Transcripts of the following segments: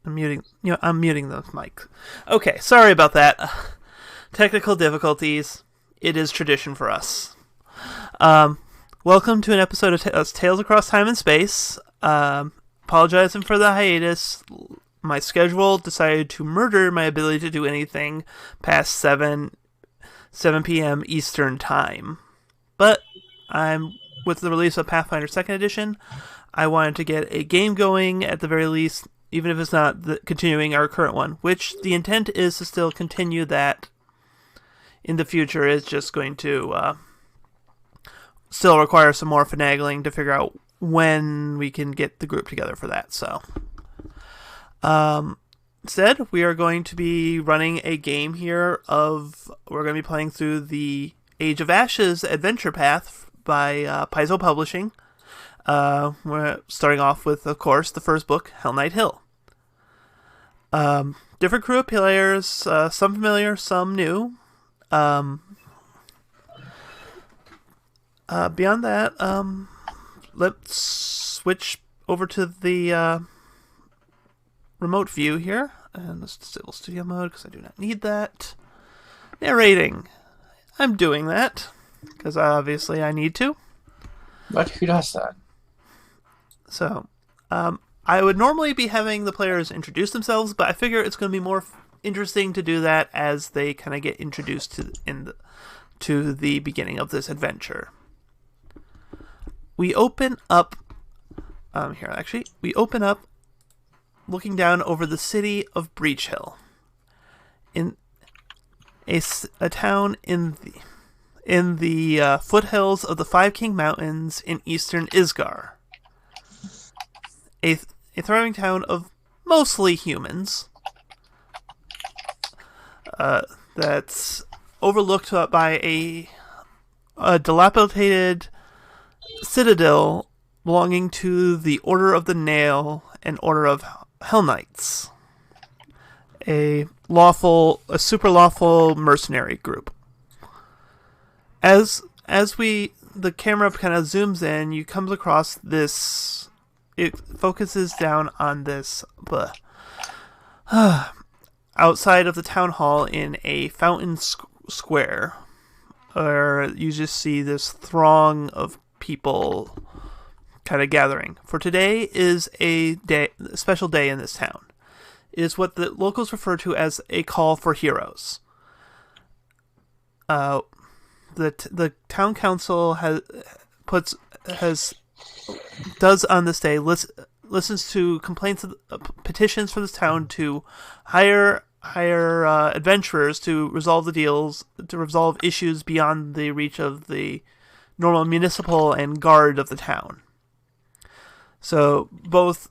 I'm muting the mic. Okay, sorry about that. Technical difficulties. It is tradition for us. Welcome to an episode of Tales Across Time and Space. Apologizing for the hiatus. My schedule decided to murder my ability to do anything past 7 p.m. Eastern Time. But with the release of Pathfinder 2nd Edition, I wanted to get a game going at the very least, even if it's not continuing our current one, which the intent is to still continue that in the future. Is just going to still require some more finagling to figure out when we can get the group together for that. So, instead, we are going to be running a game here we're going to be playing through the Age of Ashes Adventure Path by Paizo Publishing. We're starting off with, of course, the first book, Hell Knight Hill. Different crew of players, some familiar, some new. Beyond that, let's switch over to the remote view here. And let's disable studio mode because I do not need that. Narrating. I'm doing that because obviously I need to. But who does that? So, I would normally be having the players introduce themselves, but I figure it's going to be more interesting to do that as they kind of get introduced to the beginning of this adventure. We open up we open up looking down over the city of Breach Hill, in a town in the foothills of the Five King Mountains in eastern Isgar. A thriving town of mostly humans that's overlooked by a dilapidated citadel belonging to the Order of the Nail and Order of Hell Knights, a super lawful mercenary group. As the camera kind of zooms in, you come across this. It focuses down on this outside of the town hall in a fountain square, where you just see this throng of people kind of gathering. For today is a special day in this town. It is what the locals refer to as a call for heroes. The town council does on this day listens to complaints petitions for this town to hire adventurers to resolve issues beyond the reach of the normal municipal and guard of the town. So both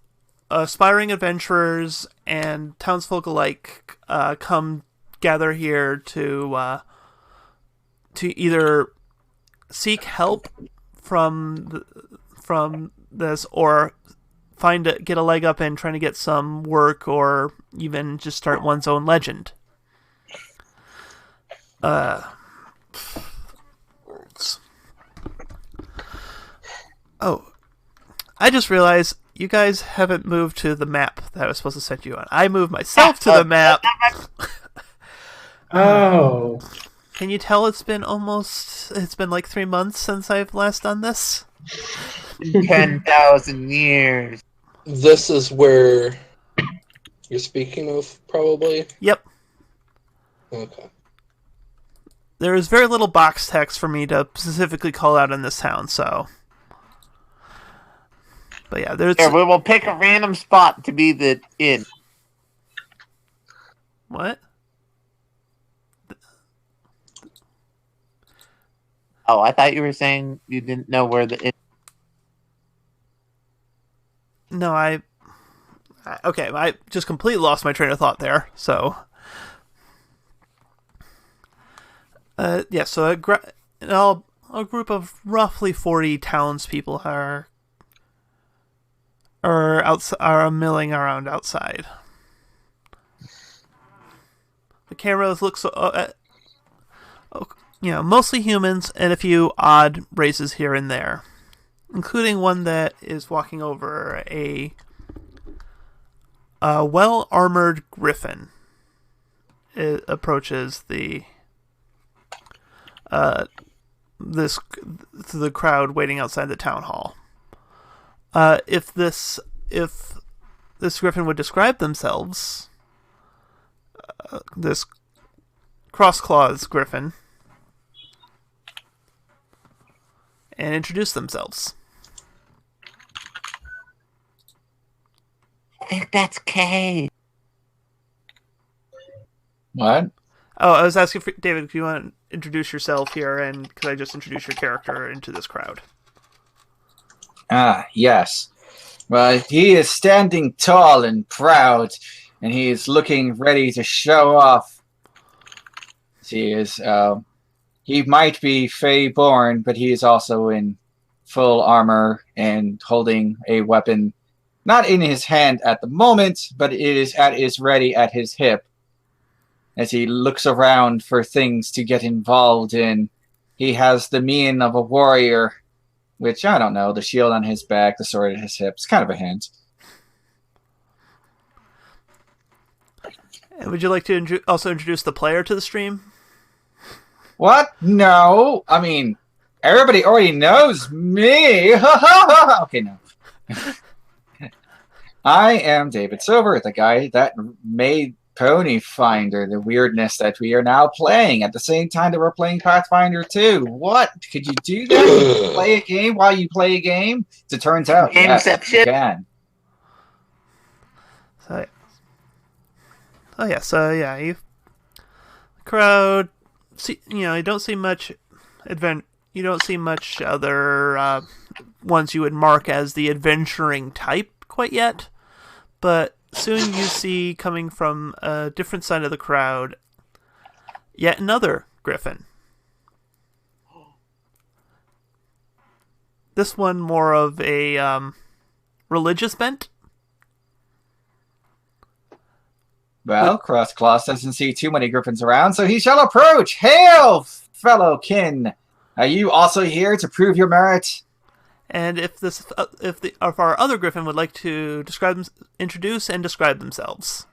aspiring adventurers and townsfolk alike gather here to either seek help from this or get a leg up in trying to get some work, or even just start one's own legend. Oh, I just realized you guys haven't moved to the map that I was supposed to send you on. I moved myself to the map. Oh. Can you tell it's been like 3 months since I've last done this? 10,000 years. This is where you're speaking of, probably? Yep. Okay. There is very little box text for me to specifically call out in this town, so... But yeah, there's... Here, we will pick a random spot to be the inn. What? Oh, I thought you were saying you didn't know where the inn... No, I just completely lost my train of thought there, so... yeah, so a group of roughly 40 townspeople are milling around outside. The camera looks, mostly humans and a few odd races here and there, including one that is walking over a well-armored griffin. It approaches the crowd waiting outside the town hall. If this griffin would describe themselves, this cross-claws griffin, and introduce themselves. I think that's Kay. What? Oh, I was asking for David, if you want to introduce yourself here, and could I just introduce your character into this crowd? Ah, yes. Well, he is standing tall and proud, and he is looking ready to show off. He is he might be Fey-born, but he is also in full armor and holding a weapon, not in his hand at the moment, but it is ready at his hip. As he looks around for things to get involved in, he has the mien of a warrior, which, I don't know, the shield on his back, the sword at his hips, kind of a hint. And would you like to also introduce the player to the stream? What? No. I mean, everybody already knows me. Okay, no. I am David Silver, the guy that made Pony Finder, the weirdness that we are now playing at the same time that we're playing Pathfinder 2. What? Could you do that? Could you play a game while you play a game? As it turns out, yes, you can. You crowd. You don't see much You don't see much other ones you would mark as the adventuring type quite yet, but soon you see coming from a different side of the crowd yet another griffin. This one more of a religious bent. Well, Crossclaw doesn't see too many griffins around, so he shall approach. Hail, fellow kin! Are you also here to prove your merit? And if our other griffin would like to introduce and describe themselves.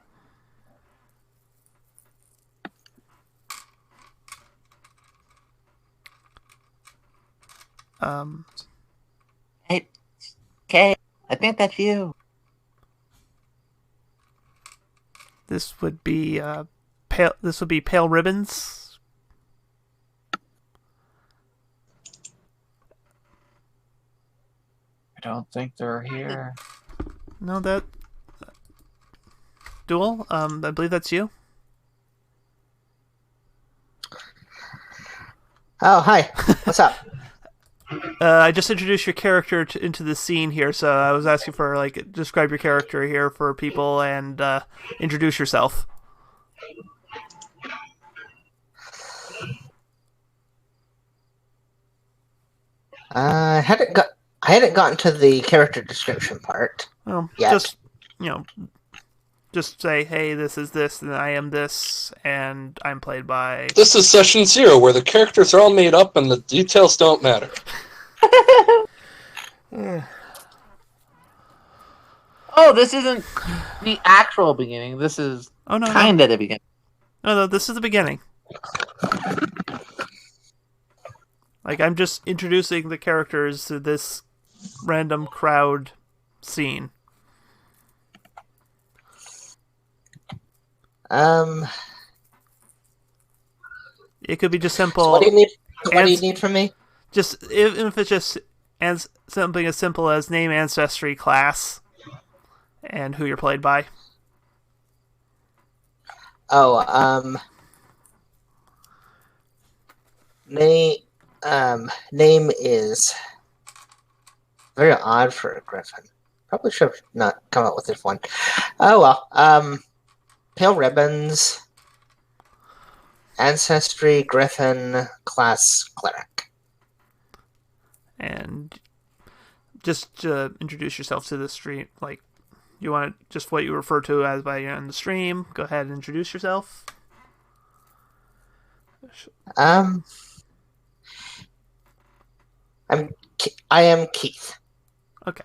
Hey, Kay, I think that's you. This would be Pale. This would be Pale Ribbons. I don't think they're here. No, that Duel. I believe that's you. Oh, hi. What's up? I just introduced your character into the scene here, so I was asking for describe your character here for people and introduce yourself. I hadn't gotten to the character description part. Well, yet. just say, hey, this is this, and I am this, and I'm played by... This is session 0, where the characters are all made up and the details don't matter. Oh, this isn't the actual beginning. This is kind of the beginning. No, this is the beginning. I'm just introducing the characters to this random crowd scene. It could be just simple. So what do you need? What do you need from me? Just if it's just something as simple as name, ancestry, class, and who you're played by. Oh, name is very odd for a griffin. Probably should have not come up with this one. Oh well. Pale Ribbons. Ancestry, Griffin, class, Cleric. And just introduce yourself to the stream. You want just what you refer to as by on the stream. Go ahead and introduce yourself. I am Keith. Okay.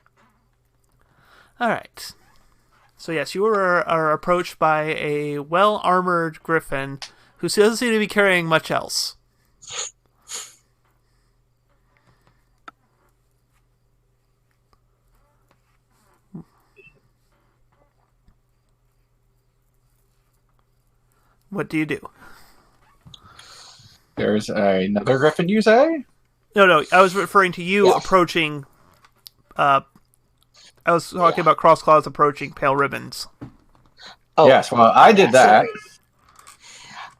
All right. So yes, you are approached by a well-armored griffin who doesn't seem to be carrying much else. What do you do? There's another griffin, you say? No. I was referring to you approaching... I was talking about Crossclaws approaching Pale Ribbons. Oh. Yes, well, I did that.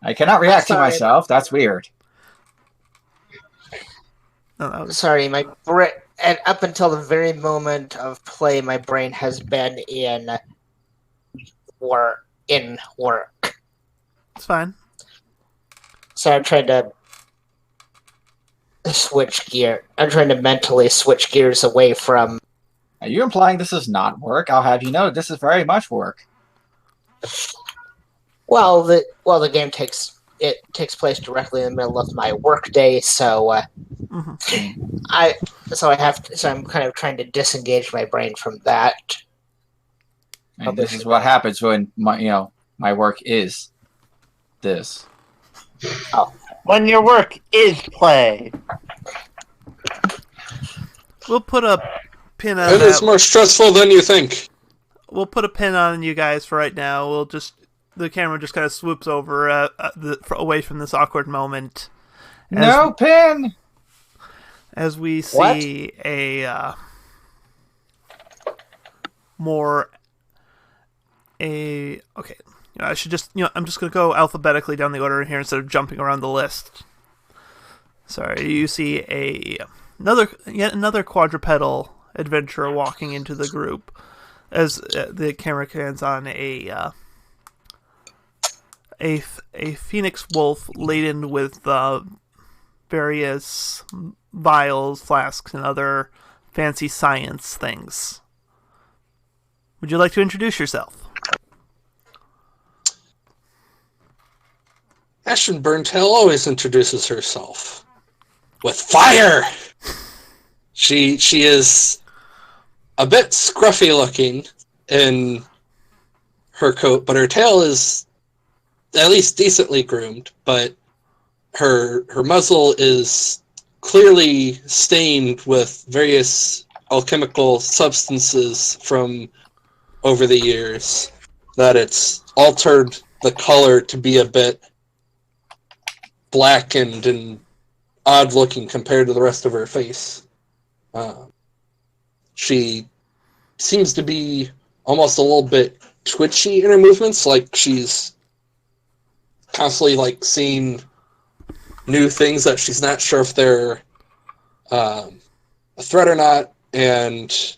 I cannot react to myself. That's weird. No, sorry, my and up until the very moment of play, my brain has been in work. It's fine. So I'm trying to switch gear. I'm trying to mentally switch gears away from. Are you implying this is not work? I'll have you know this is very much work. Well, the game takes place directly in the middle of my workday, so I'm kind of trying to disengage my brain from that. And this is what happens when my work is this. Oh. When your work is play. We'll put a pin on it. It is more stressful than you think. We'll put a pin on you guys for right now. The camera just kind of swoops over away from this awkward moment. No pin! As we see a okay. I should just I'm just gonna go alphabetically down the order here instead of jumping around the list. Sorry, you see yet another quadrupedal adventurer walking into the group as the camera pans on a phoenix wolf laden with various vials, flasks, and other fancy science things. Would you like to introduce yourself? Ashton Burntail always introduces herself with fire. She is a bit scruffy looking in her coat, but her tail is at least decently groomed. But her muzzle is clearly stained with various alchemical substances from over the years, that it's altered the color to be a bit blackened and odd looking compared to the rest of her face. She seems to be almost a little bit twitchy in her movements, like she's constantly seeing new things that she's not sure if they're a threat or not, and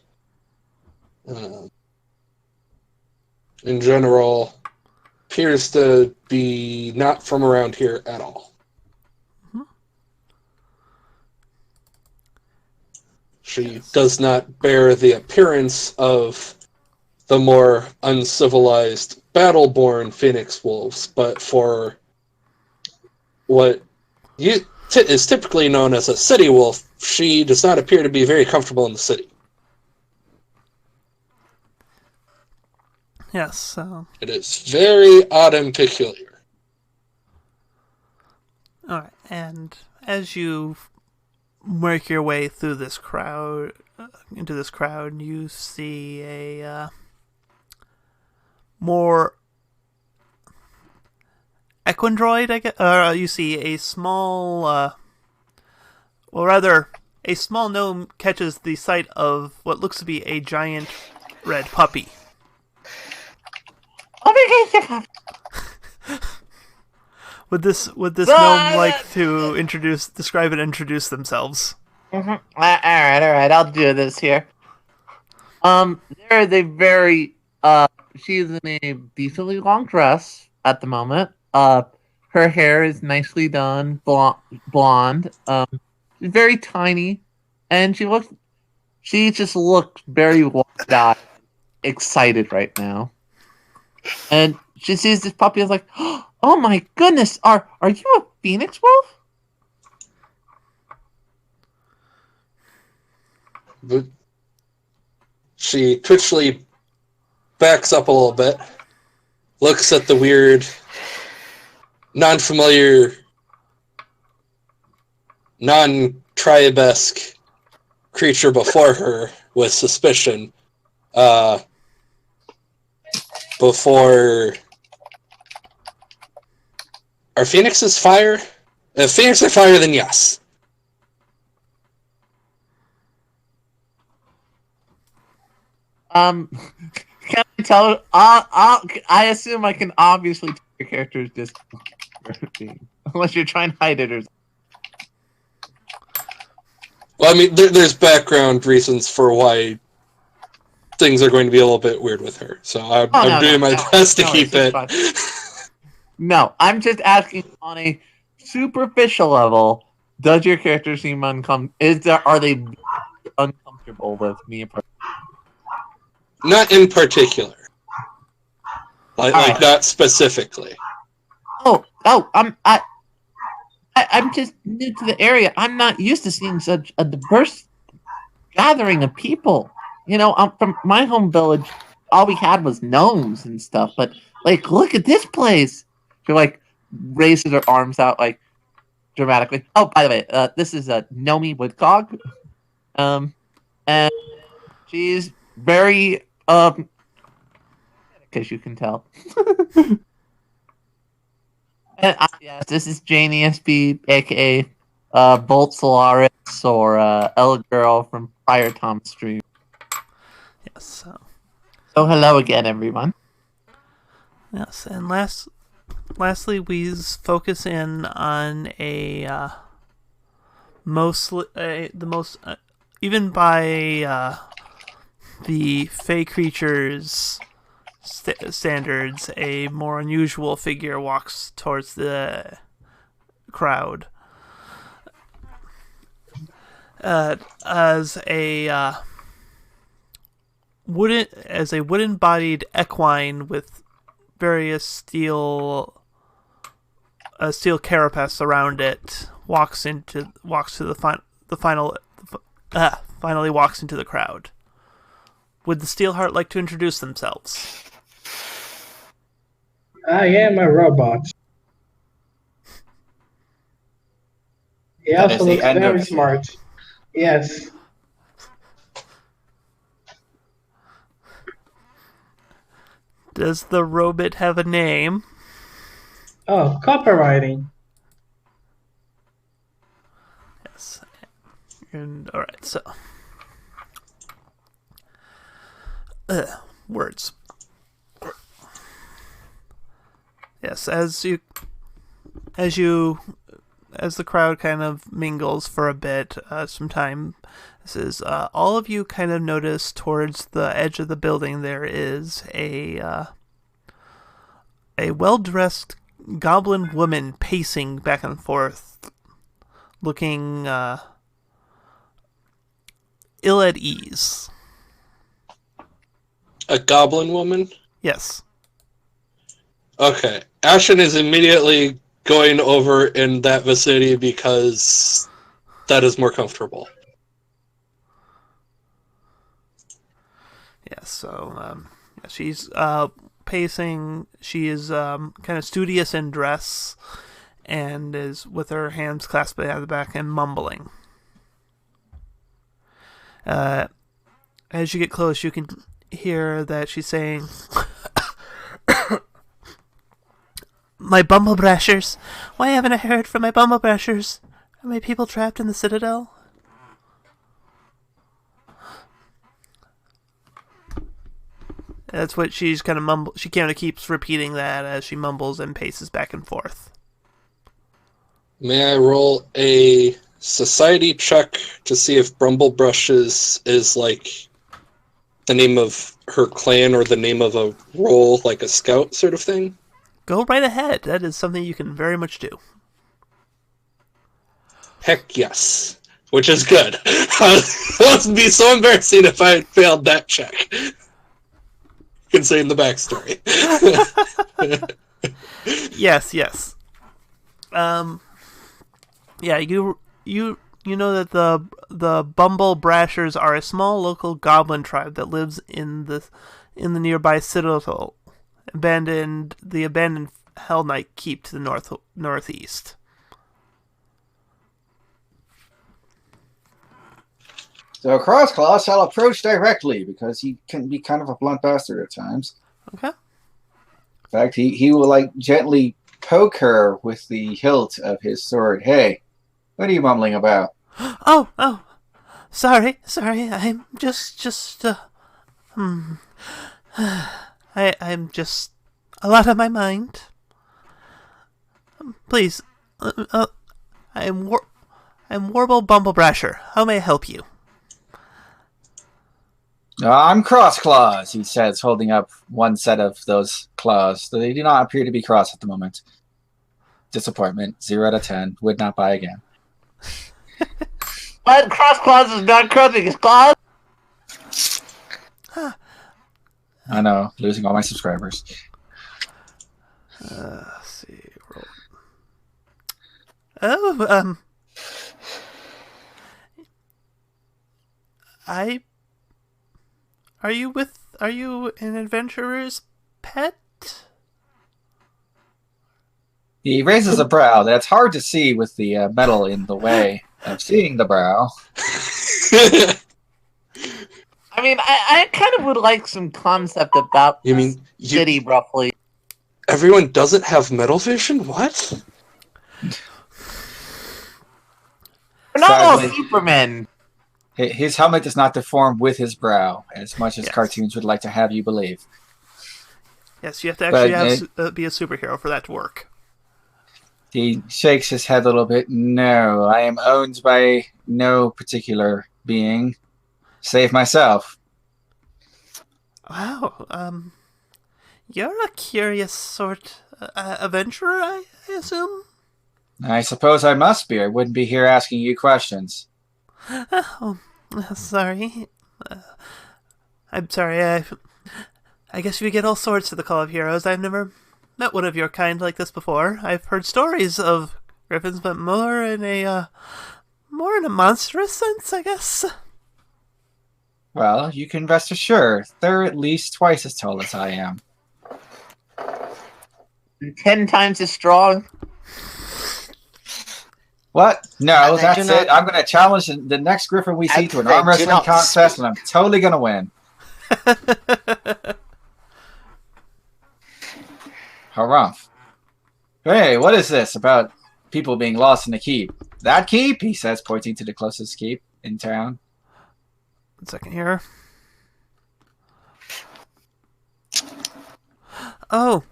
in general appears to be not from around here at all. She does not bear the appearance of the more uncivilized, battle-born phoenix wolves, but for what is typically known as a city wolf, she does not appear to be very comfortable in the city. Yes. It is very odd and peculiar. All right, and as you work your way through this crowd, you see a more equandroid, I guess. You see a small, a small gnome catches the sight of what looks to be a giant red puppy. Would this gnome like to describe and introduce themselves? Mm-hmm. All right, I'll do this here. They're very she's in a decently long dress at the moment. Her hair is nicely done, blonde. She's very tiny, and she just looks very wide-eyed, excited right now. And she sees this puppy and is like, "Oh my goodness, are you a phoenix wolf?" But she twitchily backs up a little bit, looks at the weird, non-familiar, non-tribe-esque creature before her with suspicion. Before... Are phoenixes fire? If phoenix are fire, then yes. Can I tell? I assume I can obviously tell your character is just unless you're trying to hide it or something. Well, I mean, there's background reasons for why things are going to be a little bit weird with her. So I'm doing my best to keep it. No, I'm just asking on a superficial level. Does your character seem uncomfortable? Are they uncomfortable with me? Not in particular. Like not specifically. I'm just new to the area. I'm not used to seeing such a diverse gathering of people. You know, from my home village, all we had was gnomes and stuff. But like, look at this place. She like raises her arms out like dramatically. Oh, by the way, this is Nomi Woodcog, and she's very as you can tell. And yes, this is Janie SB, aka Bolt Solaris, or Ella Girl from prior Tom's stream. Yes. So hello again, everyone. Yes, and lastly, we focus in on even by the Fey creatures standards, a more unusual figure walks towards the crowd. As a wooden-bodied equine with various steel carapace around it finally walks into the crowd. Would the Steelheart like to introduce themselves? I am a robot. He also looks very smart. Yes. Does the robot have a name? Oh, copywriting. Yes. And alright, so words. Yes, as the crowd kind of mingles for a bit, some time. This is all of you kind of notice towards the edge of the building there is a well-dressed goblin woman pacing back and forth, looking ill at ease. A goblin woman? Yes. Okay. Ashen is immediately going over in that vicinity because that is more comfortable. Yeah, so she's pacing. She is kind of studious in dress and is with her hands clasped behind the back and mumbling. As you get close, you can hear that she's saying, "My Bumblebrashers! Why haven't I heard from my Bumblebrashers? Are my people trapped in the Citadel?" That's what she's kind of mumble. She kind of keeps repeating that as she mumbles and paces back and forth. May I roll a society check to see if Bumblebrushes is like the name of her clan or the name of a role, like a scout sort of thing? Go right ahead. That is something you can very much do. Heck yes. Which is good. It would be so embarrassing if I had failed that check. Considering the backstory. Yes. Yeah, you know that the Bumblebrashers are a small local goblin tribe that lives in the nearby Citadel, the abandoned Hell Knight Keep to the northeast. So Crossclaw shall approach directly because he can be kind of a blunt bastard at times. Okay. In fact, he will gently poke her with the hilt of his sword. Hey, what are you mumbling about? Oh, sorry. I'm just I'm just a lot on my mind. Please, I'm Warble Bumblebrasher. How may I help you? I'm Crossclaws, he says, holding up one set of those claws. They do not appear to be crossed at the moment. Disappointment. 0 out of 10. Would not buy again. But Cross Claws is not crossing his claws. I know, losing all my subscribers. Let's see. Oh, Are you an adventurer's pet? He raises a brow. That's hard to see with the metal in the way of seeing the brow. I mean, I kind of would like some concept about You mean city, roughly. everyone doesn't have metal vision? What? We're not all Sadly. Supermen. His helmet does not deform with his brow, as much as Yes. cartoons would like to have you believe. Yes, you have to actually But be a superhero for that to work. He shakes his head a little bit. No, I am owned by no particular being, save myself. Wow. You're a curious sort adventurer, I assume. I suppose I must be. I wouldn't be here asking you questions. Oh, sorry. I'm sorry. I guess you get all sorts of the Call of Heroes. I've never met one of your kind like this before. I've heard stories of griffins, but more in a monstrous sense, I guess. Well, you can rest assured they're at least twice as tall as I am. 10 times as strong. What? No, And they that's do not- it. I'm going to challenge the next griffin we see And to an they arm do wrestling not contest, speak. and I'm totally going to win. Harumph. Hey, what is this about people being lost in the keep? That keep? He says, pointing to the closest keep in town. 1 second here. Oh,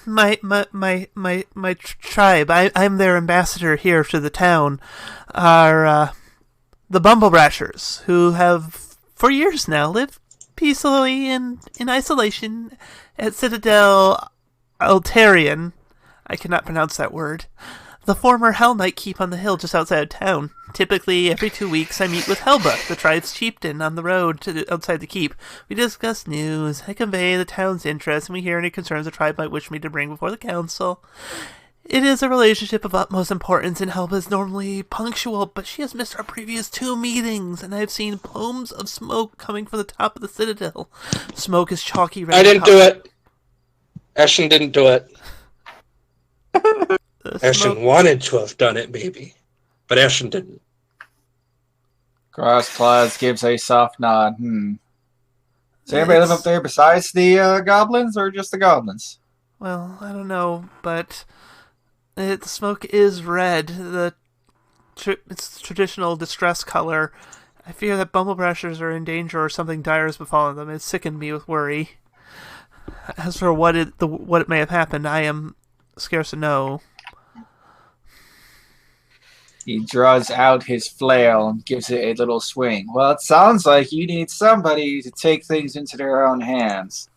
my tribe. I'm their ambassador here to the town. Are the Bumblebrashers, who have for years now lived peacefully in isolation at Citadel Altarian. I cannot pronounce that word. The former Hell Knight keep on the hill just outside of town. Typically, every 2 weeks, I meet with Helba, the tribe's chieftain, on the road outside the keep. We discuss news, I convey the town's interest, and we hear any concerns the tribe might wish me to bring before the council. It is a relationship of utmost importance, and Helba is normally punctual, but she has missed our previous 2 meetings, and I have seen plumes of smoke coming from the top of the citadel. Smoke is chalky red. I didn't do it. Ashton didn't do it. Ashton wanted to have done it, maybe. But Ashton didn't. Crossclaws gives a soft nod. Does anybody live up there besides the goblins, or just the goblins? Well, I don't know, but the smoke is red. It's traditional distress color. I fear that Bumblebrashers are in danger or something dire has befallen them. It sickened me with worry. As for what it may have happened, I am scarce to know. He draws out his flail and gives it a little swing. Well, it sounds like you need somebody to take things into their own hands.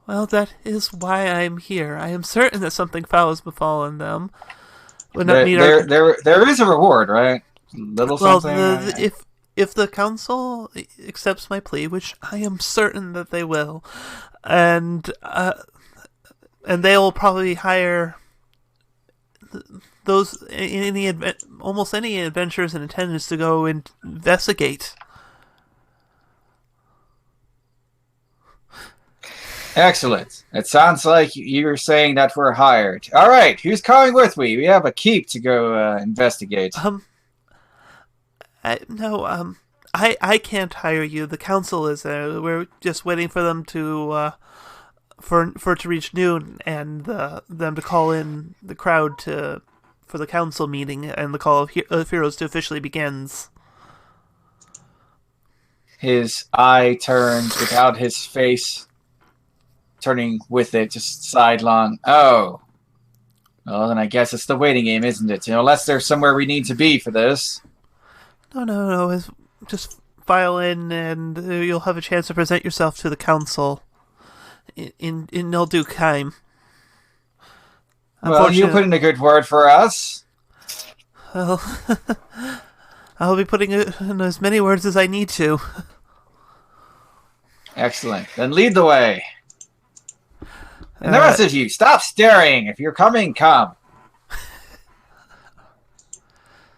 Well, that is why I am here. I am certain that something foul has befallen them. Would not need our... There is a reward, right? Little Well, something. if the council accepts my plea, which I am certain that they will, and they will probably hire almost any adventurers and attendants to go and investigate. Excellent. It sounds like you're saying that we're hired. All right, who's coming with me? We have a keep to go investigate. I can't hire you. The council is there. We're just waiting for them to for it to reach noon and them to call in the crowd for the council meeting, and the Call of Heroes to officially begins. His eye turns without his face turning with it, just sidelong. Oh. Well, then I guess it's the waiting game, isn't it? Unless there's somewhere we need to be for this. No. Just file in, and you'll have a chance to present yourself to the council in no due time. Well, you put in a good word for us. Well, I'll be putting it in as many words as I need to. Excellent. Then lead the way. And the rest of you, stop staring. If you're coming, come.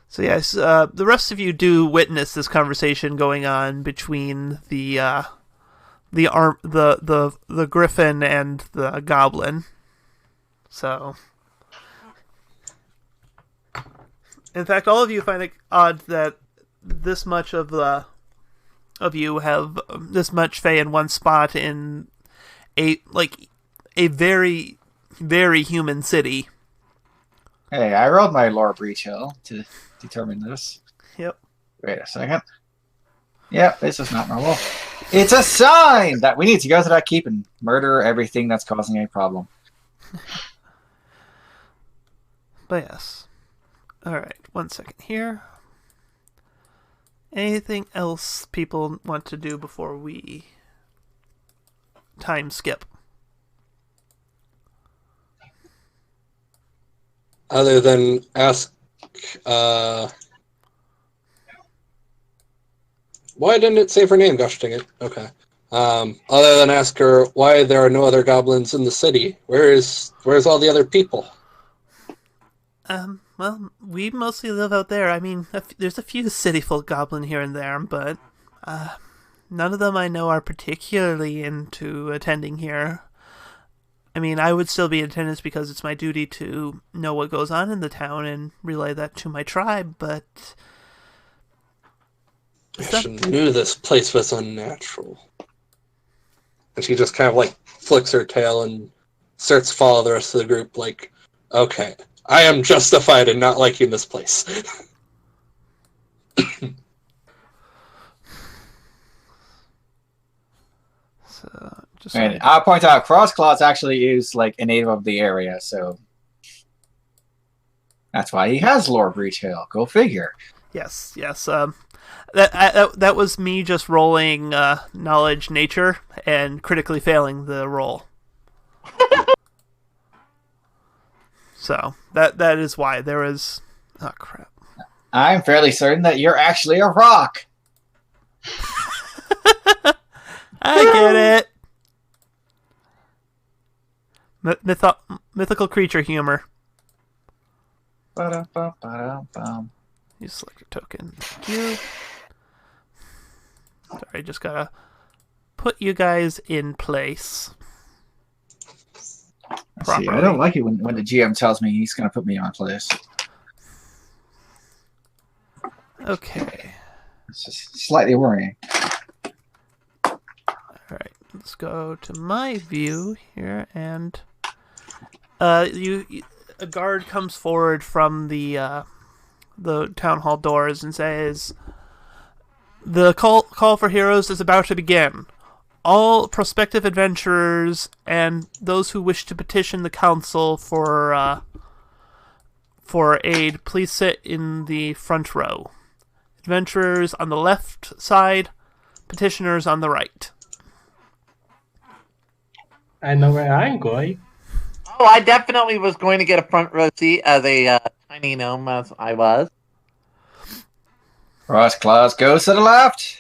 So yes, the rest of you do witness this conversation going on between the griffin and the goblin. So, in fact, all of you find it odd that this much of you have this much Fae in one spot in a very, very human city. Hey, I rolled my lore breach hill to determine this. Yep. Wait a second. Yep, this is not normal. It's a sign that we need to go to that keep and murder everything that's causing a problem. But yes. Alright, 1 second here. Anything else people want to do before we time skip? Other than ask, why didn't it say her name? Gosh dang it. Okay. Other than ask her why there are no other goblins in the city. Where's all the other people? Well, we mostly live out there. I mean, there's a few city-folk goblin here and there, but none of them I know are particularly into attending here. I mean, I would still be in attendance because it's my duty to know what goes on in the town and relay that to my tribe, but... I knew this place was unnatural. And she just kind of, like, flicks her tail and starts to follow the rest of the group, like, okay, I am justified in not liking this place. So, And I'll point out, Crossclaws actually is like a native of the area, so that's why he has lore breach hill. Go figure. Yes. That was me just rolling knowledge nature and critically failing the roll. So that is why there is. Oh crap! I'm fairly certain that you're actually a rock. I get it. Mythical creature humor. Ba-da-ba-ba-da-bum. You select your token. Thank you. Sorry, just gotta put you guys in place. See, I don't like it when the GM tells me he's going to put me on place. Okay. It's just slightly worrying. Alright, let's go to my view here, and a guard comes forward from the town hall doors and says, "The call for heroes is about to begin. All prospective adventurers and those who wish to petition the council for aid, please sit in the front row. Adventurers on the left side, petitioners on the right." I know where I'm going. Oh, I definitely was going to get a front row seat as a tiny gnome as I was. Crossclaws goes to the left.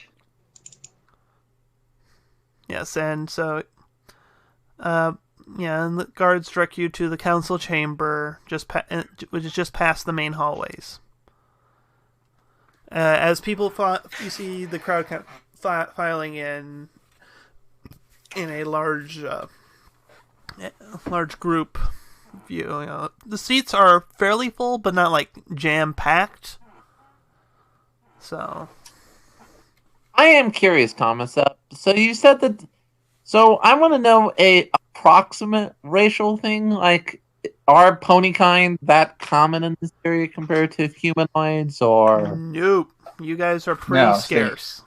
Yes, and so, and the guards direct you to the council chamber, which is just past the main hallways. As people, you see the crowd filing in a large group view. You know, the seats are fairly full, but not like jam packed. So. I am curious, Thomas. So you said that. So I want to know a approximate racial thing. Like, are pony kind that common in this area compared to humanoids, or? Nope. You guys are pretty scarce.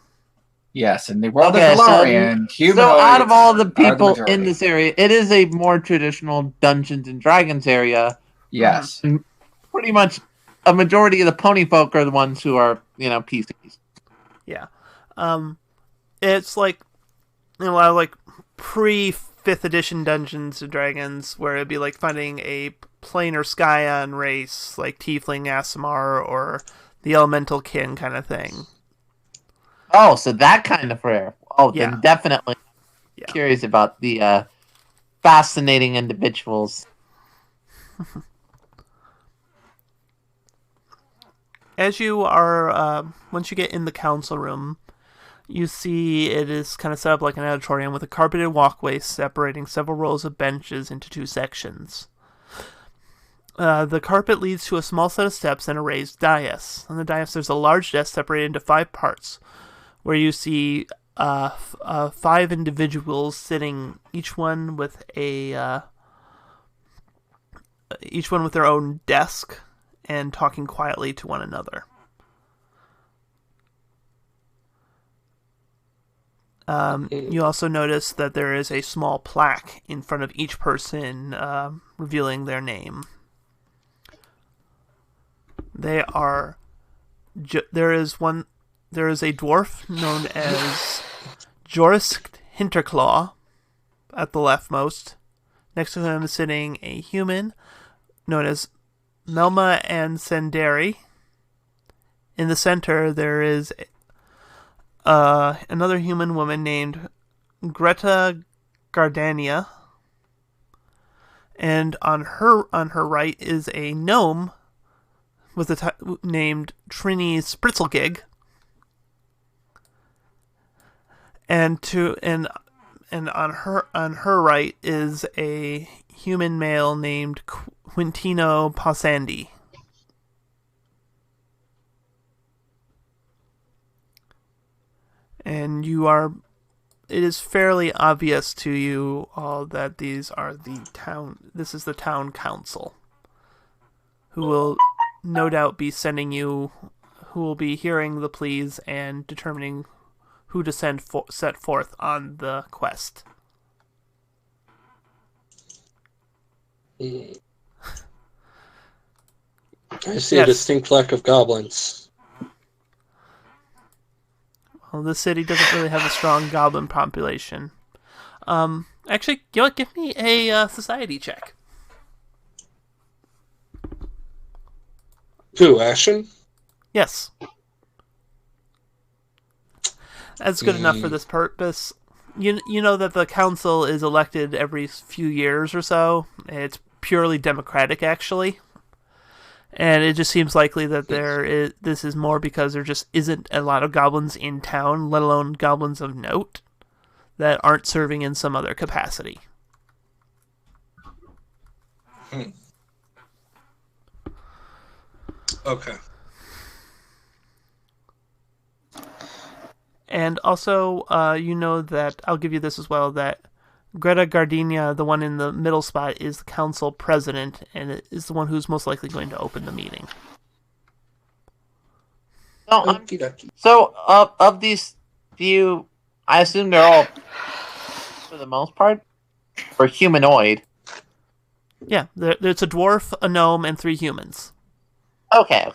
Yes, in the world of Galarian, humanoids. So out of all the people in this area, it is a more traditional Dungeons and Dragons area. Yes. And pretty much a majority of the pony folk are the ones who are, PCs. Yeah. It's like, a lot of pre-5th edition Dungeons and Dragons, where it'd be like finding a plainer Scion race, like Tiefling, Aasimar, or the Elemental Kin kind of thing. Oh, so that kind of rare. Oh, Yeah. then definitely Yeah. curious about the fascinating individuals. As you are, once you get in the council room, you see it is kind of set up like an auditorium with a carpeted walkway separating several rows of benches into two sections. The carpet leads to a small set of steps and a raised dais. On the dais, there's a large desk separated into 5 parts, where you see 5 individuals sitting, each one with their own desk and talking quietly to one another. You also notice that there is a small plaque in front of each person revealing their name. There is a dwarf known as Joris Hinterclaw at the leftmost. Next to him is sitting a human known as Melma and Senderi. In the center, there is another human woman named Greta Gardania. And on her right is a gnome with named Trini Spritzelgig. And on her right is a human male named Quintino Passandi. And it is fairly obvious to you all that this is the town council, who will no doubt be who will be hearing the pleas and determining who to set forth on the quest. I see a distinct lack of goblins. Well, this city doesn't really have a strong goblin population. Actually, you know what? Give me a society check. Who, Ashen? Yes. That's good enough for this purpose. You know that the council is elected every few years or so. It's purely democratic, actually. And it just seems likely that this is more because there just isn't a lot of goblins in town, let alone goblins of note, that aren't serving in some other capacity. Okay. And also, you know that, I'll give you this as well, that Greta Gardenia, the one in the middle spot, is the council president, and it is the one who's most likely going to open the meeting. So, of these few, I assume they're all, for the most part, or humanoid. Yeah, there's a dwarf, a gnome, and 3 humans. Okay.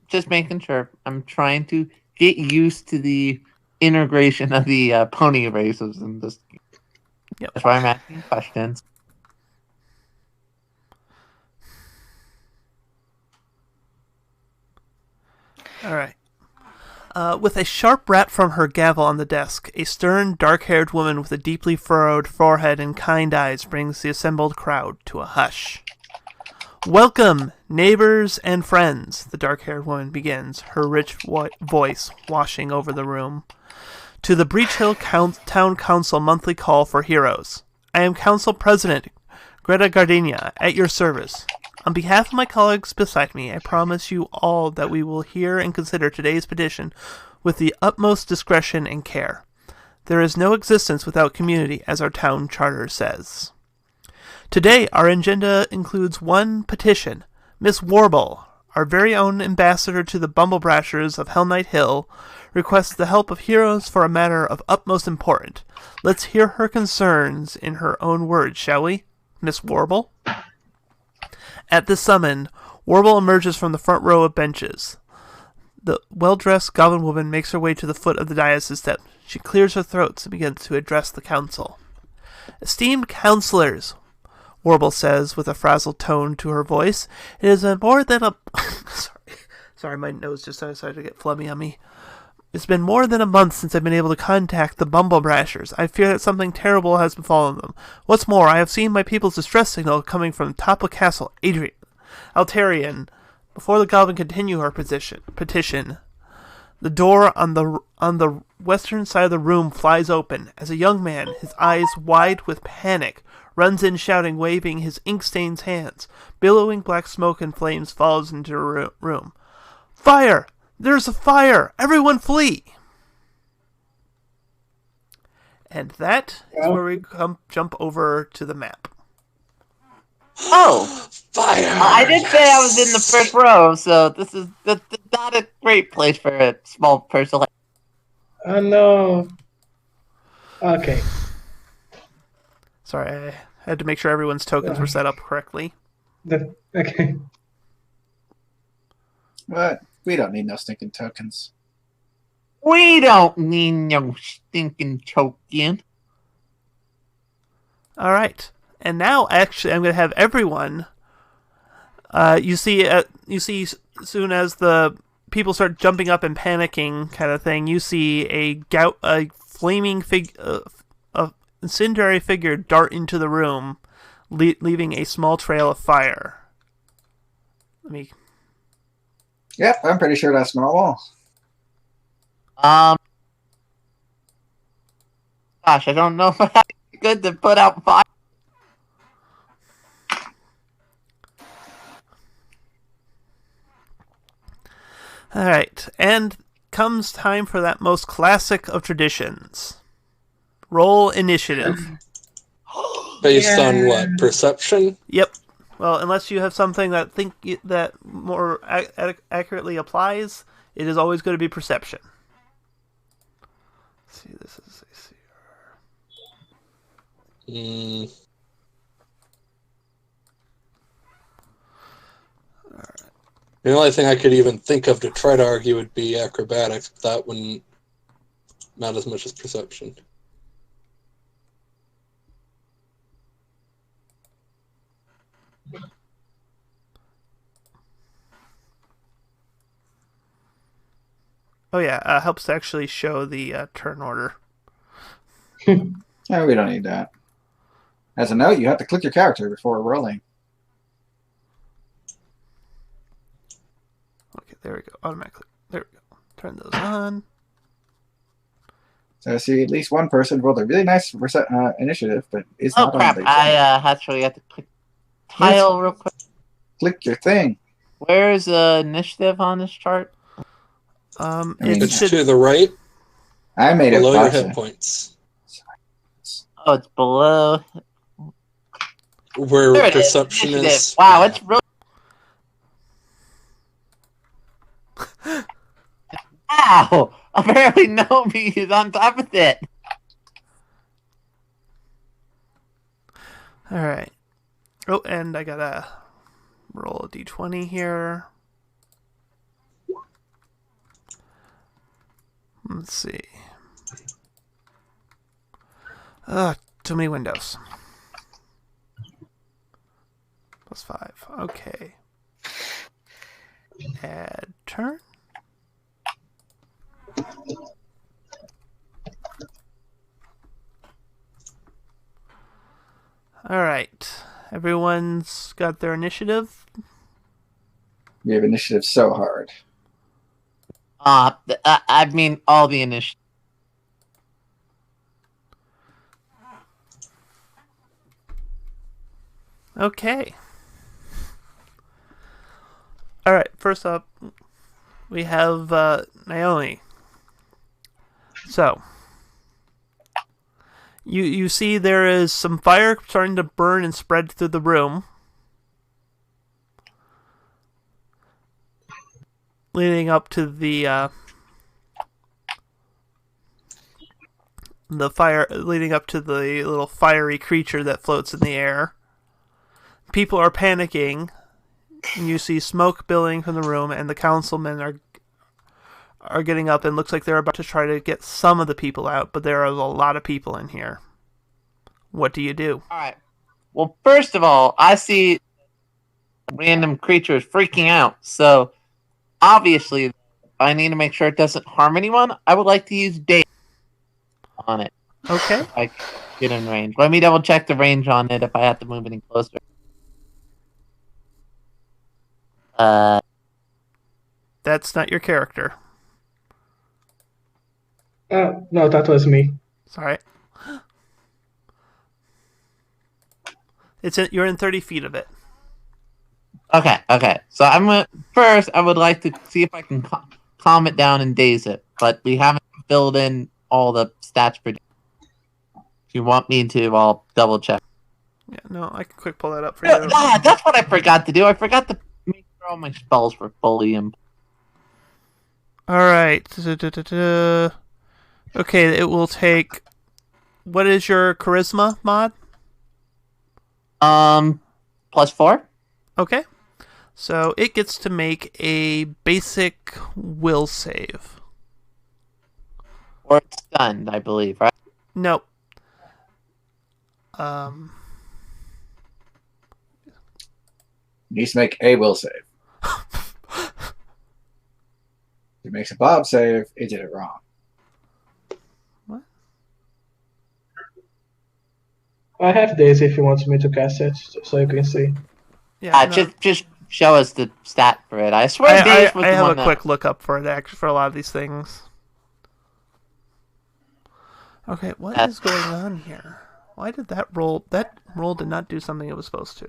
Just making sure. I'm trying to get used to the integration of the pony races and this. Yep. That's why I'm asking questions. All right. With a sharp rat from her gavel on the desk, a stern, dark-haired woman with a deeply furrowed forehead and kind eyes brings the assembled crowd to a hush. Welcome, neighbors and friends, the dark-haired woman begins, her rich voice washing over the room, to the Breach Hill Town Council monthly call for heroes. I am Council President Greta Gardenia, at your service. On behalf of my colleagues beside me, I promise you all that we will hear and consider today's petition with the utmost discretion and care. There is no existence without community, as our town charter says. Today, our agenda includes one petition. Miss Warble, our very own ambassador to the Bumblebrashers of Hell Knight Hill, requests the help of heroes for a matter of utmost importance. Let's hear her concerns in her own words, shall we, Miss Warble? At this summon, Warble emerges from the front row of benches. The well-dressed goblin woman makes her way to the foot of the dais step. She clears her throat and begins to address the council. Esteemed councillors, Warble says with a frazzled tone to her voice. It has been more than a... Sorry, my nose just decided to get flummy on me. It's been more than a month since I've been able to contact the Bumble Brashers. I fear that something terrible has befallen them. What's more, I have seen my people's distress signal coming from top of Castle Altarian. Before the goblin continue her petition, the door on the western side of the room flies open as a young man, his eyes wide with panic, runs in shouting, waving his ink-stained hands. Billowing black smoke and flames falls into the room. Fire! There's a fire! Everyone flee! And that is where we jump over to the map. Oh! Fire! I did say I was in the first row, so this is not a great place for a small person like... Oh no. Okay. Sorry, I had to make sure everyone's tokens were set up correctly. Okay. What? We don't need no stinking tokens. We don't need no stinking token. All right, and now actually, I'm going to have everyone. You see, soon as the people start jumping up and panicking, kind of thing. You see a flaming incendiary figure dart into the room, leaving a small trail of fire. Let me. Yep, I'm pretty sure that's normal. Gosh, I don't know if it's good to put out fire. All right, and comes time for that most classic of traditions. Roll initiative. Based on what? Perception? Yep. Well, unless you have something that more accurately applies, it is always going to be perception. Let's see, this is ACR. The only thing I could even think of to try to argue would be acrobatics, but that wouldn't... Not as much as perception. Oh yeah, helps to actually show the turn order. No, we don't need that. As a note, you have to click your character before rolling. Okay, there we go. Automatically. There we go. Turn those on. So I see at least one person rolled a really nice initiative, but it's Oh not crap! on the I actually have to click tile real quick. Click your thing. Where's initiative on this chart? mean, It's to the right, I made it below your faster. hit points. Oh, it's below. Where There it is, perception initiative. is. Wow, it's really. Wow! Apparently, Nomi is on top of it. All right. Oh, and I gotta roll a d20 here. Let's see. Too many windows. +5. Okay. Add turn. All right. Everyone's got their initiative. We have initiative so hard. I mean, all the initiatives. Okay. All right. First up, we have Naomi. So, you see there is some fire starting to burn and spread through the room, leading up to the fire, leading up to the little fiery creature that floats in the air. People are panicking, and you see smoke billowing from the room, and the councilmen are getting up, and looks like they're about to try to get some of the people out, but there are a lot of people in here. What do you do? All right. Well, first of all, I see random creatures freaking out. So, obviously, I need to make sure it doesn't harm anyone. I would like to use Dave on it. Okay. If I can get in range. Let me double check the range on it if I have to move any closer. That's not your character. No, that was me. Sorry. You're in 30 feet of it. Okay. So first, I would like to see if I can calm it down and daze it, but we haven't filled in all the stats for. If you want me to, I'll double check. Yeah, no, I can quick pull that up for you. That's what I forgot to do. I forgot to make sure all my spells were fully in. All right. Okay, it will take. What is your charisma mod? +4. Okay. So it gets to make a basic will save. Or it's stunned, I believe, right? Nope. Needs to make a will save. If it makes a Bob save, it did it wrong. What? I have Daisy if you want me to cast it, so you can see. Yeah. No. Just show us the stat for it. I swear Dave was I the have one a quick look up for it actually for a lot of these things. Okay, what is going on here? Why did that roll? That roll did not do something it was supposed to.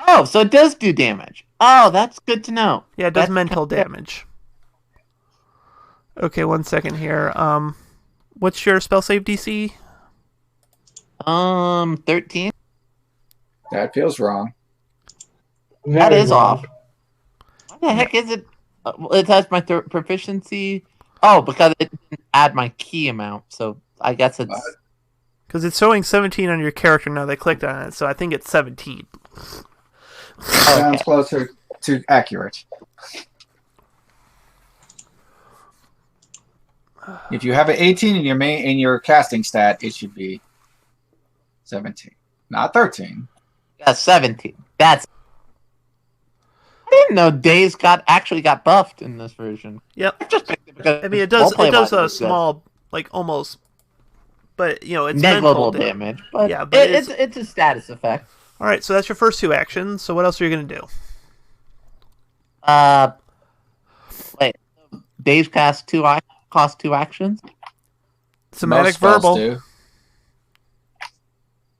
Oh, so it does do damage. Oh, that's good to know. Yeah, it does That's mental kinda- damage. Okay, 1 second here. What's your spell save DC? 13. That feels wrong. That Very is wrong. off. Why the heck is it? It has my proficiency. Oh, because it didn't add my key amount, so I guess it's. What? Because it's showing 17 on your character now. They clicked on it, so I think it's 17. Sounds closer to accurate. If you have an 18 in your casting stat, it should be 17, not 13. Yeah, 17. That's. I didn't know Days actually got buffed in this version. Yep. I just picked it because I mean, it does roleplay-wise a it was good. small, like almost, but it's negligible mental damage, but, Yeah, but it's a status effect. All right, so that's your first 2 actions. So what else are you gonna do? Wait. Days cost 2 actions. Somatic Most spells verbal. do.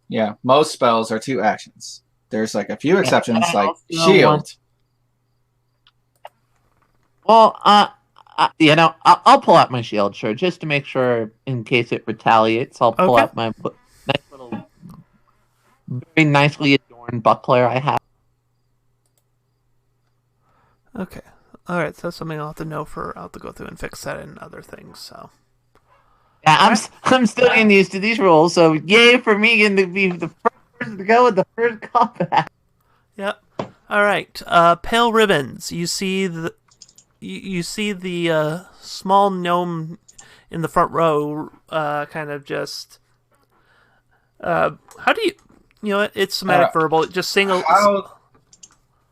Yeah, most spells are 2 actions. There's like a few exceptions, I like also shield. want- Well, I'll pull out my shield, sure, just to make sure in case it retaliates. I'll pull Okay. out my nice little, very nicely adorned buckler I have. Okay. All right, so that's something I'll have to know I'll have to go through and fix that and other things. So. Yeah, I'm still getting used to these rules, so yay for me getting to be the first to go with the first combat. Yep. All right. Pale ribbons. You see the small gnome in the front row. Kind of just. How do you? You know what? It's somatic verbal. Just sing a.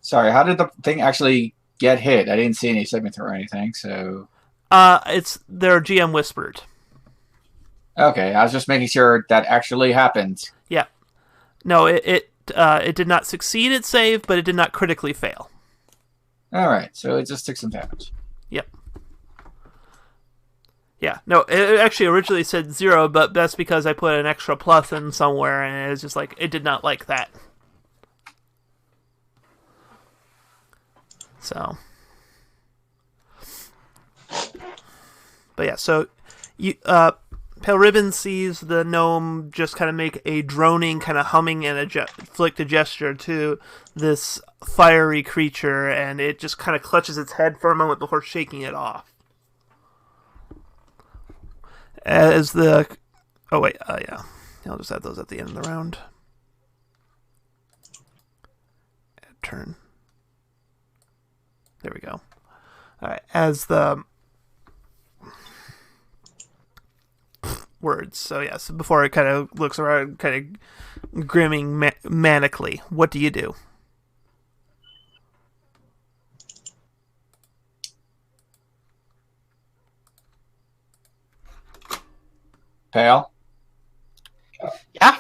Sorry, how did the thing actually get hit? I didn't see any segment or anything, so. It's their GM whispered. Okay, I was just making sure that actually happened. Yeah. No, it did not succeed at save, but it did not critically fail. All right, so it just took some damage. Yep. Yeah. No, it actually originally said 0, but that's because I put an extra plus in somewhere, and it was just like it did not like that. So. But yeah, so you Pale Ribbon sees the gnome just kind of make a droning, kind of humming, and flick a gesture to this fiery creature, and it just kind of clutches its head for a moment before shaking it off. As the... Oh, wait, yeah. I'll just add those at the end of the round. Turn. There we go. Alright, as the... words. So yes, before it kind of looks around, kind of grimming manically. What do you do? Pale, Yeah.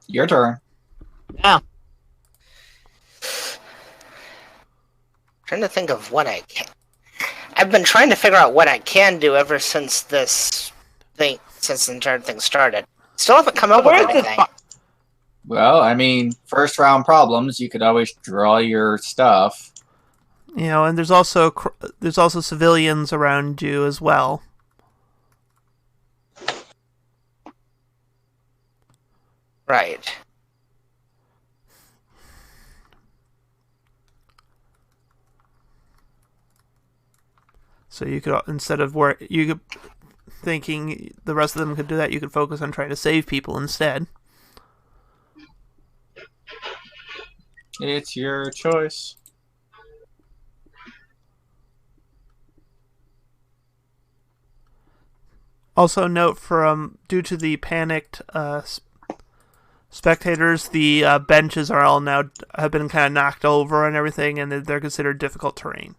your turn. Yeah. Trying to think of what I can. I've been trying to figure out what I can do ever since this thing, since the entire thing started. Still haven't come up with Where's this anything. Well, I mean, first round problems, you could always draw your stuff. You know, and there's also civilians around you as well. Right. So you could, instead of thinking the rest of them could do that, you could focus on trying to save people instead. It's your choice. Also note due to the panicked spectators, the benches are all now have been kind of knocked over and everything, and they're considered difficult terrain.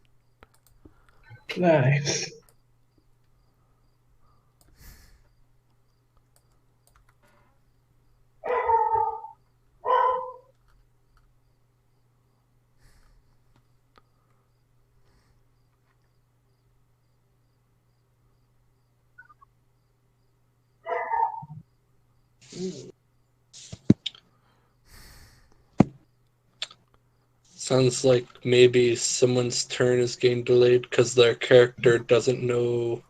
Nice. Sounds like maybe someone's turn is getting delayed because their character doesn't know.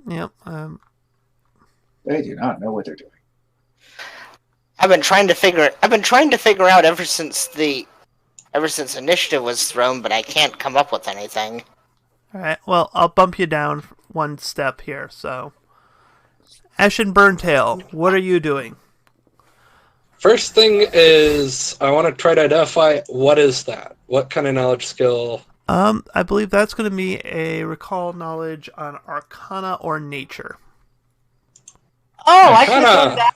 Yep. They do not know what they're doing. I've been trying to figure out ever since initiative was thrown, but I can't come up with anything. All right. Well, I'll bump you down one step here. So, Ashen Burntail, what are you doing? First thing is, I want to try to identify what is that? What kind of knowledge skill? I believe that's going to be a recall knowledge on Arcana or Nature. Oh, I should Arcana. have done that.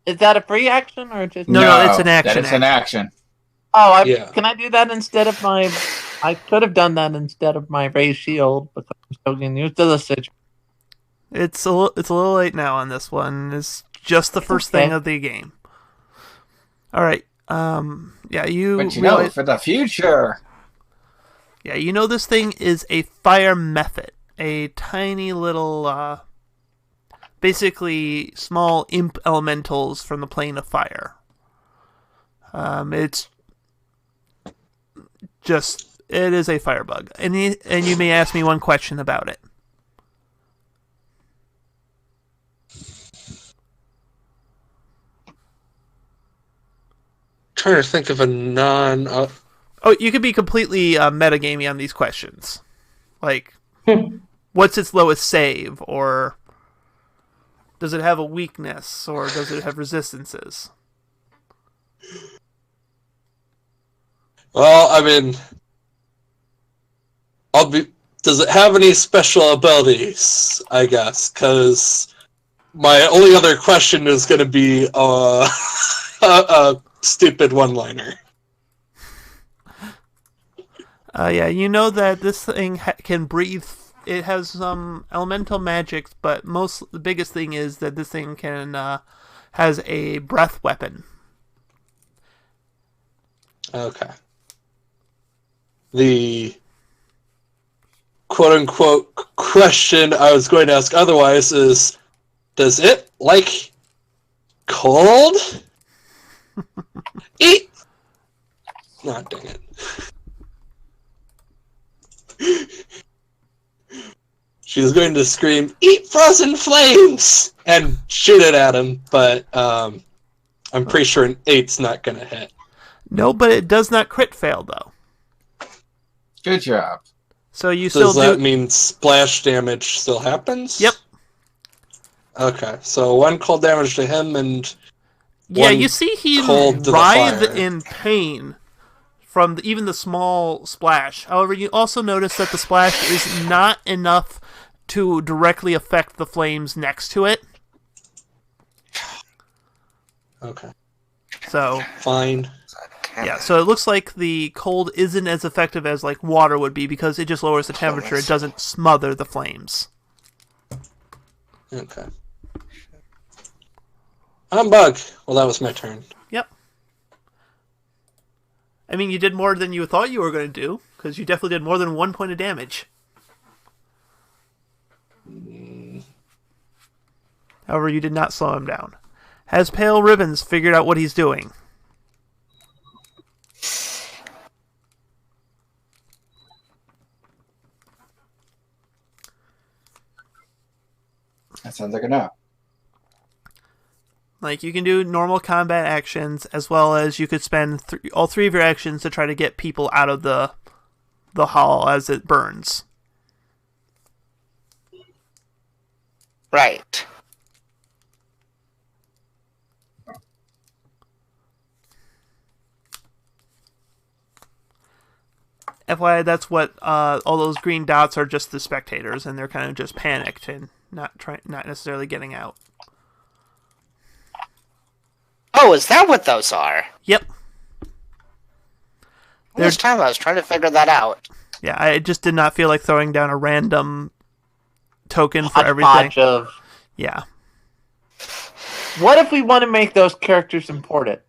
Is that a free action or just? No, it's an action. That is an action. Oh, Yeah. Can I do that instead of my? I could have done that instead of my raised shield because I'm still getting used to the situation. It's a little late now on this one. It's just the first thing of the game. All right. Yeah, you. But you know, for the future. Yeah, you know this thing is a fire method. A tiny little, basically small imp elementals from the plane of fire. It is a firebug. And you may ask me one question about it. Trying to think of a non. Oh, you could be completely metagamey on these questions. Like, what's its lowest save? Or does it have a weakness? Or does it have resistances? Well, I mean, does it have any special abilities? I guess, because my only other question is going to be a stupid one-liner. Yeah, you know that this thing can breathe. It has some elemental magics, but the biggest thing is that this thing has a breath weapon. Okay. The quote-unquote question I was going to ask otherwise is, does it like cold? Eat! Nah, dang it. She's going to scream, "Eat frozen flames!" and shoot it at him, but I'm pretty sure an 8's not going to hit. No, but it does not crit fail, though. Good job. So you Does still that do... mean splash damage still happens? Yep. Okay, so 1 cold damage to him and Yeah, one you see he cold to the writhe fire. in pain from even the small splash. However, you also notice that the splash is not enough to directly affect the flames next to it. Okay. So Fine. yeah, so it looks like the cold isn't as effective as like water would be because it just lowers the temperature. It doesn't smother the flames. Okay. Humbug. Well, that was my turn. Yep. I mean, you did more than you thought you were going to do because you definitely did more than 1 point of damage. However, you did not slow him down. Has Pale Ribbons figured out what he's doing? That sounds like a no. Like, you can do normal combat actions, as well as you could spend all 3 of your actions to try to get people out of the hall as it burns. Right. FYI, that's what all those green dots are, just the spectators, and they're kind of just panicked and not necessarily getting out. Oh, is that what those are? Yep. All this time I was trying to figure that out. Yeah, I just did not feel like throwing down a random token for everything. Hodgepodge of... Yeah. What if we want to make those characters important?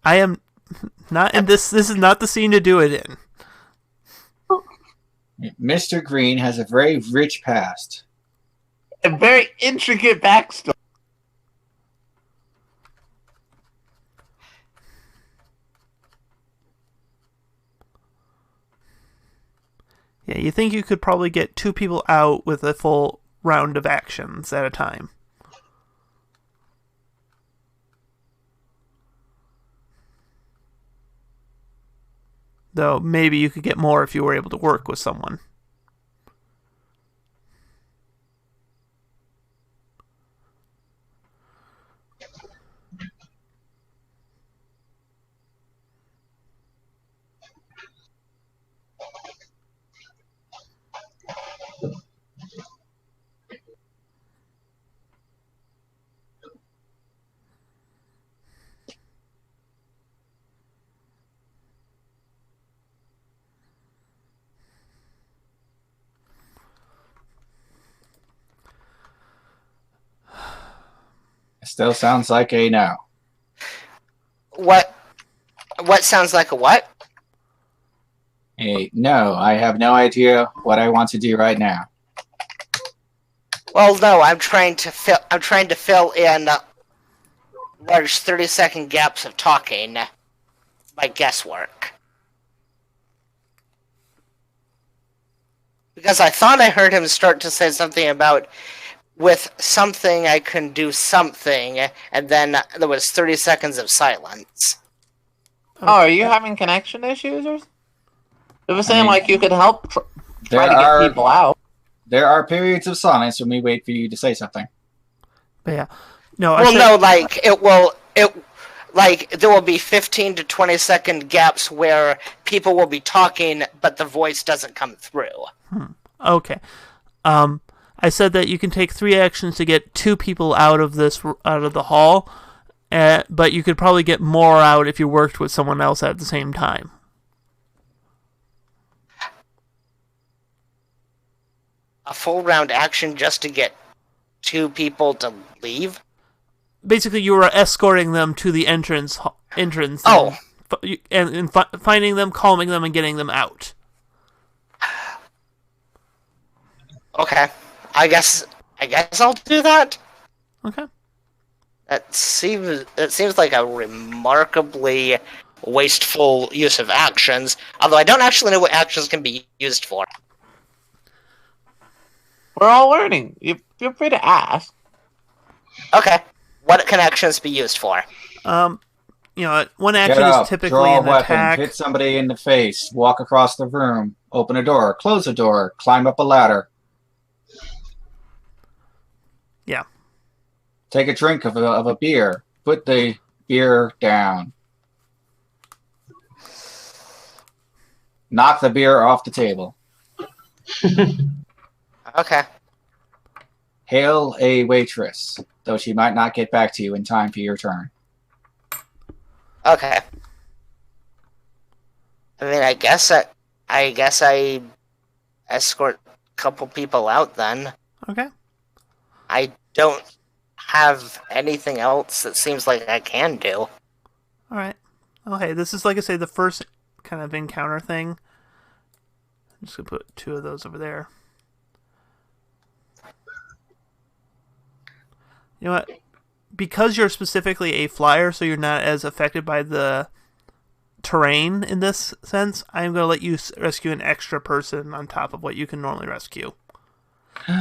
I am not in this. This is not the scene to do it in. Mr. Green has a very rich past. A very intricate backstory. Yeah, you think you could probably get 2 people out with a full round of actions at a time. Though maybe you could get more if you were able to work with someone. Still sounds like a no. What sounds like a what? A no. I have no idea what I want to do right now. Well, no, I'm trying to fill in large 30-second gaps of talking by guesswork. Because I thought I heard him start to say something about with something I can do something, and then there was 30 seconds of silence. Oh, are you having connection issues or? It was saying like you could help try to get people out. There are periods of silence when we wait for you to say something. But yeah, no. Like there will be 15 to 20-second gaps where people will be talking, but the voice doesn't come through. Okay. I said that you can take 3 actions to get 2 people out of the hall, but you could probably get more out if you worked with someone else at the same time. A full round action just to get 2 people to leave? Basically, you were escorting them to the entrance. Oh. And finding them, calming them, and getting them out. Okay. I guess I'll do that. Okay. It seems like a remarkably wasteful use of actions, although I don't actually know what actions can be used for. We're all learning. You feel free to ask. Okay. What can actions be used for? One Get action up, is typically draw a an weapon, attack. hit somebody in the face, walk across the room, open a door, close a door, climb up a ladder. Yeah. Take a drink of a beer. Put the beer down. Knock the beer off the table. Okay. Hail a waitress, though she might not get back to you in time for your turn. Okay. I mean, I guess I escort a couple people out then. Okay. I don't have anything else that seems like I can do. All right. Okay, this is, like I say, the first kind of encounter thing. I'm just going to put 2 of those over there. You know what? Because you're specifically a flyer, so you're not as affected by the terrain in this sense, I'm going to let you rescue an extra person on top of what you can normally rescue.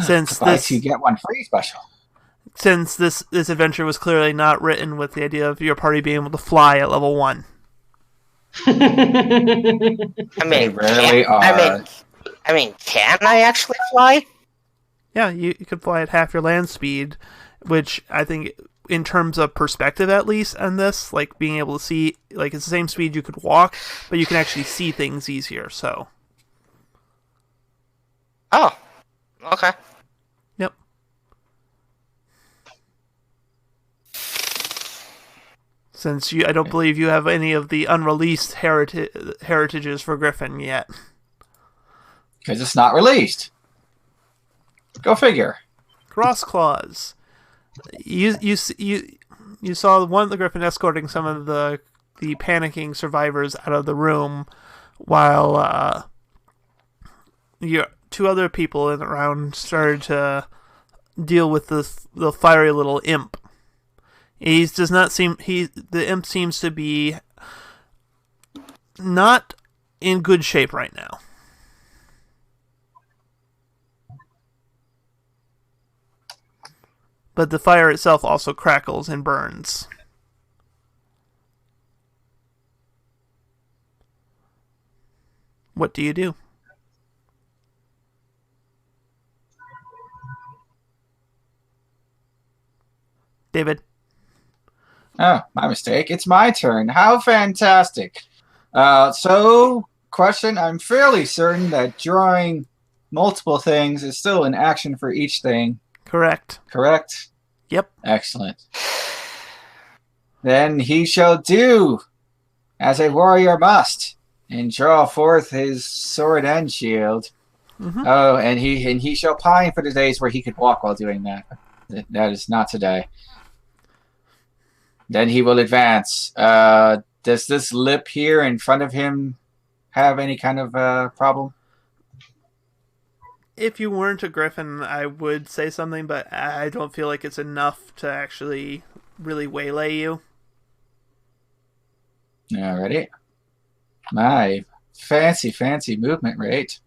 Since this, you get one free special. Since this adventure was clearly not written with the idea of your party being able to fly at level 1. I mean, They rarely are. I mean, can I actually fly? Yeah, you could fly at half your land speed, which I think, in terms of perspective at least, on this, like being able to see, like it's the same speed you could walk, but you can actually see things easier. So. Oh, okay. Yep. Since I don't believe you have any of the unreleased heritages for Griffin yet. Because it's not released. Go figure. Cross claws. You saw one of the Griffin escorting some of the panicking survivors out of the room, while your 2 other people in the round started to deal with the fiery little imp. The imp seems to be not in good shape right now. But the fire itself also crackles and burns. What do you do? David? Oh, my mistake. It's my turn. How fantastic. Question. I'm fairly certain that drawing multiple things is still an action for each thing. Correct. Correct? Yep. Excellent. Then he shall do as a warrior must, and draw forth his sword and shield. Mm-hmm. Oh, and he shall pine for the days where he could walk while doing that. That is not today. Then he will advance. Does this lip here in front of him have any kind of problem? If you weren't a griffin, I would say something, but I don't feel like it's enough to actually really waylay you. Alrighty. My fancy movement rate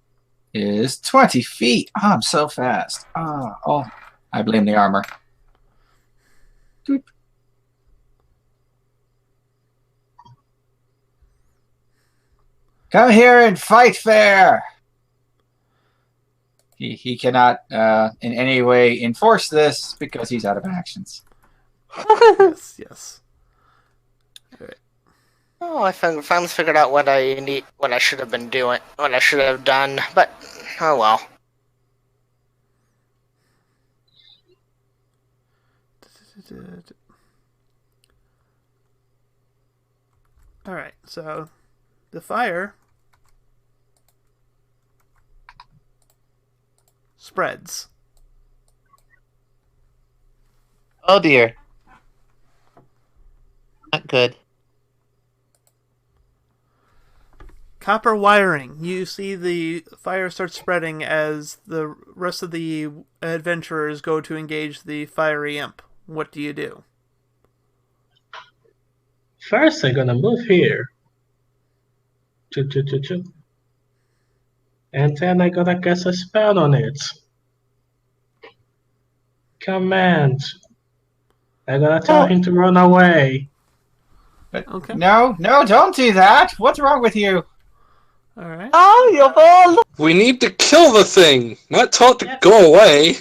is 20 feet. Oh, I'm so fast. Oh, I blame the armor. Doop. Come here and fight fair. He cannot in any way enforce this because he's out of actions. Yes. Oh, I finally figured out what I should have been doing, what I should have done, but oh well. Alright, so the fire spreads. Oh dear. Not good. Copper wiring. You see the fire start spreading as the rest of the adventurers go to engage the fiery imp. What do you do? First, I'm gonna move here. Choo. And then I'm gonna cast a spell on it. Command. I'm gonna tell him to run away. But Okay. No, don't do that. What's wrong with you? Alright. Oh, you fool! We need to kill the thing, not tell it to go away.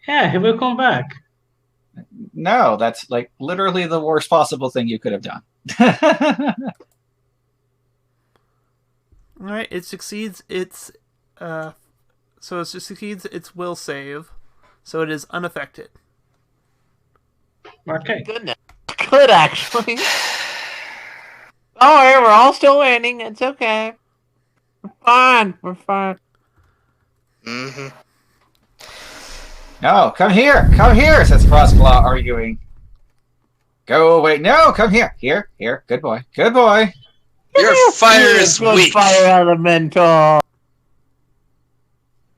Yeah, he will come back. No, that's like literally the worst possible thing you could have done. Alright, it succeeds its So it succeeds its will save, so it is unaffected. Okay. Goodness. Good, actually. Don't worry, we're all still winning. It's okay. We're fine. We're fine. Mm-hmm. No, come here, says Frostclaw, arguing. Go away. No, come here. Here. Good boy. Good boy. Your fire is Good weak. Fire elemental.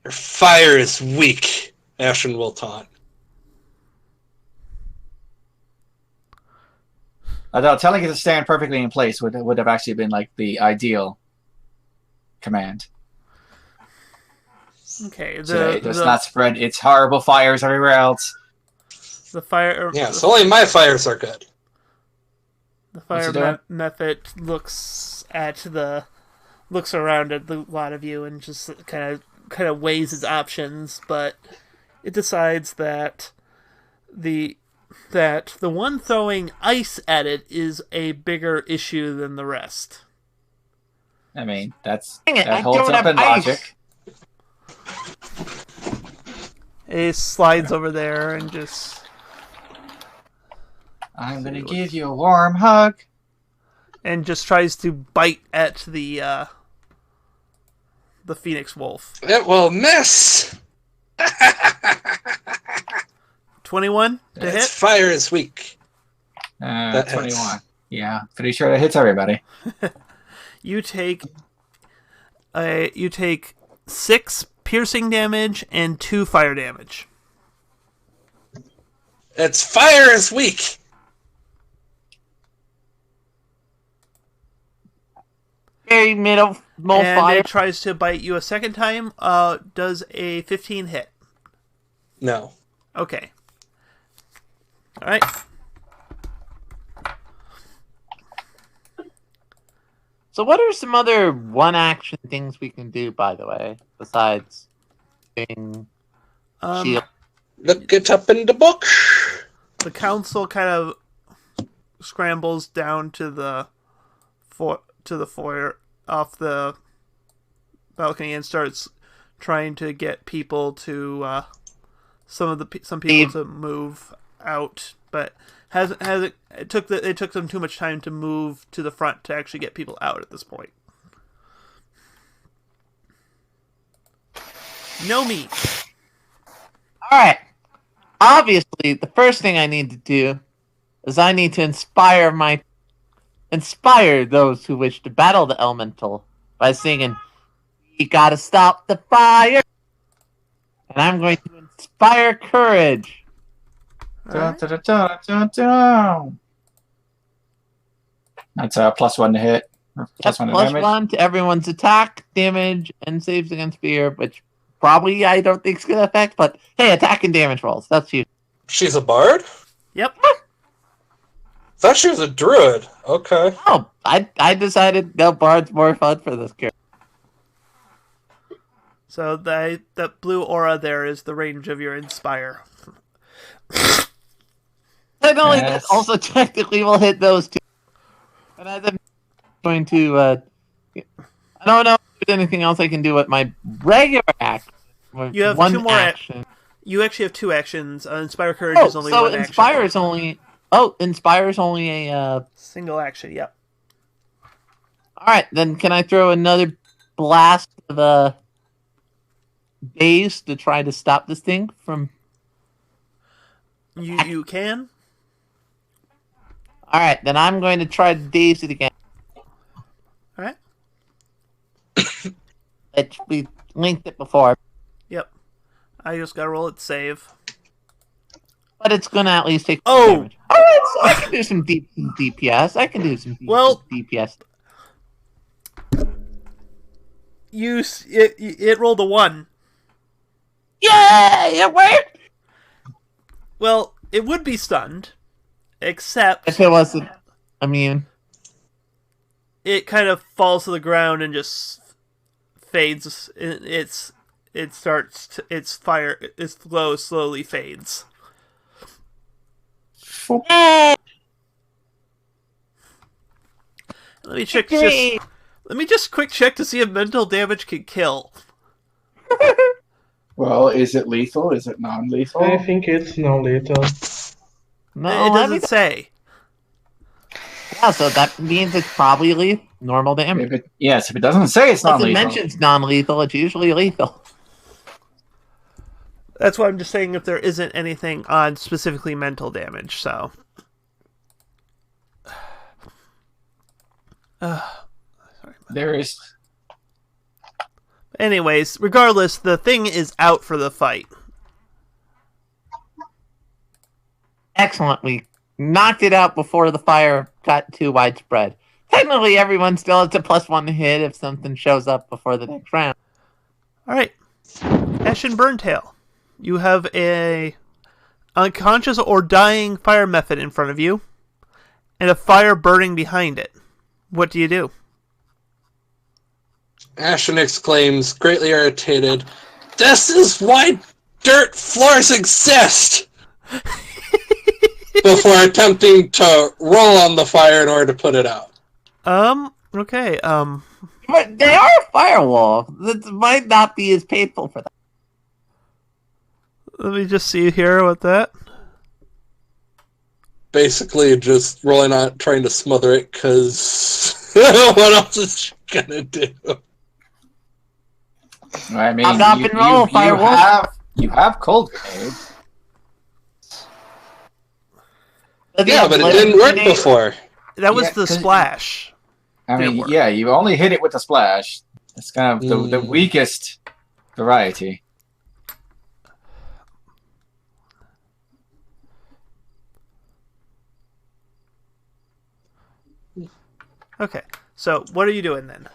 Your fire is weak, Ashen will taunt. Although telling it to stand perfectly in place would have actually been like the ideal command. Okay, So it does not spread its horrible fires everywhere else. the fire. Yes, only my fires are good. The What's fire it doing? method looks around at the lot of you and just kind of weighs its options, but it decides that the one throwing ice at it is a bigger issue than the rest. I mean, Dang it, I that holds don't up have in ice. logic. It slides over there and just I'm gonna give you a warm hug. tries to bite at the Phoenix Wolf. It will miss. 21 to Its hit. fire is weak. That 21. hits. Yeah, pretty sure that hits everybody. You take 6 piercing damage and 2 fire damage. Its fire is weak. Very middle And fire. it tries to bite you a second time. Does a 15 hit? No. Okay. All right. So what are some other one-action things we can do, by the way, besides being shield? Look it up in the book. The council kind of scrambles down to the foyer off the balcony and starts trying to get people to some people to move out, but it took them too much time to move to the front to actually get people out at this point. No meat. All right. Obviously, the first thing I need to do is I need to inspire those who wish to battle the elemental by singing, "We gotta stop the fire," and I'm going to inspire courage. Dun, dun, dun, dun, dun, dun. That's a +1 to hit. Or That's +1 to plus damage. 1 to everyone's attack, damage, and saves against fear, which probably I don't think is going to affect, but hey, attack and damage rolls. That's huge. She's a bard? Yep. Thought she was a druid. Okay. Oh, I decided no, Bard's more fun for this character. So that blue aura there is the range of your inspire. Not only Yes. that, also technically will hit those two. And I'm going to, I don't know if there's anything else I can do with my regular action. You have one 2 more action. You actually have 2 actions. Inspire courage Oh, is only so 1 Inspire action. is only... Oh, Inspire is only a... Single action, yep. Alright, then can I throw another blast of daze to try to stop this thing from... You can. Alright, then I'm going to try to daze it again. Alright. We linked it before. Yep. I just gotta roll it save. But it's going to at least take some Oh! damage. Alright, so I can do some DPS. I can do some Well- DPS. It rolled a 1. Yay! It worked! Well, it would be stunned, except If it wasn't immune. it kind of falls to the ground and just fades. Its glow slowly fades. Yay! Let me check. Great. Let me just quick check to see if mental damage can kill. Well, is it lethal? Is it non-lethal? I think it's non-lethal. No, it let me doesn't say. Yeah, so that means it's probably normal damage. If it doesn't say it's Unless it non-lethal. mentions non-lethal, it's usually lethal. That's why I'm just saying if there isn't anything on specifically mental damage, so. There is. Anyways, regardless, the thing is out for the fight. Excellent. We knocked it out before the fire got too widespread. Technically, everyone still has a +1 hit if something shows up before the next round. Alright. Ashen Burntail. You have a unconscious or dying fire method in front of you, and a fire burning behind it. What do you do? Ashen exclaims, greatly irritated, "This is why dirt floors exist!" Before attempting to roll on the fire in order to put it out. Okay, But they are a firewall. That might not be as painful for them. let me just see here what that. Basically just rolling on trying to smother it, because what else is she gonna do? I mean, Up and roll, firewall. you have cold grenade. Yeah, but it didn't work before. That was Yeah, the 'cause- splash. I Didn't mean, work. yeah, you only hit it with the splash. It's kind of the weakest variety. Okay, so what are you doing then?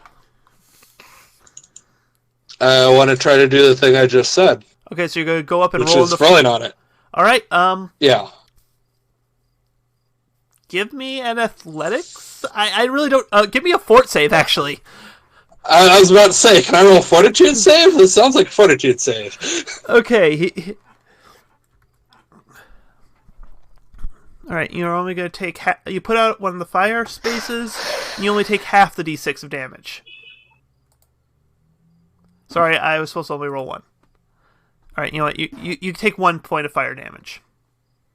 I want to try to do the thing I just said, Okay, so you're going to go up and which roll is the... rolling on it. Alright, Yeah. give me an athletics? I really don't... give me a fort save, actually. I was about to say, can I roll a fortitude save? This sounds like a fortitude save. Okay, Alright, you're only going to take... you put out one of the fire spaces, and you only take half the d6 of damage. Sorry, I was supposed to only roll one. Alright, you know what? You take 1 point of fire damage.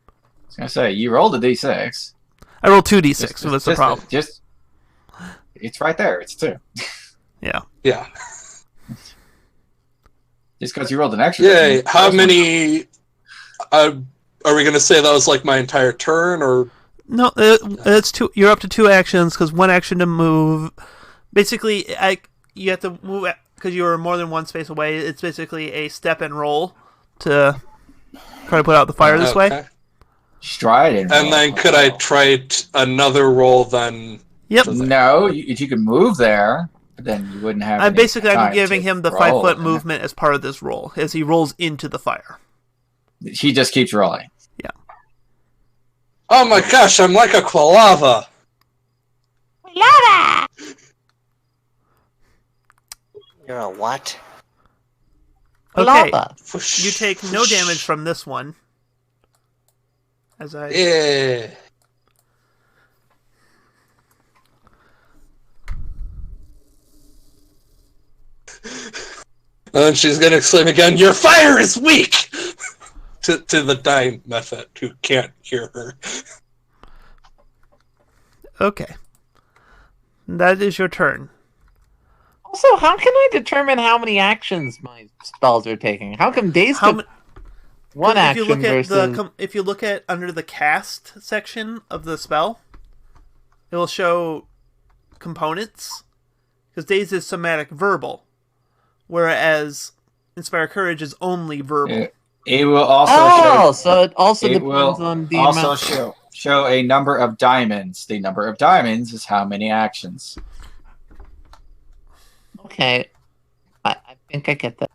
I was gonna say you rolled a d6. I rolled 2d6, so that's the problem. It's right there. It's 2. Yeah. Yeah. Just because you rolled an extra. Yay. How many... are we going to say that was like my entire turn, or... No, it's two. You're up to 2 actions, because 1 action to move. Basically, you have to move... Because you were more than 1 space away, it's basically a step and roll to try to put out the fire this way. Stride And then could I try another roll then? Yep. No, you can move there, but then you wouldn't have. I'm time giving to him the roll, 5-foot and movement as part of this roll, as he rolls into the fire. He just keeps rolling. Oh my gosh, I'm like a Quilava! Lava! You're a what? Okay, Lava. you take no damage from this one. As I... Yeah. And then she's gonna exclaim again, "Your fire is weak!" to the dying Method, who can't hear her. Okay. That is your turn. Also, how can I determine how many actions my spells are taking? How come days How took ma- one if you action look at versus... if you look at under the cast section of the spell, it will show components. Because Daze is somatic verbal, whereas Inspire Courage is only verbal. It will also so it also It depends will on the also amount. show a number of diamonds. The number of diamonds is how many actions. Okay. I think I get that.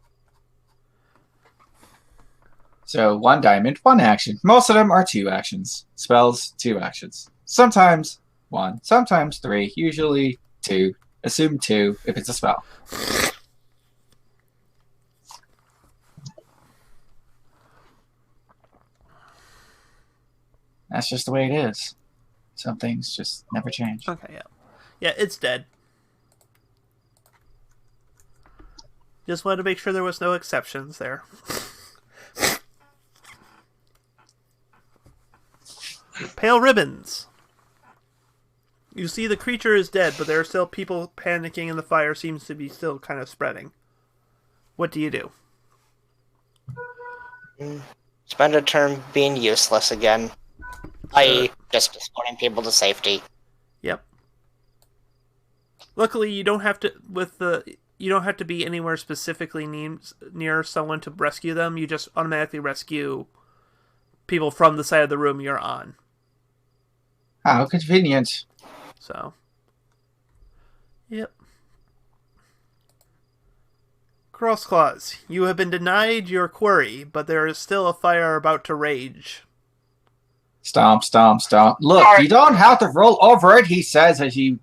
So 1 diamond, 1 action. Most of them are 2 actions. Spells, 2 actions. Sometimes 1, sometimes 3, usually 2. Assume 2 if it's a spell. That's just the way it is. Some things just never change. Okay, yeah. Yeah, it's dead. Just wanted to make sure there was no exceptions there. Pale ribbons. You see the creature is dead, but there are still people panicking and the fire seems to be still kind of spreading. What do you do? Spend a turn being useless again. I.e., just escorting people to safety. Yep. Luckily, you don't have to you don't have to be anywhere specifically near someone to rescue them. You just automatically rescue people from the side of the room you're on. How convenient. So, yep. Crossclaws, you have been denied your query, but there is still a fire about to rage. Stomp, stomp, stomp. Look, you don't have to roll over it, he says as he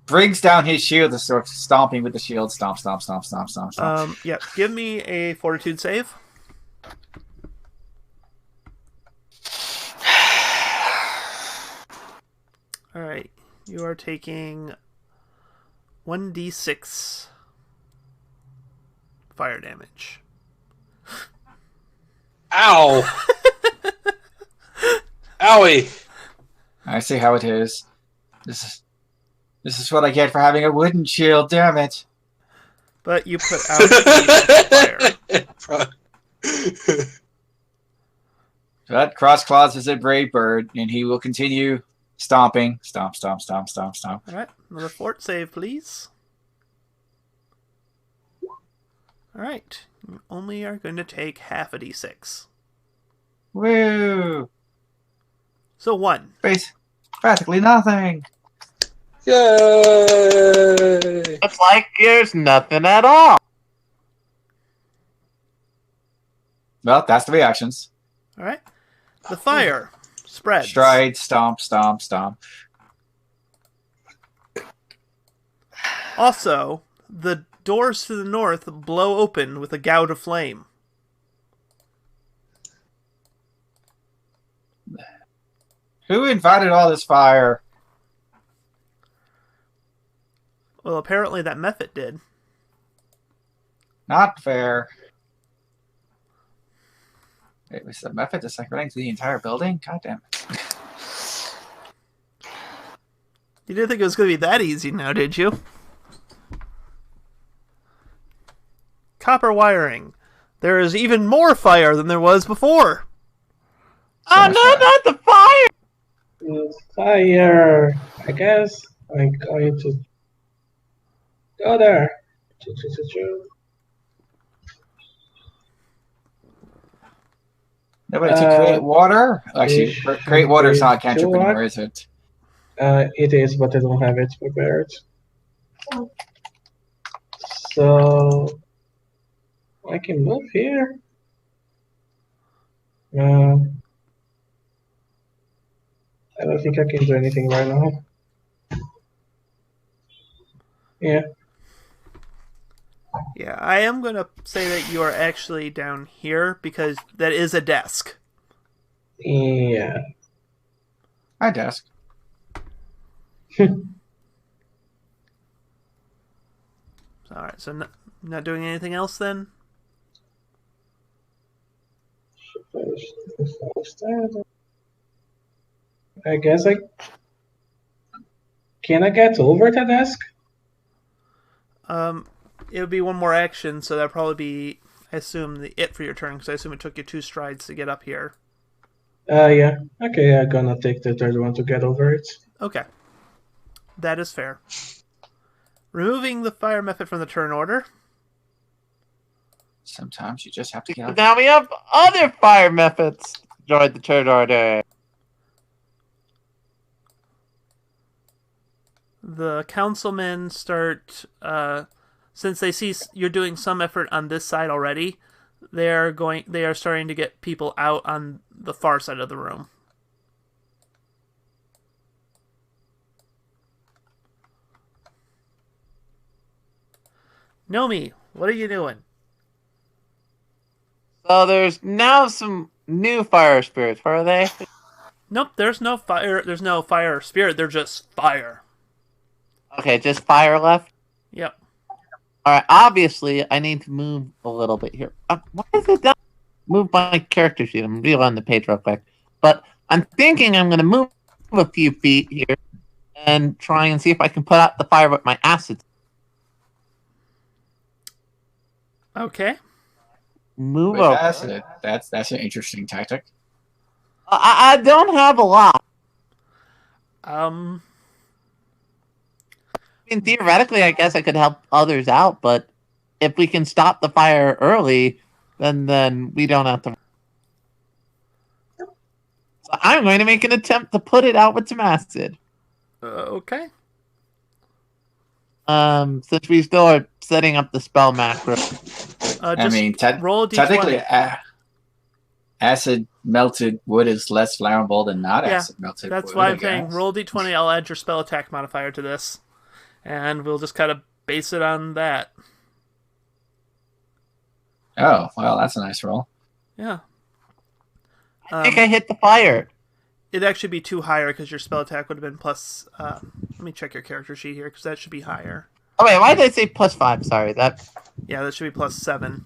brings down his shield and starts stomping with the shield. Stomp, stomp, stomp, stomp, stomp, stomp. Yeah, give me a fortitude save. Alright, you are taking 1d6 fire damage. Ow! Owie! I see how it is. This is what I get for having a wooden shield, damn it. But you put out the fire. But Crossclaws is a brave bird, and he will continue stomping. Stomp, stomp, stomp, stomp, stomp. Alright, another fort save, please. Alright, you only are going to take half a d6. Woo! So 1. Practically nothing. Yay! It's like there's nothing at all. Well, that's the reactions. Alright, the fire spreads. Stride, stomp, stomp, stomp. Also, the doors to the north blow open with a gout of flame. Who invited all this fire? Well, apparently that Mephit did. Not fair. Wait, was the Mephit just like running through the entire building? God damn it. You didn't think it was going to be that easy now, did you? Copper wiring. There is even more fire than there was before. Oh, no, not the fire! Fire. I guess I'm going to go there. Nobody to create water? Actually, create water is not a cantrip anymore, is it? It is, but I don't have it prepared. So I can move here. I don't think I can do anything right now. Yeah. Yeah, I am going to say that you are actually down here because that is a desk. Yeah. Hi, desk. Alright, so not doing anything else then? I guess can I get over the desk? It would be one more action, so that'd probably be, I assume, it for your turn, because I assume it took you 2 strides to get up here. Yeah. Okay, I'm gonna take the third one to get over it. Okay. That is fair. Removing the fire method from the turn order. Sometimes you just have to get out. Now we have other fire methods to join the turn order. The councilmen start, since they see you're doing some effort on this side already, they are starting to get people out on the far side of the room. Nomi, what are you doing? So there's now some new fire spirits. Where are they? Nope, there's no fire. There's no fire spirit. They're just fire. Okay, just fire left. Yep. Alright, obviously, I need to move a little bit here. Why is it done? Move my character sheet. I'm real on the page real quick. But I'm thinking I'm going to move a few feet here and try and see if I can put out the fire with my acid. Okay. Move With over. acid, that's an interesting tactic. I don't have a lot. I mean, theoretically, I guess I could help others out, but if we can stop the fire early, then we don't have to. So I'm going to make an attempt to put it out with some acid. Okay. Since we still are setting up the spell macro. I mean, roll a d20. technically, acid melted wood is less flammable than not Yeah, acid melted That's wood. why I I'm saying guess. roll d20. I'll add your spell attack modifier to this, and we'll just kind of base it on that. Oh, well, that's a nice roll. Yeah. I think I hit the fire. It'd actually be 2 higher because your spell attack would have been plus. Let me check your character sheet here because that should be higher. Oh wait, why did I say +5? Sorry, that. Yeah, that should be plus 7.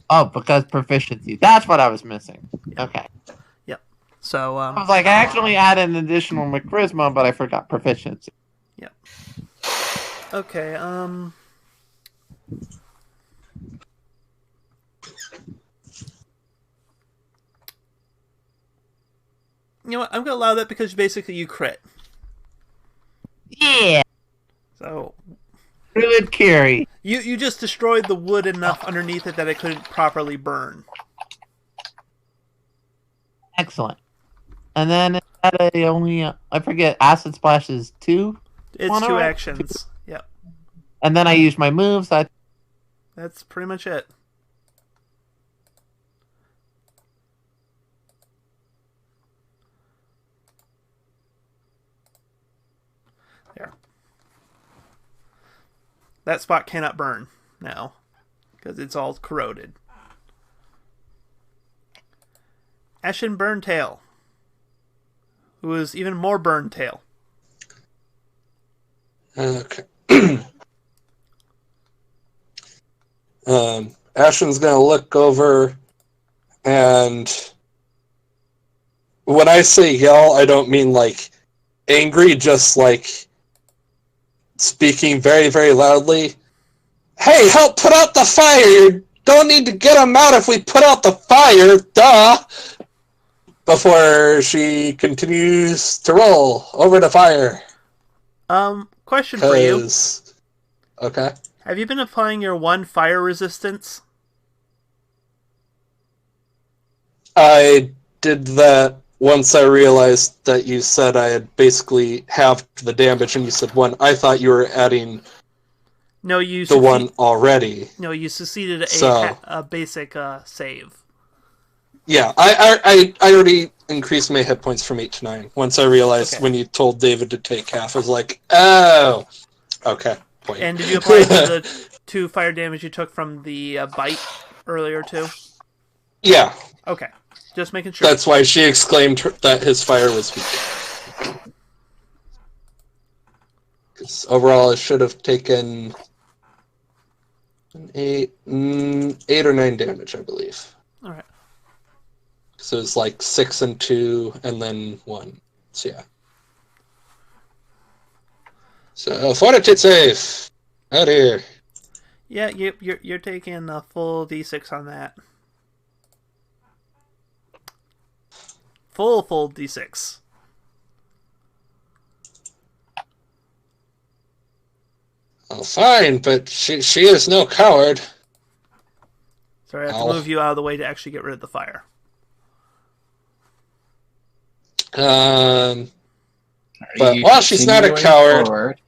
Oh, because proficiency. That's what I was missing. Okay. So I was like, I actually added an additional charisma, but I forgot proficiency. okay. You know what? I'm gonna allow that because basically you crit. Yeah. So Good carry. you just destroyed the wood enough underneath it that it couldn't properly burn. Excellent. And then is that a only I forget acid splash is 2, It's Wanna 2 write- actions. Yep. and then I use my moves. That's pretty much it. There. That spot cannot burn now because it's all corroded. Ashen Burntail, who is even more Burntail. Okay. Ashen's gonna look over, and when I say yell, I don't mean like angry, just like speaking very, very loudly. Hey, help put out the fire! You don't need to get them out if we put out the fire, duh! Before she continues to roll over the fire. Question for you. 'Cause- Okay. Have you been applying your 1 fire resistance? I did that once I realized that you said I had basically halved the damage, and you said 1. I thought you were adding No, you the 1 already. No, you succeeded a, So- a basic save. Yeah, I already increased my hit points from 8 to 9. Once I realized Okay. when you told David to take half, I was like, oh, okay. Point. And did you apply the 2 fire damage you took from the bite earlier too? Yeah, Okay, just making sure. that's why she exclaimed that his fire was weak. 'Cause overall, I should have taken 8 or 9 damage, I believe. All right. So it's like 6 and 2, and then 1. So yeah. So fortitude save. Out here. Yeah, you're taking a full d6 on that. Full d6. Oh, fine, but she is no coward. Sorry, I have to Ow. move you out of the way to actually get rid of the fire. But You while she's not a continuing coward, forward.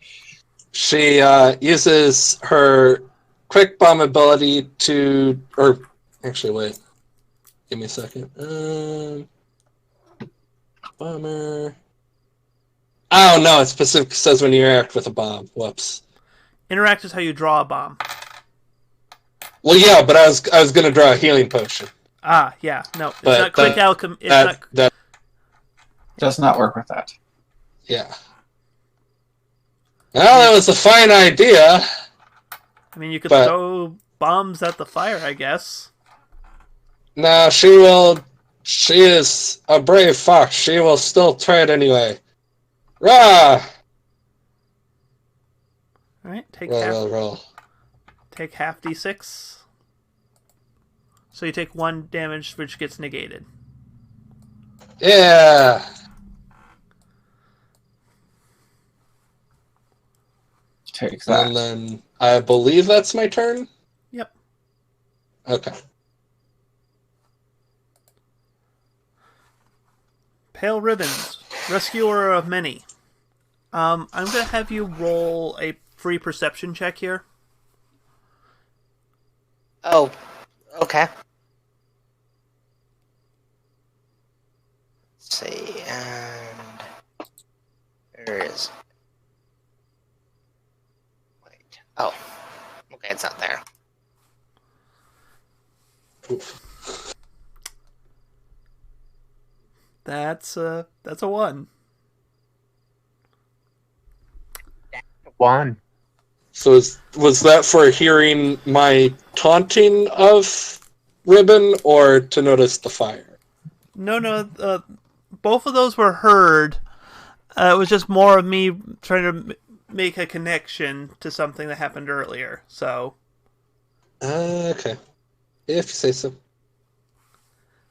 she uses her quick bomb ability to, or actually, wait, give me a second. Bomber. Oh no, it specifically says when you interact with a bomb. Whoops. Interact is how you draw a bomb. Well, yeah, but I was gonna draw a healing potion. Ah, yeah, no, it's But not quick that- alchemy. It's not. That Does not work with that. yeah. Well, that was a fine idea. I mean, you could But- throw bombs at the fire, I guess. Nah, she will. She is a brave fox. She will still try it anyway. Rah! All right, Roll. take half d6. So you take 1 damage, which gets negated. Yeah! Take that. And then I believe that's my turn? Yep. Okay. Pale Ribbons, rescuer of many. I'm gonna have you roll a free perception check here. Oh, okay. Let's see, and there is. Wait. Oh, okay, it's not there. That's a 1. One. So was that for hearing my taunting of Ribbon or to notice the fire? No, both of those were heard. It was just more of me trying to make a connection to something that happened earlier. So Okay. If you say so.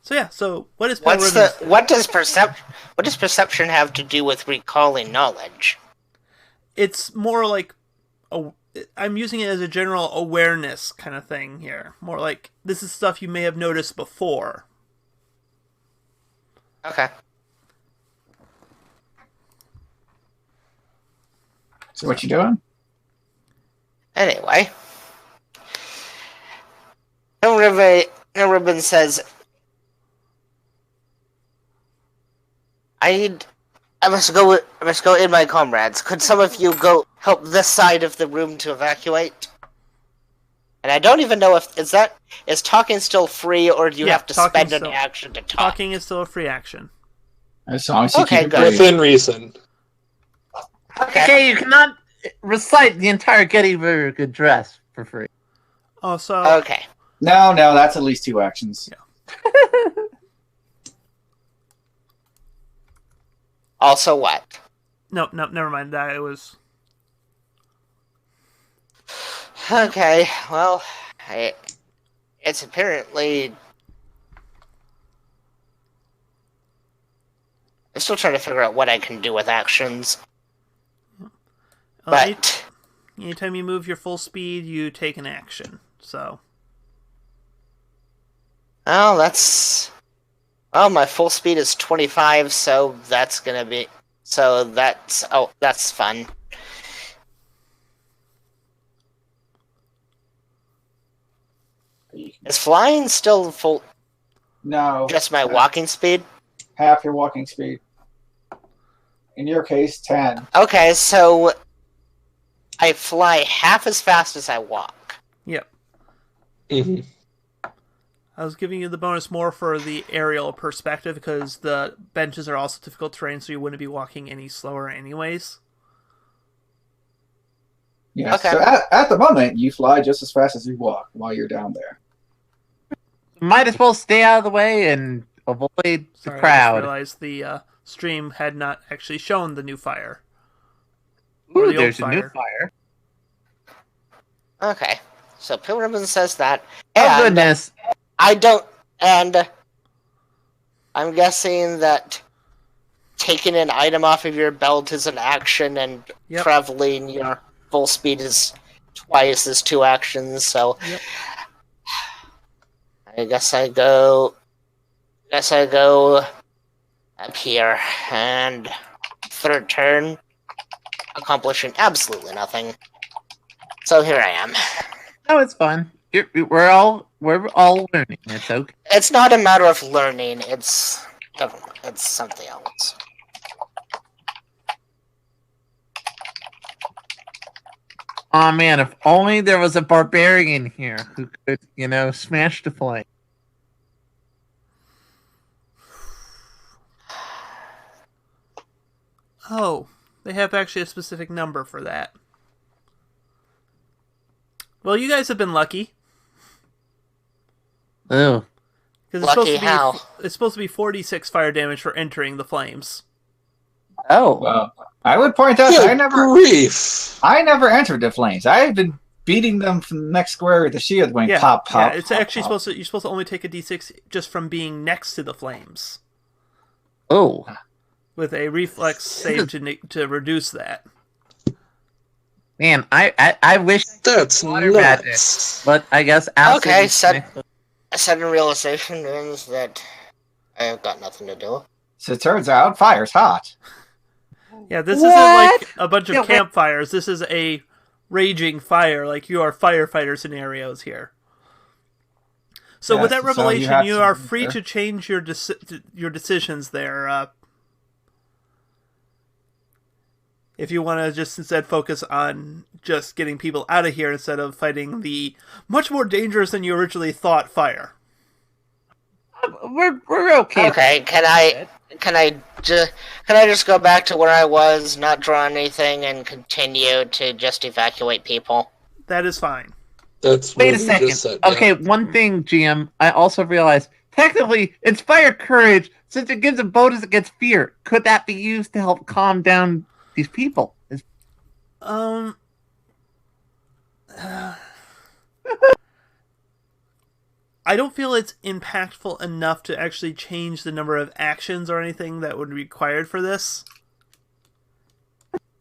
So yeah. So what is Pale What Ribbons? what does perception have to do with recalling knowledge? It's more like I'm using it as a general awareness kind of thing here. More like this is stuff you may have noticed before. Okay. So what you doing? Anyway, No Ribbon says, I must go in, my comrades. Could some of you go help this side of the room to evacuate? And I don't even know if is talking still free, or do you Yeah, have to talking's spend an still- action to talk? Talking is still a free action. As long as you Okay, keep it good. brief. Within reason. Okay, you cannot recite the entire Gettysburg Address for free. Oh, so Okay. No, that's at least 2 actions. Also, what? no, never mind. That was Okay. Well, it's apparently. I'm still trying to figure out what I can do with actions, but anytime you move your full speed, you take an action. So well, my full speed is 25, so that's fun. Is flying still full? No. Just my walking speed? Half your walking speed. In your case, 10. Okay, so I fly half as fast as I walk. yep. hmm I was giving you the bonus more for the aerial perspective because the benches are also difficult terrain, so you wouldn't be walking any slower anyways. Yeah. Okay. So at the moment, you fly just as fast as you walk while you're down there. Might as well stay out of the way and avoid the Sorry, I crowd. just realized the stream had not actually shown the new fire. Ooh, or the old there's a new fire. fire. Okay, so Pale Ribbon says that. Oh And goodness! and I'm guessing that taking an item off of your belt is an action, and Yep. traveling your full speed is twice as 2 actions, so Yep. I guess I go up here, and third turn, accomplishing absolutely nothing. So here I am. No, it's fun. We're all learning. It's okay. It's not a matter of learning, it's something else. Oh man, if only there was a barbarian here who could, smash the flame. Oh, they have actually a specific number for that. Well, you guys have been lucky. Oh. Because Lucky how? It's supposed to be 46 fire damage for entering the flames. Oh. Well, I would point out Good grief. I never entered the flames. I've been beating them from the next square with the shield going pop, pop. Yeah, it's pop, actually pop. you're supposed to only take a d6 just from being next to the flames. Oh. With a reflex save to reduce that. Man, I wish That's water magic, nuts. but I guess acid. Okay, sudden realization means that I have got nothing to do. So it turns out fire's hot. Yeah, this isn't like a bunch of campfires. This is a raging fire. Like, you are firefighter scenarios here. So Yes, with that so revelation, you you have are to- free to change your decisions there. If you want to just instead focus on just getting people out of here instead of fighting the much more dangerous than you originally thought fire. We're okay. Okay, can I just go back to where I was, not draw anything, and continue to just evacuate people? That is fine. That's Wait a what you second. just said, yeah. Okay, one thing, GM. I also realized technically it's fire courage since it gives a bonus against fear. Could that be used to help calm down these people? I don't feel it's impactful enough to actually change the number of actions or anything that would be required for this.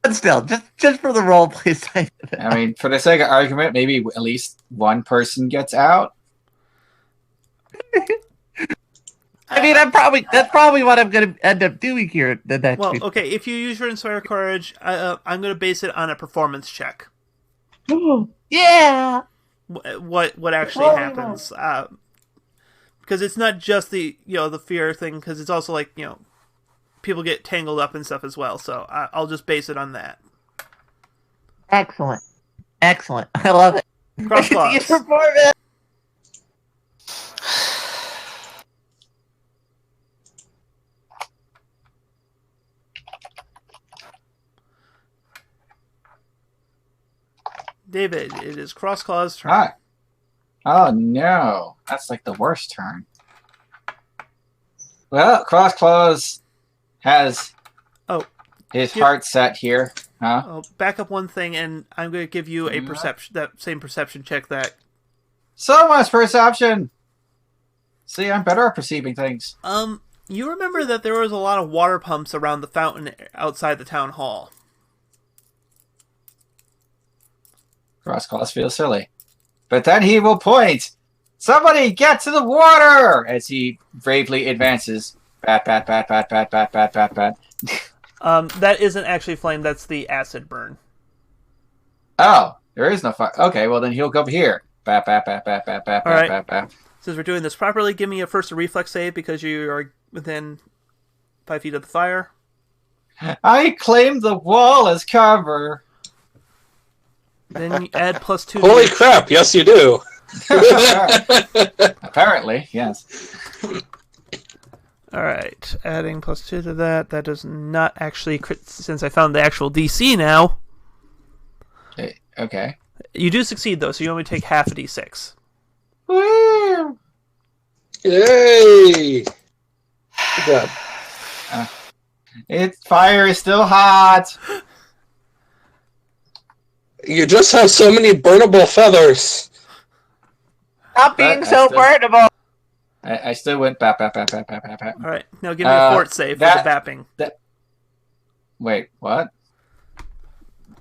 But still, just for the role play side of it. I mean, for the sake of argument, maybe at least one person gets out. I mean, that's probably what I'm going to end up doing here the next Well, week. okay, if you use your Inspire Courage, I'm going to base it on a performance check. Yeah. What actually happens? Because it's not just the fear thing. Because it's also like people get tangled up and stuff as well. So I'll just base it on that. Excellent. I love it. Cross claws. It's performance. David, it is Cross Claw's turn. Hi. Oh no, that's like the worst turn. Well, Cross Claws has his heart set here, huh? I'll back up one thing, and I'm going to give you a same perception check that. So much perception. See, I'm better at perceiving things. You remember that there was a lot of water pumps around the fountain outside the town hall. Cross Claws feels silly, but then he will point. Somebody get to the water! As he bravely advances. Bat, bat, bat, bat, bat, bat, bat, bat, bat. That isn't actually flame. That's the acid burn. Oh, there is no fire. Okay, well then he'll go here. Bat, bat, bat, bat, bat, bat, All right. bat, bat, bat. Since we're doing this properly, give me a reflex save because you are within 5 feet of the fire. I claim the wall as cover. Then you add +2. Holy crap, yes you do. Apparently, yes. Alright, adding +2 to that. That does not actually crit, since I found the actual DC now. Okay. You do succeed, though, so you only take half a d6. Woo! Yay! Good job. Fire is still hot. You just have so many burnable feathers. Stop being But so I still- burnable. I still went bat, bat, bat, bat, bat, bat, bat. Alright, now give me a fort save for the bapping. Wait, what?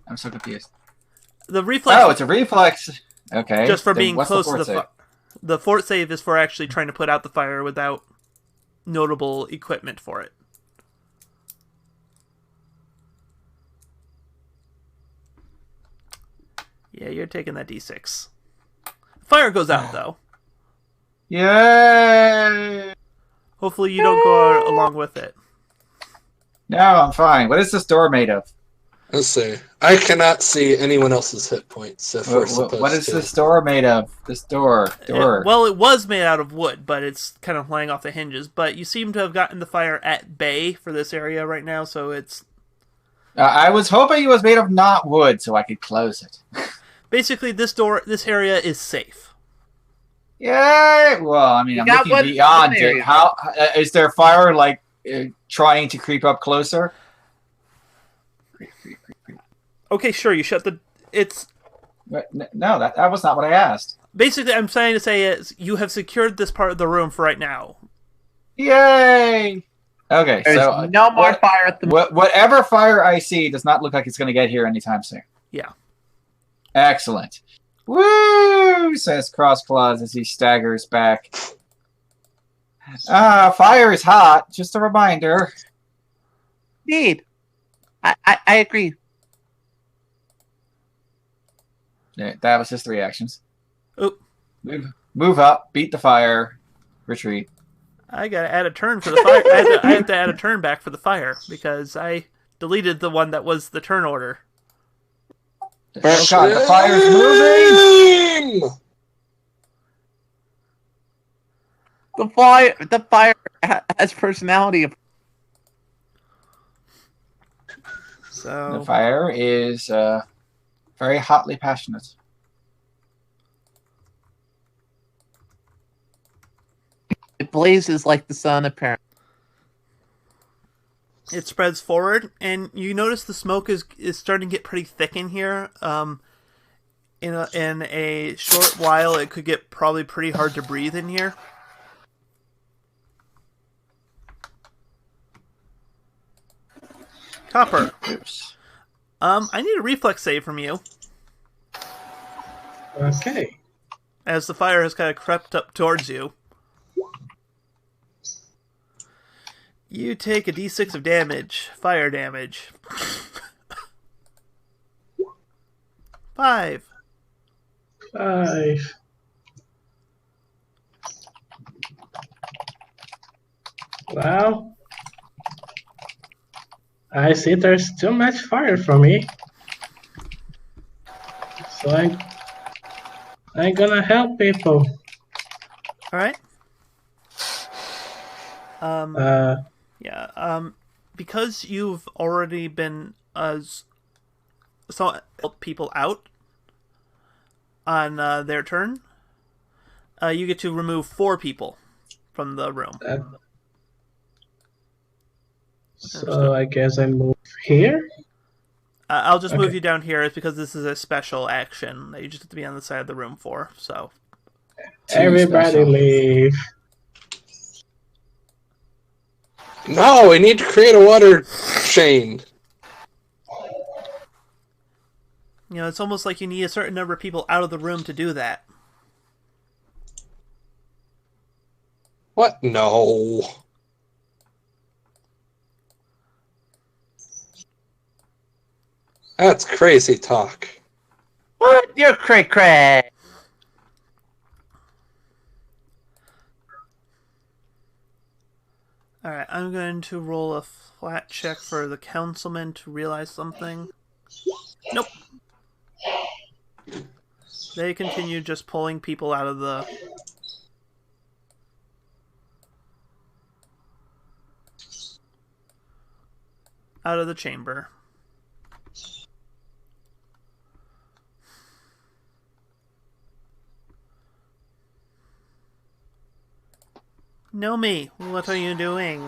I'm so confused. The reflex, Oh, it's a reflex. Okay. just for then being what's close to fort the save? fire. The fort save is for actually trying to put out the fire without notable equipment for it. Yeah, you're taking that d6. Fire goes out, though. Yay! Hopefully you don't go out along with it. No, I'm fine. What is this door made of? Let's see. I cannot see anyone else's hit points if we're supposed What is to. this door made of? This door. Well, it was made out of wood, but it's kind of laying off the hinges. But you seem to have gotten the fire at bay for this area right now, so it's... I was hoping it was made of not wood so I could close it. Basically, this area is safe. Yay! Well, I mean, I'm got looking beyond it. area. How is there fire trying to creep up closer? Okay, sure. You shut the. It's No, that was not what I asked. basically I'm trying to say is you have secured this part of the room for right now. Yay! Okay, There's so no more fire at the moment. whatever fire I see does not look like it's going to get here anytime soon. Yeah. Excellent. Woo! Says Crossclaws as he staggers back. Fire is hot. Just a reminder. Indeed. I agree. Yeah, that was his 3 actions. Oh, Move up, beat the fire, retreat. I gotta add a turn for the fire. I have to add a turn back for the fire because I deleted the one that was the turn order. Oh god, the fire's moving! The fire has personality. So The fire is very hotly passionate. It blazes like the sun, apparently. it spreads forward, and you notice the smoke is starting to get pretty thick in here. In a short while, it could get probably pretty hard to breathe in here. Copper. Oops. I need a reflex save from you, Okay. as the fire has kind of crept up towards you. You take a d6 of damage, fire damage. 5. 5. Well, I see there's too much fire for me. So I'm gonna help people. All right. Because you've already been so help people out on their turn, you get to remove 4 people from the room. So I guess I move here. I'll just move Okay. you down here. It's because this is a special action that you just have to be on the side of the room for. So Everybody special. leave. No, we need to create a water chain. it's almost like you need a certain number of people out of the room to do that. What? No. That's crazy talk. What? You're cray-cray. Alright, I'm going to roll a flat check for the councilman to realize something. Nope. They continue just pulling people out of the... chamber. Nomi, what are you doing?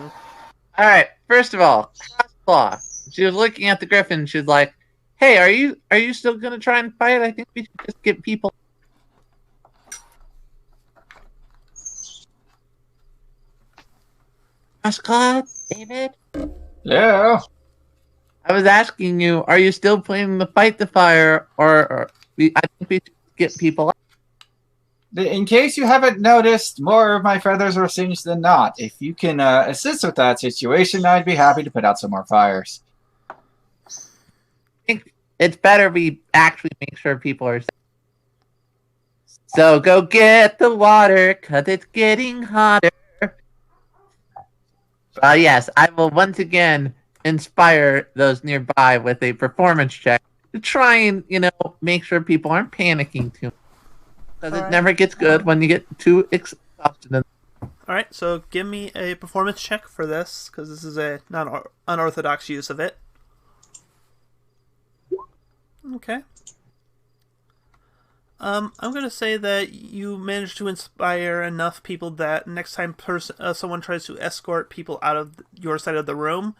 Alright, first of all, Crossclaw. She was looking at the griffin, she's like, hey, are you still gonna try and fight? I think we should just get people. Crossclaw, David? Yeah. I was asking you, are you still planning to fight the fire, or I think we should get people out. In case you haven't noticed, more of my feathers are singed than not. If you can assist with that situation, I'd be happy to put out some more fires. I think it's better we actually make sure people are safe. So go get the water, 'cause it's getting hotter. Yes, I will once again inspire those nearby with a performance check to try and, make sure people aren't panicking too much. Because it Alright. never gets good when you get too exhausted. Alright, so give me a performance check for this, because this is a non-unorthodox use of it. Okay. I'm gonna say that you managed to inspire enough people that next time someone tries to escort people out of your side of the room,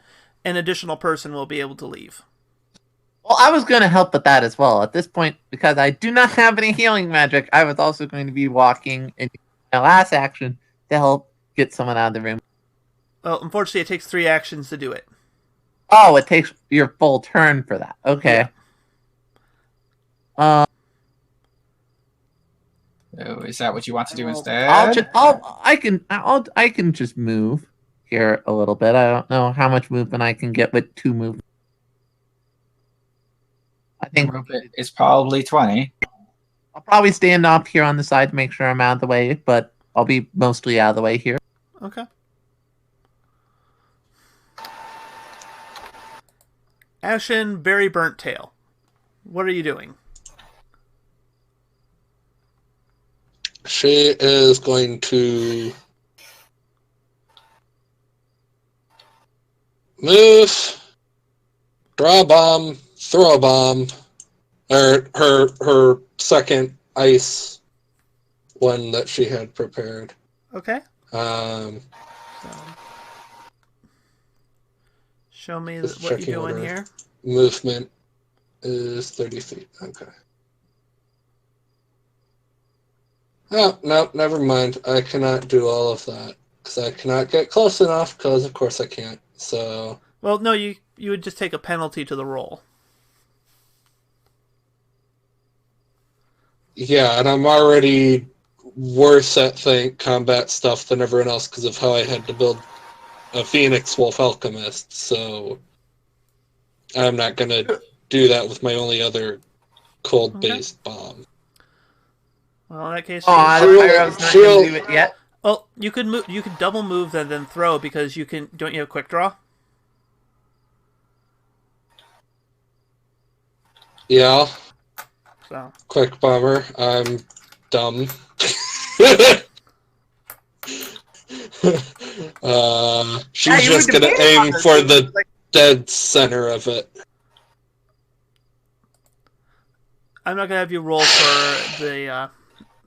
an additional person will be able to leave. Well, I was going to help with that as well. At this point, because I do not have any healing magic, I was also going to be walking in my last action to help get someone out of the room. Well, unfortunately, it takes 3 actions to do it. Oh, it takes your full turn for that. Okay. Yeah. Oh, is that what you want to do instead? I can just move here a little bit. I don't know how much movement I can get with 2 movements. I think It's probably 20. I'll probably stand up here on the side to make sure I'm out of the way, but I'll be mostly out of the way here. Okay. Ashen, very burnt tail. What are you doing? She is going to move, draw a bomb, throw a bomb, or her second ice one that she had prepared. Okay. Um, So, show me Just what you're checking doing order. here. Movement is 30 feet. Okay. Oh, no, never mind. I cannot do all of that. Because I cannot get close enough, because of course I can't. So, Well, no, you would just take a penalty to the roll. yeah, and I'm already worse at combat stuff than everyone else because of how I had to build a Phoenix Wolf Alchemist, so I'm not going to do that with my only other cold-based bomb. Well, in that case, Oh, the Pyro's not going to do it yet. well, you could move. You could double move and then throw because you can. Don't you have quick draw? Yeah, So quick bomber. I'm dumb. She's just going to aim for the dead center of it. I'm not gonna have you roll for the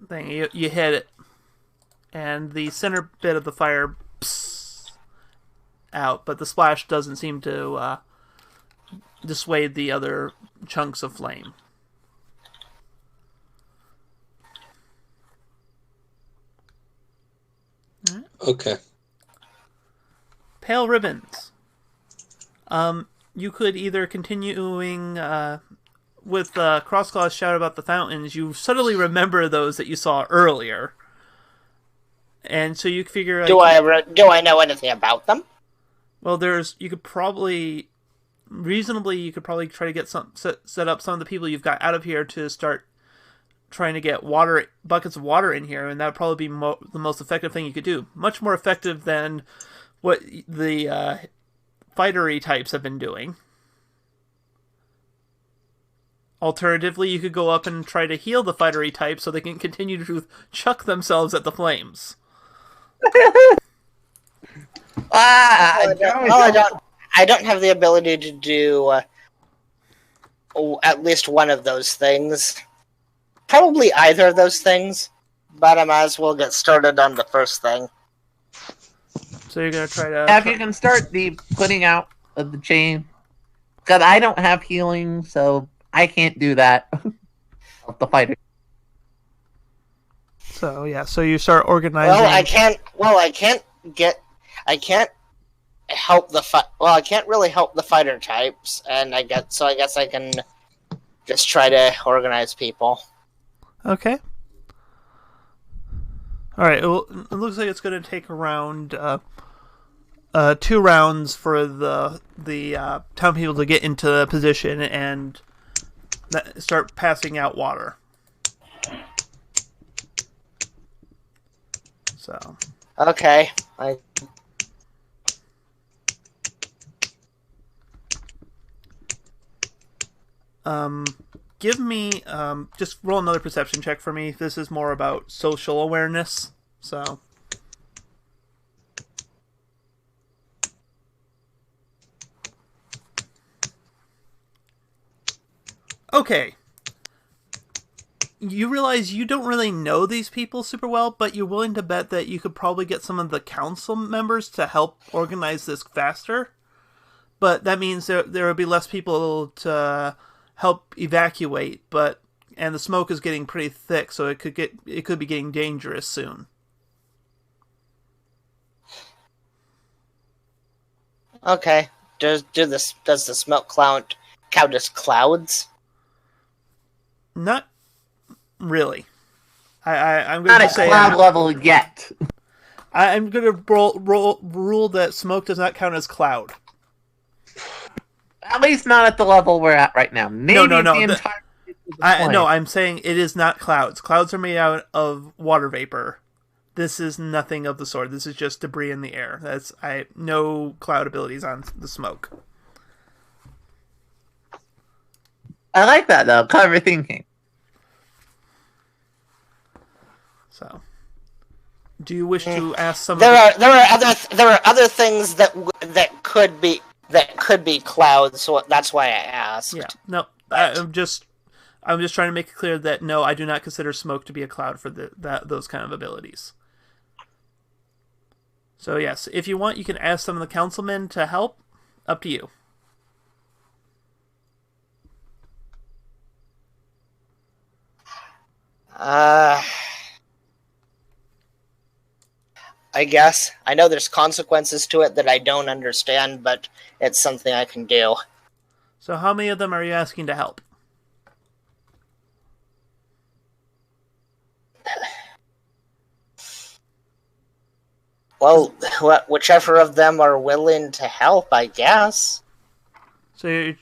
thing. You hit it, and the center bit of the fire out, but the splash doesn't seem to dissuade the other chunks of flame. Okay. Pale ribbons. You could either continuing with Crossclaw's shout about the fountains. You suddenly remember those that you saw earlier, and so you figure. Do I know anything about them? Well, you could probably try to get set up some of the people you've got out of here to start trying to get buckets of water in here, and that would probably be the most effective thing you could do. Much more effective than what the fightery types have been doing. Alternatively, you could go up and try to heal the fightery types so they can continue to chuck themselves at the flames. I don't have the ability to do at least one of those things. Probably either of those things, but I might as well get started on the first thing. So you're going to try to... Yeah, if you can start the putting out of the chain. Because I don't have healing, so I can't do that. Of the fighter. So, yeah, so you start organizing... I can't help the I can't really help the fighter types, and I guess I can just try to organize people. Okay. Alright, well, it looks like it's going to take around 2 rounds for the town people to get into position and start passing out water. So. Okay. Give me, just roll another perception check for me. This is more about social awareness, so. Okay. you realize you don't really know these people super well, but you're willing to bet that you could probably get some of the council members to help organize this faster. But that means there will be less people to help evacuate, and the smoke is getting pretty thick, so it could be getting dangerous soon. Okay. Does the smoke count as clouds? Not really. I'm Not going to at say cloud level yet. I'm going to rule that smoke does not count as cloud. At least not at the level we're at right now. Maybe No. the entire I'm saying it is not clouds. Clouds are made out of water vapor. This is nothing of the sort. This is just debris in the air. No cloud abilities on the smoke. I like that though. Clever thinking. So, do you wish to ask some? There are other things that could be clouds. So that's why I asked. Yeah. No. I'm just trying to make it clear that no, I do not consider smoke to be a cloud for those kind of abilities. So yes, if you want, you can ask some of the councilmen to help. Up to you. I guess. I know there's consequences to it that I don't understand, but it's something I can do. So how many of them are you asking to help? Well, whichever of them are willing to help, I guess. So you're...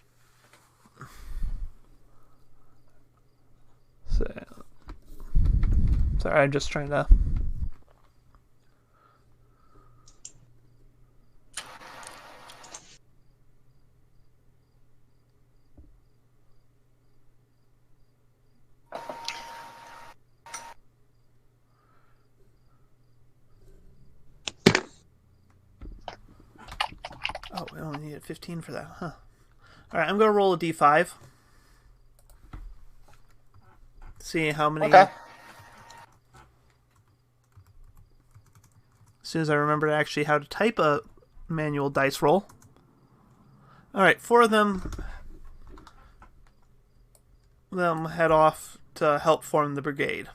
Sorry, I'm just trying to... Oh, we only needed 15 for that, huh? Alright, I'm going to roll a d5. See how many... Okay. As soon as I remembered actually how to type a manual dice roll. Alright, 4 of them head off to help form the brigade.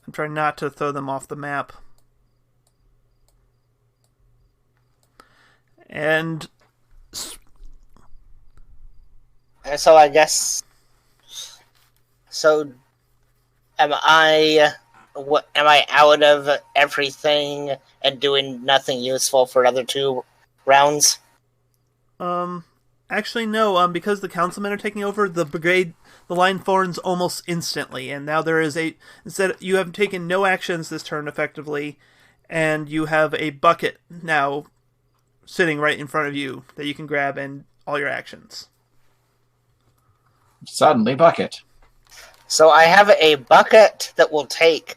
I'm trying not to throw them off the map. And so I guess... So, am I out of everything and doing nothing useful for another 2 rounds? Actually no, because the councilmen are taking over, the brigade, the line forms almost instantly, and now there is instead, you have taken no actions this turn effectively, and you have a bucket now sitting right in front of you that you can grab and all your actions. Suddenly bucket. So I have a bucket that will take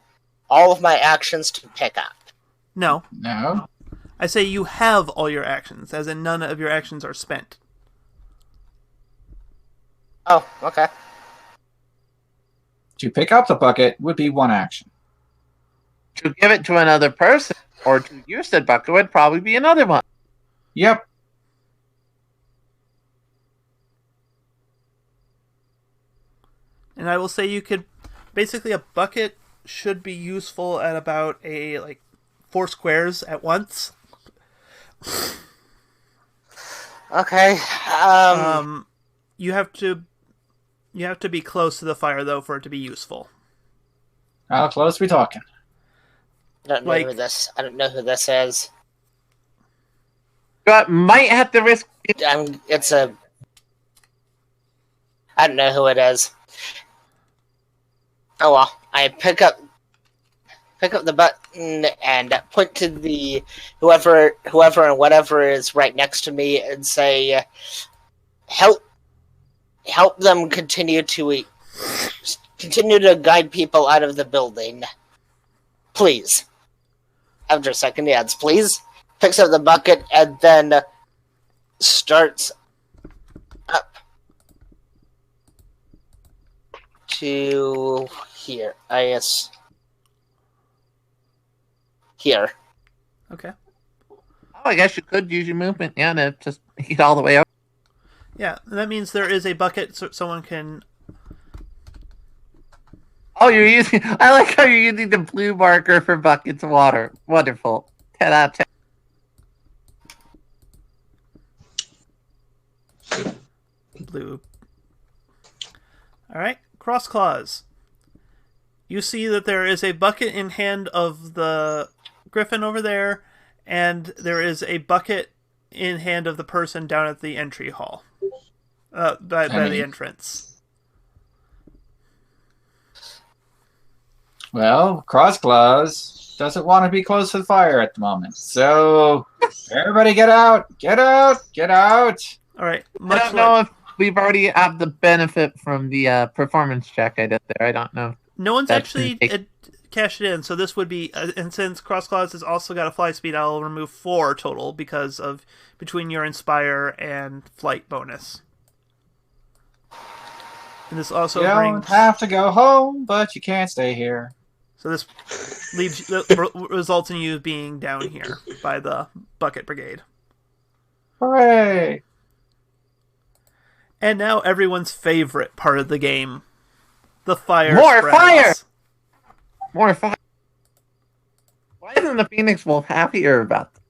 all of my actions to pick up. No. No. I say you have all your actions, as in none of your actions are spent. Oh, okay. To pick up the bucket would be 1 action. To give it to another person or to use that bucket would probably be another one. Yep. And I will say you could... Basically, a bucket should be useful at about 4 squares at once. Okay. You have to be close to the fire, though, for it to be useful. How close are we talking? I don't know who this is. But might have to risk... I don't know who it is. Oh well, I pick up the button and point to the whoever and whatever is right next to me and say, help them continue to guide people out of the building, please. After a second, he adds, please. Picks up the bucket and then starts up. to here. I guess here. Okay. Oh, I guess you could use your movement, yeah, to just make it all the way up. Yeah, that means there is a bucket so someone can. Oh, you're using. I like how you're using the blue marker for buckets of water. Wonderful. 10 out of 10. Blue. All right, cross claws. You see that there is a bucket in hand of the griffin over there, and there is a bucket in hand of the person down at the entry hall, by the entrance. Well, Crossclaws doesn't want to be close to the fire at the moment. So, everybody get out! Get out! Get out! All right. I don't know if we've already had the benefit from the performance check I did there. I don't know. No one's That's actually been cashed it in, so this would be, and since Crossclaws has also got a fly speed, I'll remove 4 total because of between your Inspire and Flight bonus. And this also You don't brings. have to go home, but you can't stay here. So this results in you being down here by the Bucket Brigade. Hooray! And now everyone's favorite part of the game. The fire More spreads. fire! More fire. Why isn't the Phoenix Wolf happier about that?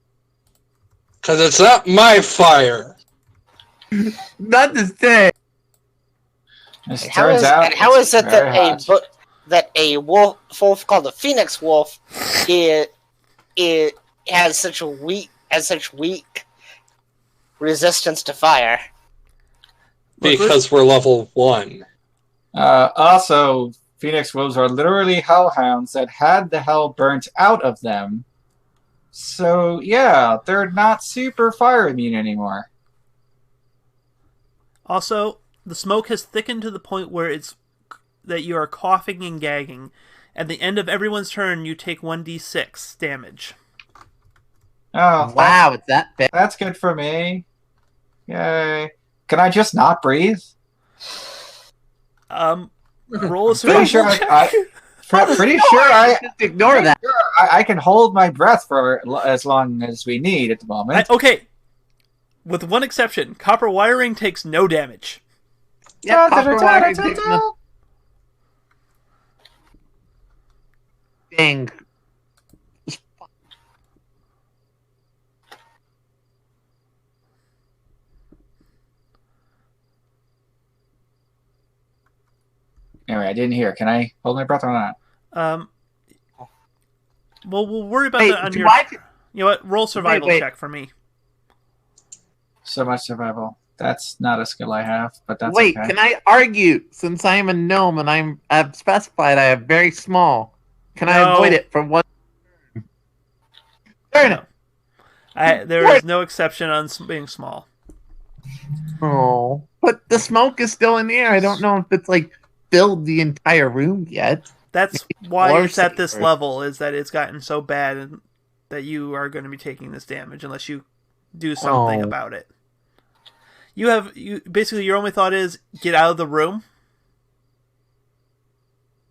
Because it's not my fire. Not to say. This And how turns is, out and how it's is it very that hot. that a wolf called the Phoenix Wolf it has such weak resistance to fire? Because we're level 1. Also, Phoenix Wolves are literally hellhounds that had the hell burnt out of them. So, yeah, they're not super fire immune anymore. Also, the smoke has thickened to the point where it's that you are coughing and gagging. At the end of everyone's turn, you take 1d6 damage. Oh, Wow, it's that bad. that's good for me. Yay. Can I just not breathe? Roll a Pretty sure survival check. pretty sure I Just ignore that. I can hold my breath for as long as we need at the moment. Okay. With one exception, copper wiring takes no damage. Yeah, copper wire takes no- Dang. Anyway, I didn't hear. Can I hold my breath or not? Well, we'll worry about Wait, that on do your. I- You know what? Roll survival wait. check for me. So much survival. That's not a skill I have, but that's Wait, okay. can I argue? Since I am a gnome and I've specified I am very small, can I No. avoid it for one turn? No. There is no exception on being small. Oh, but the smoke is still in the air. I don't know if it's like filled the entire room yet. That's why Or it's at this safer. level, is that it's gotten so bad that you are going to be taking this damage unless you do something Oh. about it. You basically your only thought is get out of the room.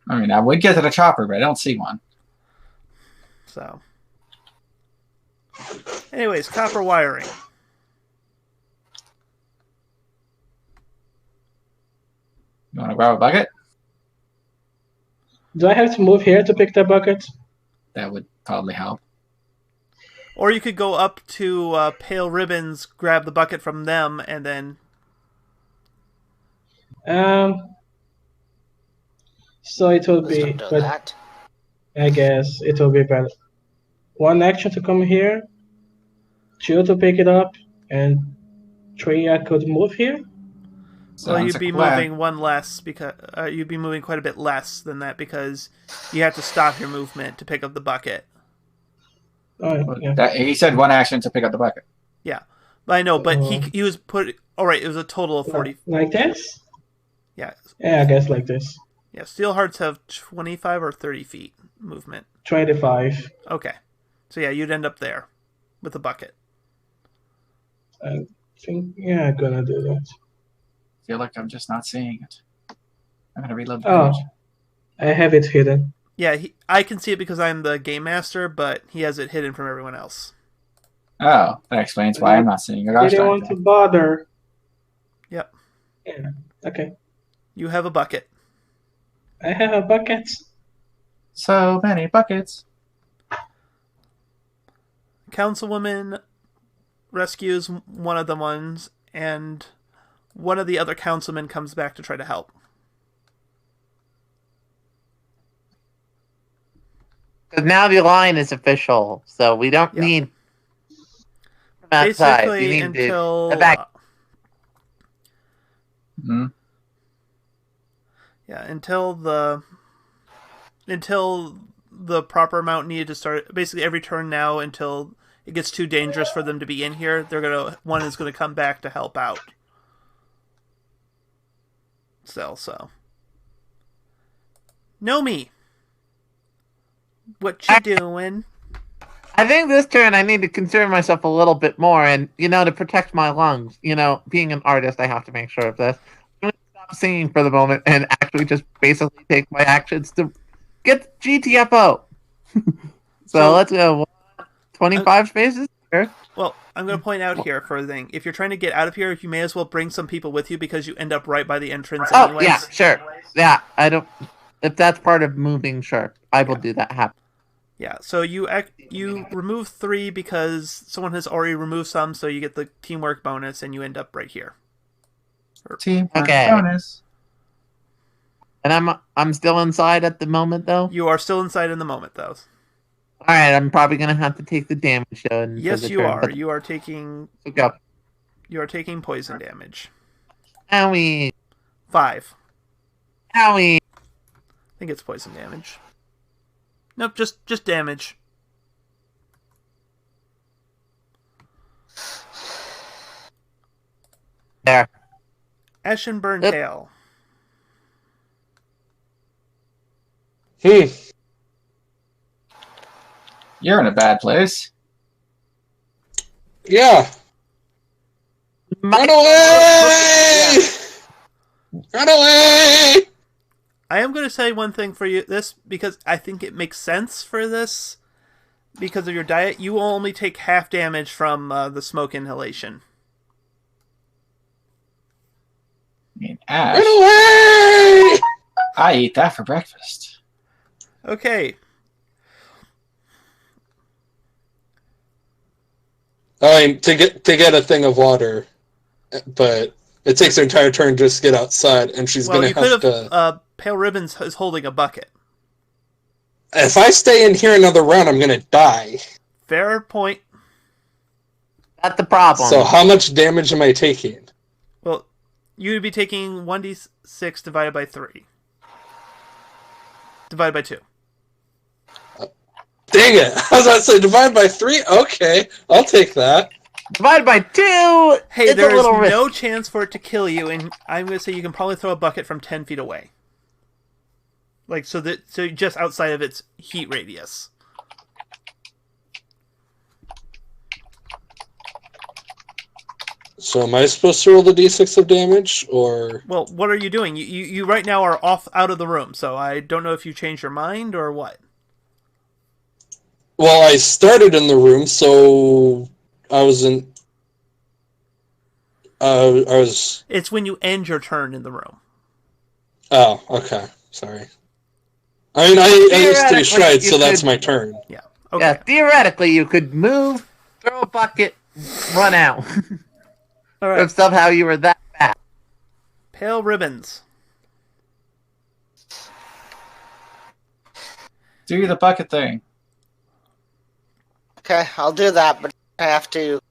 I mean, I would get to the chopper, but I don't see one. So, anyways, copper wiring. You want to grab a bucket? Do I have to move here to pick the bucket? That would probably help. Or you could go up to Pale Ribbons, grab the bucket from them, and then So it will Please be, don't do but that. I guess it will be better. 1 action to come here, 2 to pick it up, and 3 I could move here. well, Sounds you'd like be a plan. moving one less because you'd be moving quite a bit less than that because you have to stop your movement to pick up the bucket. Oh, yeah. He said 1 action to pick up the bucket. I know, but he was put. All right, it was a total of 40. Like this? Yeah, Yeah, I guess like this. yeah. Steel Hearts have 25 or 30 feet movement. 25. Okay, so yeah, you'd end up there with the bucket. I think, yeah, I'm gonna do that. I feel like I'm just not seeing it. I'm gonna reload the Oh, page. I have it hidden. Yeah, I can see it because I'm the game master, but he has it hidden from everyone else. Oh, that explains why I'm not seeing a gosh Didn't darn want to thing. bother. Yep. Yeah. Okay. You have a bucket. I have a bucket. So many buckets. Councilwoman rescues one of the ones, and one of the other councilmen comes back to try to help. Because now the line is official, so we don't Yep. need from outside. We Basically, need until the back. Hmm. yeah, until the proper amount needed to start. Basically, every turn now until it gets too dangerous for them to be in here, one is gonna come back to help out. Still, so Nomi, what you doing? I think this turn I need to concern myself a little bit more, and to protect my lungs. Being an artist, I have to make sure of this. I'm gonna stop singing for the moment and actually just basically take my actions to get GTFO. So let's go. 25 spaces. Sure. Well, I'm going to point out here for a thing. If you're trying to get out of here, you may as well bring some people with you because you end up right by the entrance Oh anyways. yeah, sure. Yeah, I don't. If that's part of moving, sure, I will do that happen. Yeah, so you remove 3 because someone has already removed some, so you get the teamwork bonus, and you end up right here. Teamwork Okay. bonus. And I'm still inside at the moment, though. You are still inside in the moment, though. All right, I'm probably gonna have to take the damage though. Yes, you are. You are taking Go. poison damage. Owie. 5. Owie. I think it's poison damage. Nope, just damage. There. Ashen Burn Yep. Tail. You're in a bad place. Yeah. Run away! Run away! I am going to say one thing for you, because I think it makes sense for this. Because of your diet, you will only take half damage from the smoke inhalation. I mean, Ash, Run away! I eat that for breakfast. Okay. I mean, to get a thing of water, but it takes her entire turn just to get outside, and she's Well, gonna you have could have. to. Pale Ribbons is holding a bucket. If I stay in here another round, I'm gonna die. Fair point. That's the problem. So how much damage am I taking? Well, you would be taking 1d6 divided by 3. Divided by 2. Dang it! I was about to say divide by 3. Okay, I'll take that. Divided by 2. Hey, it's there a is little no risky. chance for it to kill you, and I'm going to say you can probably throw a bucket from 10 feet away. Like, so just outside of its heat radius. So am I supposed to roll the d6 of damage, or... Well, what are you doing? You right now are out of the room, so I don't know if you changed your mind or what. Well, I started in the room, so I was in... I was... It's when you end your turn in the room. Oh, okay. Sorry. I mean, I used 3 strides, so that's my turn. Yeah. Okay. Yeah, theoretically, you could move, throw a bucket, run out. All right. If somehow you were that bad. Pale Ribbons. Do the bucket thing. Okay, I'll do that, but I have to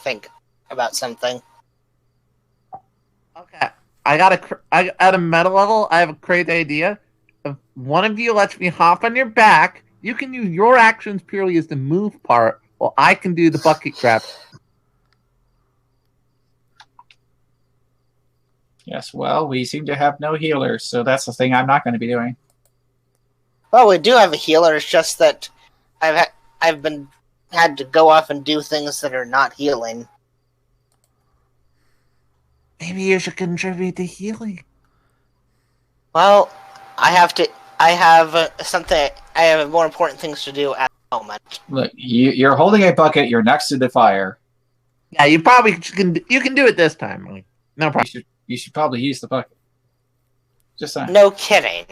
think about something. Okay. At a meta level, I have a great idea. If one of you lets me hop on your back, you can use your actions purely as the move part, while I can do the bucket grab. Yes, well, we seem to have no healers, so that's the thing I'm not going to be doing. Well, we do have a healer. It's just that I've had to go off and do things that are not healing. Maybe you should contribute to healing. Well, I have something. I have more important things to do at the moment. Look, you're holding a bucket. You're next to the fire. Yeah, you probably can. You can do it this time. Like, no problem. You should probably use the bucket. Just saying. No kidding.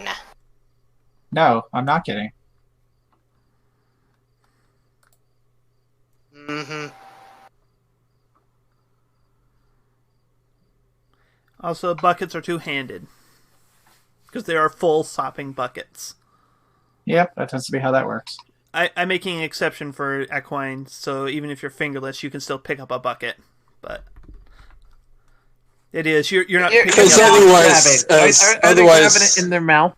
No, I'm not kidding. Mm-hmm. Also, buckets are two-handed because they are full sopping buckets. Yep, that tends to be how that works. I'm making an exception for equine, so even if you're fingerless, you can still pick up a bucket. But it is you're not picking Because up. otherwise, Are they grabbing it in their mouth?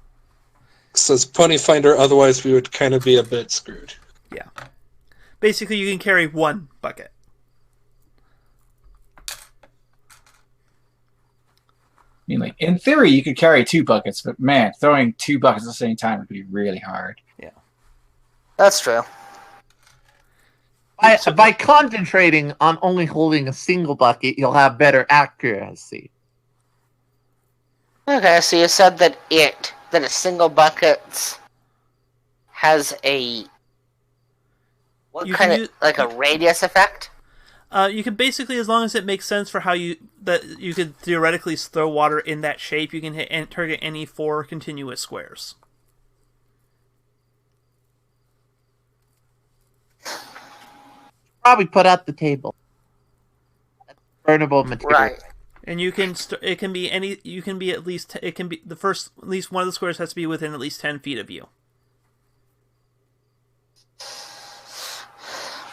Says Pony Finder. Otherwise, we would kind of be a bit screwed. Yeah, basically, you can carry one bucket. I mean, like, in theory, you could carry 2 buckets, but man, throwing 2 buckets at the same time would be really hard. Yeah, That's true. By concentrating on only holding a single bucket, you'll have better accuracy. Okay, so you said that a single bucket has a what You kind can of like a radius effect? you can basically, as long as it makes sense for how you could theoretically throw water in that shape, you can hit and target any 4 continuous squares. Probably put out the table. That's burnable material. Right. And you can it can be any you can be at least it can be the first at least one of the squares has to be within at least 10 feet of you.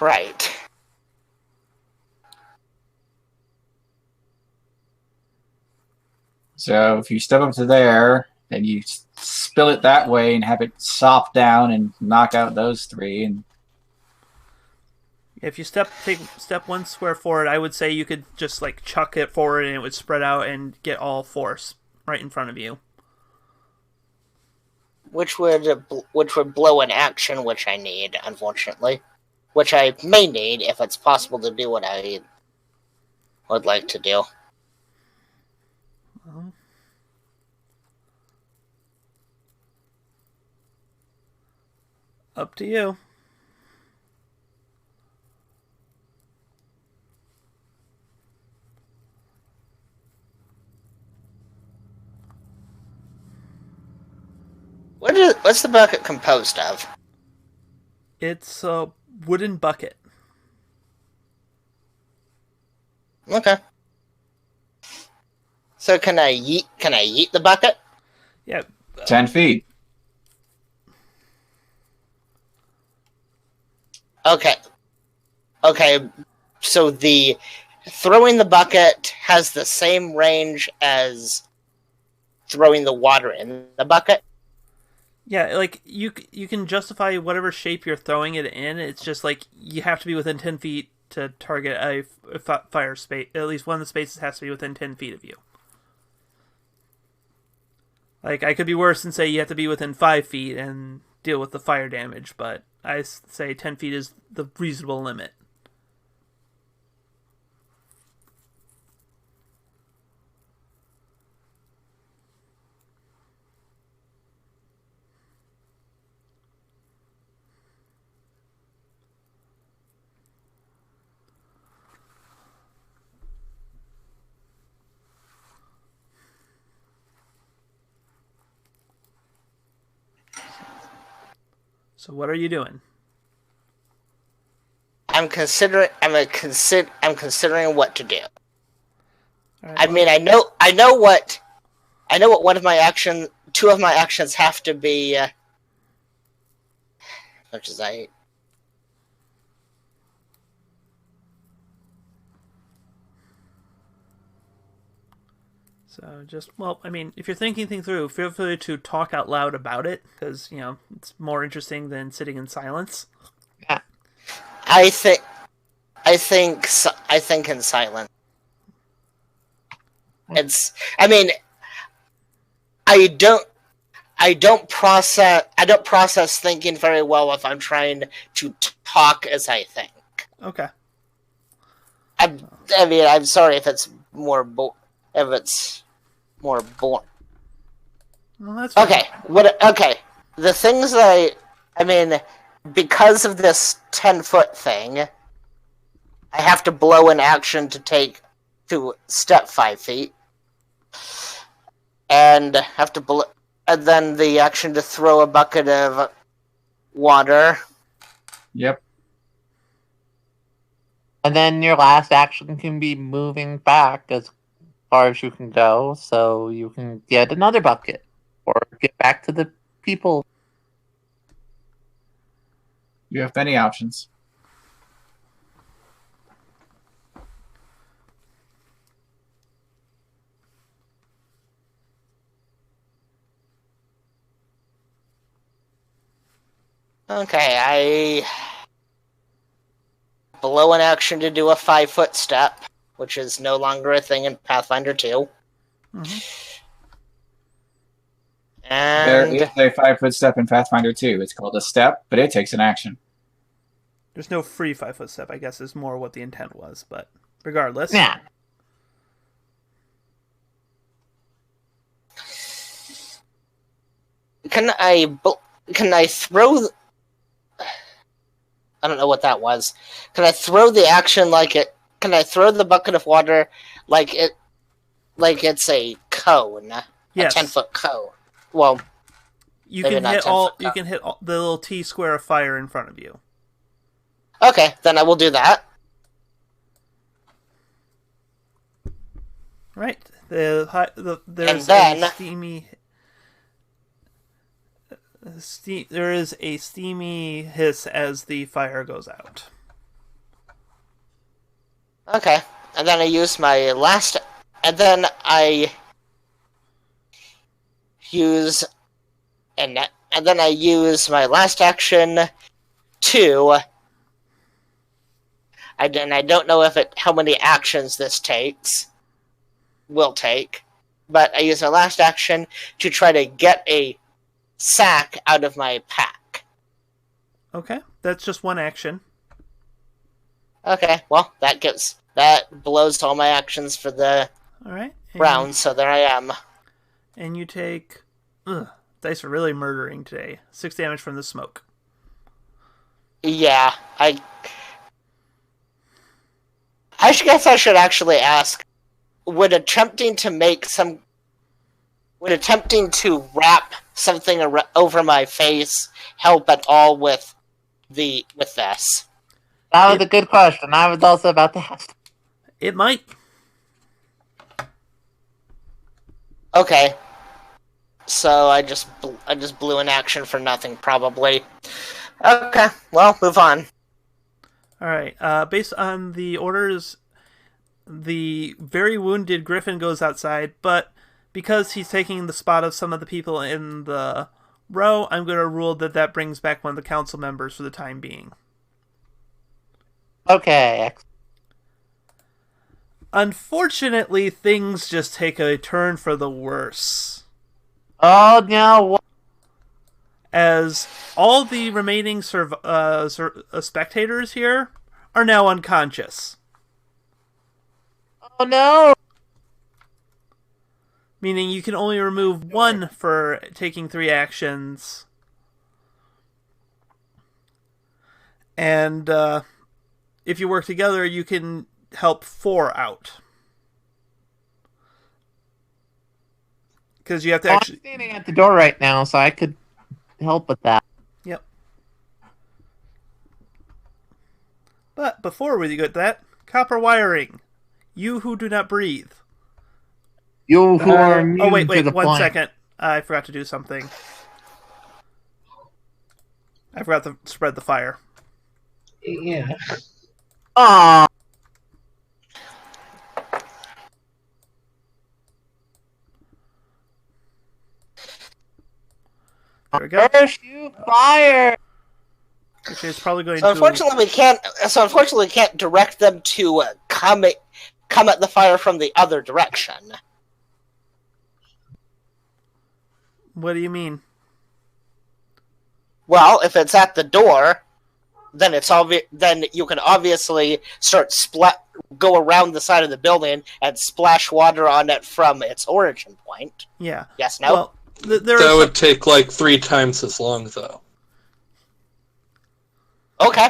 Right. So if you step up to there, then you spill it that way and have it sop down and knock out those 3. And If you take step 1 square forward, I would say you could just like chuck it forward and it would spread out and get all 4 right in front of you. Which would blow an action, which I need, unfortunately. Which I may need if it's possible to do what I would like to do. Well, up to you. What's the bucket composed of? It's a wooden bucket. Okay. So can I yeet the bucket? Yeah. 10 feet. Okay. Okay. So the throwing the bucket has the same range as throwing the water in the bucket? Yeah, like you can justify whatever shape you're throwing it in. It's just like you have to be within 10 feet to target a fire space. At least one of the spaces has to be within 10 feet of you. Like, I could be worse and say you have to be within 5 feet and deal with the fire damage, but I say 10 feet is the reasonable limit. So what are you doing? I'm considering what to do. Right, I mean, I know what two of my actions have to be, which is So just, well, I mean, if you're thinking things through, feel free to talk out loud about it, because, you know, it's more interesting than sitting in silence. I think in silence. I mean, I don't process thinking very well if I'm trying to talk as I think. Okay. I mean, I'm sorry if it's more boring. Well, that's fine. Okay. Okay. The things that I mean, because of this 10-foot thing, I have to blow an action to step 5 feet, and have to and then the action to throw a bucket of water. Yep. And then your last action can be moving back as far as you can go, so you can get another bucket or get back to the people. You have many options. Okay, I blow an action to do a 5-foot step, which is no longer a thing in Pathfinder 2. Mhm. There And is a 5-foot step in Pathfinder 2. It's called a step, but it takes an action. There's no free 5-foot step, I guess, is more what the intent was, but regardless. Yeah. can I throw? I don't know what that was. Can I throw the action like it? Can I throw the bucket of water like it's a cone, Yes. a 10-foot cone? Well, You maybe can not hit 10 all. foot You cup. can hit the little T square of fire in front of you. okay, then I will do that. Right. There's then- a steamy. There is a steamy hiss as the fire goes out. Okay, and then I use my last, and then I use, and then I use my last action to. I don't know how many actions this will take, but I use my last action to try to get a sack out of my pack. Okay, that's just one action. Okay, well that blows all my actions for the All right. round, so there I am. And you take. Dice are really murdering today. 6 damage from the smoke. Yeah, I guess I should actually ask: would attempting to wrap something over my face help at all with this? That was a good question. I was also about to ask. It might. Okay, so I just blew an action for nothing, probably. Okay, well, move on. All right. Based on the orders, the very wounded Griffin goes outside, but because he's taking the spot of some of the people in the row, I'm going to rule that brings back one of the council members for the time being. Okay. Unfortunately, things just take a turn for the worse, Oh no! as all the remaining spectators here are now unconscious. Oh no! Meaning you can only remove one for taking 3 actions. And if you work together, you can help 4 out. Because you have to I'm actually... standing at the door right now, so I could help with that. Yep. But before we get that, copper wiring. You who do not breathe. You who are immune Oh, wait, to the 1 flame. second. I forgot to do something. I forgot to spread the fire. Yeah. Aw. There we go. Parachute fire! Which is probably going So to... unfortunately, we can't direct them to come at the fire from the other direction. What do you mean? Well, if it's at the door, then then you can obviously go around the side of the building and splash water on it from its origin point. Yeah. Yes, no? Well, There That are would take like 3 times as long, though. Okay.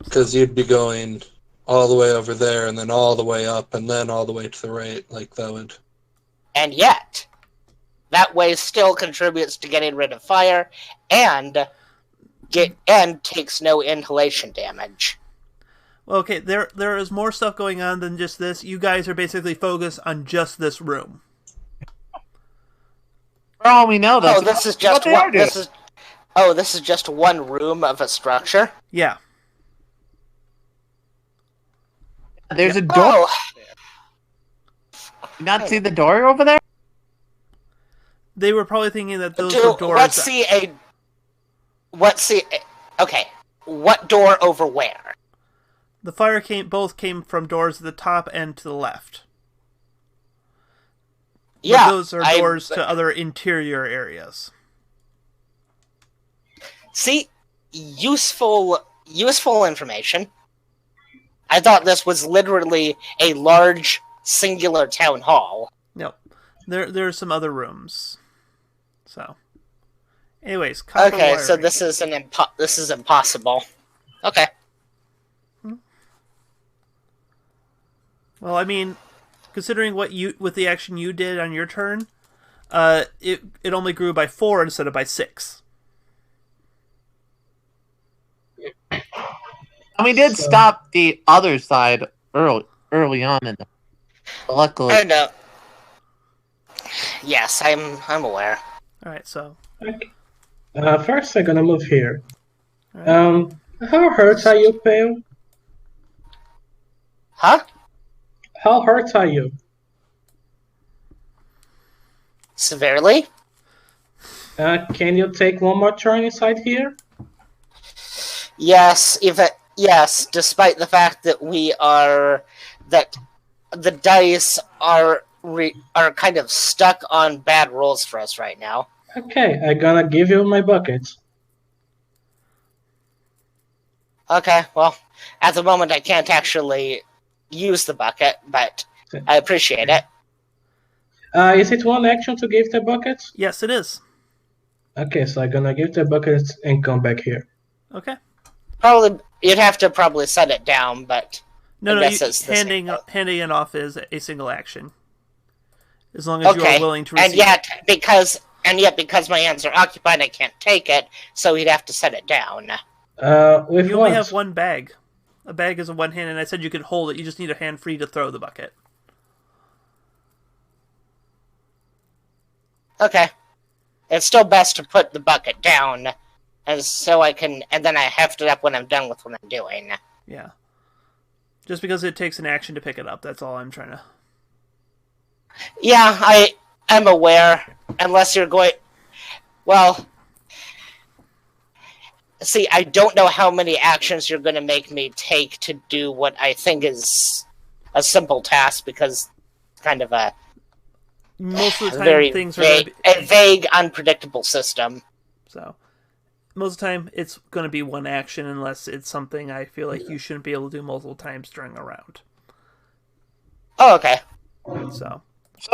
Because you'd be going all the way over there, and then all the way up, and then all the way to the right. Like, that would... And yet, that way still contributes to getting rid of fire, and takes no inhalation damage. Well, okay, there is more stuff going on than just this. You guys are basically focused on just this room. For all we know, Oh, this is just one. This is just one room of a structure. Yeah. There's a door. Oh, You not see the door over there? They were probably thinking that those were doors. Okay, what door over where? The fire both came from doors at the top and to the left. Yeah, but those are doors to other interior areas. See, useful information. I thought this was literally a large singular town hall. No, there are some other rooms. So, anyways, copper Okay, wiring. so this is impossible. Okay. Well, I mean, considering what the action you did on your turn, it only grew by 4 instead of by 6. And we did stop the other side early on in the... Luckily. And yes, I'm aware. All right, so Okay. First, I'm gonna move here. all right. How hurt are you, Pale? Huh? How hurt are you? Severely? Can you take one more turn inside here? Yes, despite the fact that that the dice are kind of stuck on bad rolls for us right now. Okay, I'm gonna give you my bucket. Okay, well, at the moment I can't actually use the bucket, but I appreciate it. Is it one action to give the bucket? Yes, it is. Okay, so I'm gonna give the bucket and come back here. Okay. Probably you'd have to probably set it down, but No, I guess you, it's the same. handing it off is a single action, as long as you are willing to receive. And yet because my hands are occupied, I can't take it, so he'd have to set it down. With You what? only have one bag. A bag is a one hand, and I said you could hold it. You just need a hand free to throw the bucket. Okay. It's still best to put the bucket down, and then I heft it up when I'm done with what I'm doing. Yeah. Just because it takes an action to pick it up, that's all I'm trying to... Yeah, I'm aware. Unless you're going... Well... See, I don't know how many actions you're going to make me take to do what I think is a simple task, because it's kind of a... Most of the time, very things vague, are... a vague, unpredictable system. So, most of the time, it's going to be one action unless it's something I feel like you shouldn't be able to do multiple times during a round. Oh, okay. So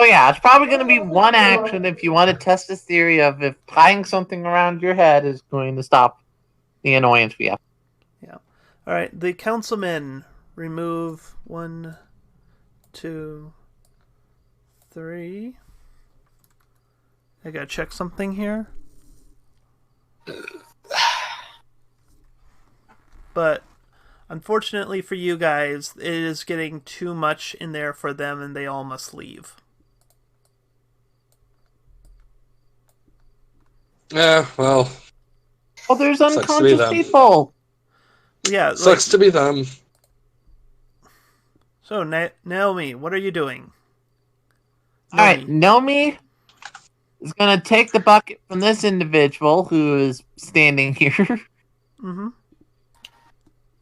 yeah, it's probably going to be one action if you want to test this theory of if tying something around your head is going to stop the annoyance we have. yeah. All right, the councilmen remove 1, 2, 3. I gotta check something here. But unfortunately for you guys, it is getting too much in there for them, and they all must leave. Yeah, well, Well, there's to be unconscious them. people. Yeah. sucks to be them. So, Naomi, what are you doing? All right, Nomi is going to take the bucket from this individual who is standing here. Mm-hmm.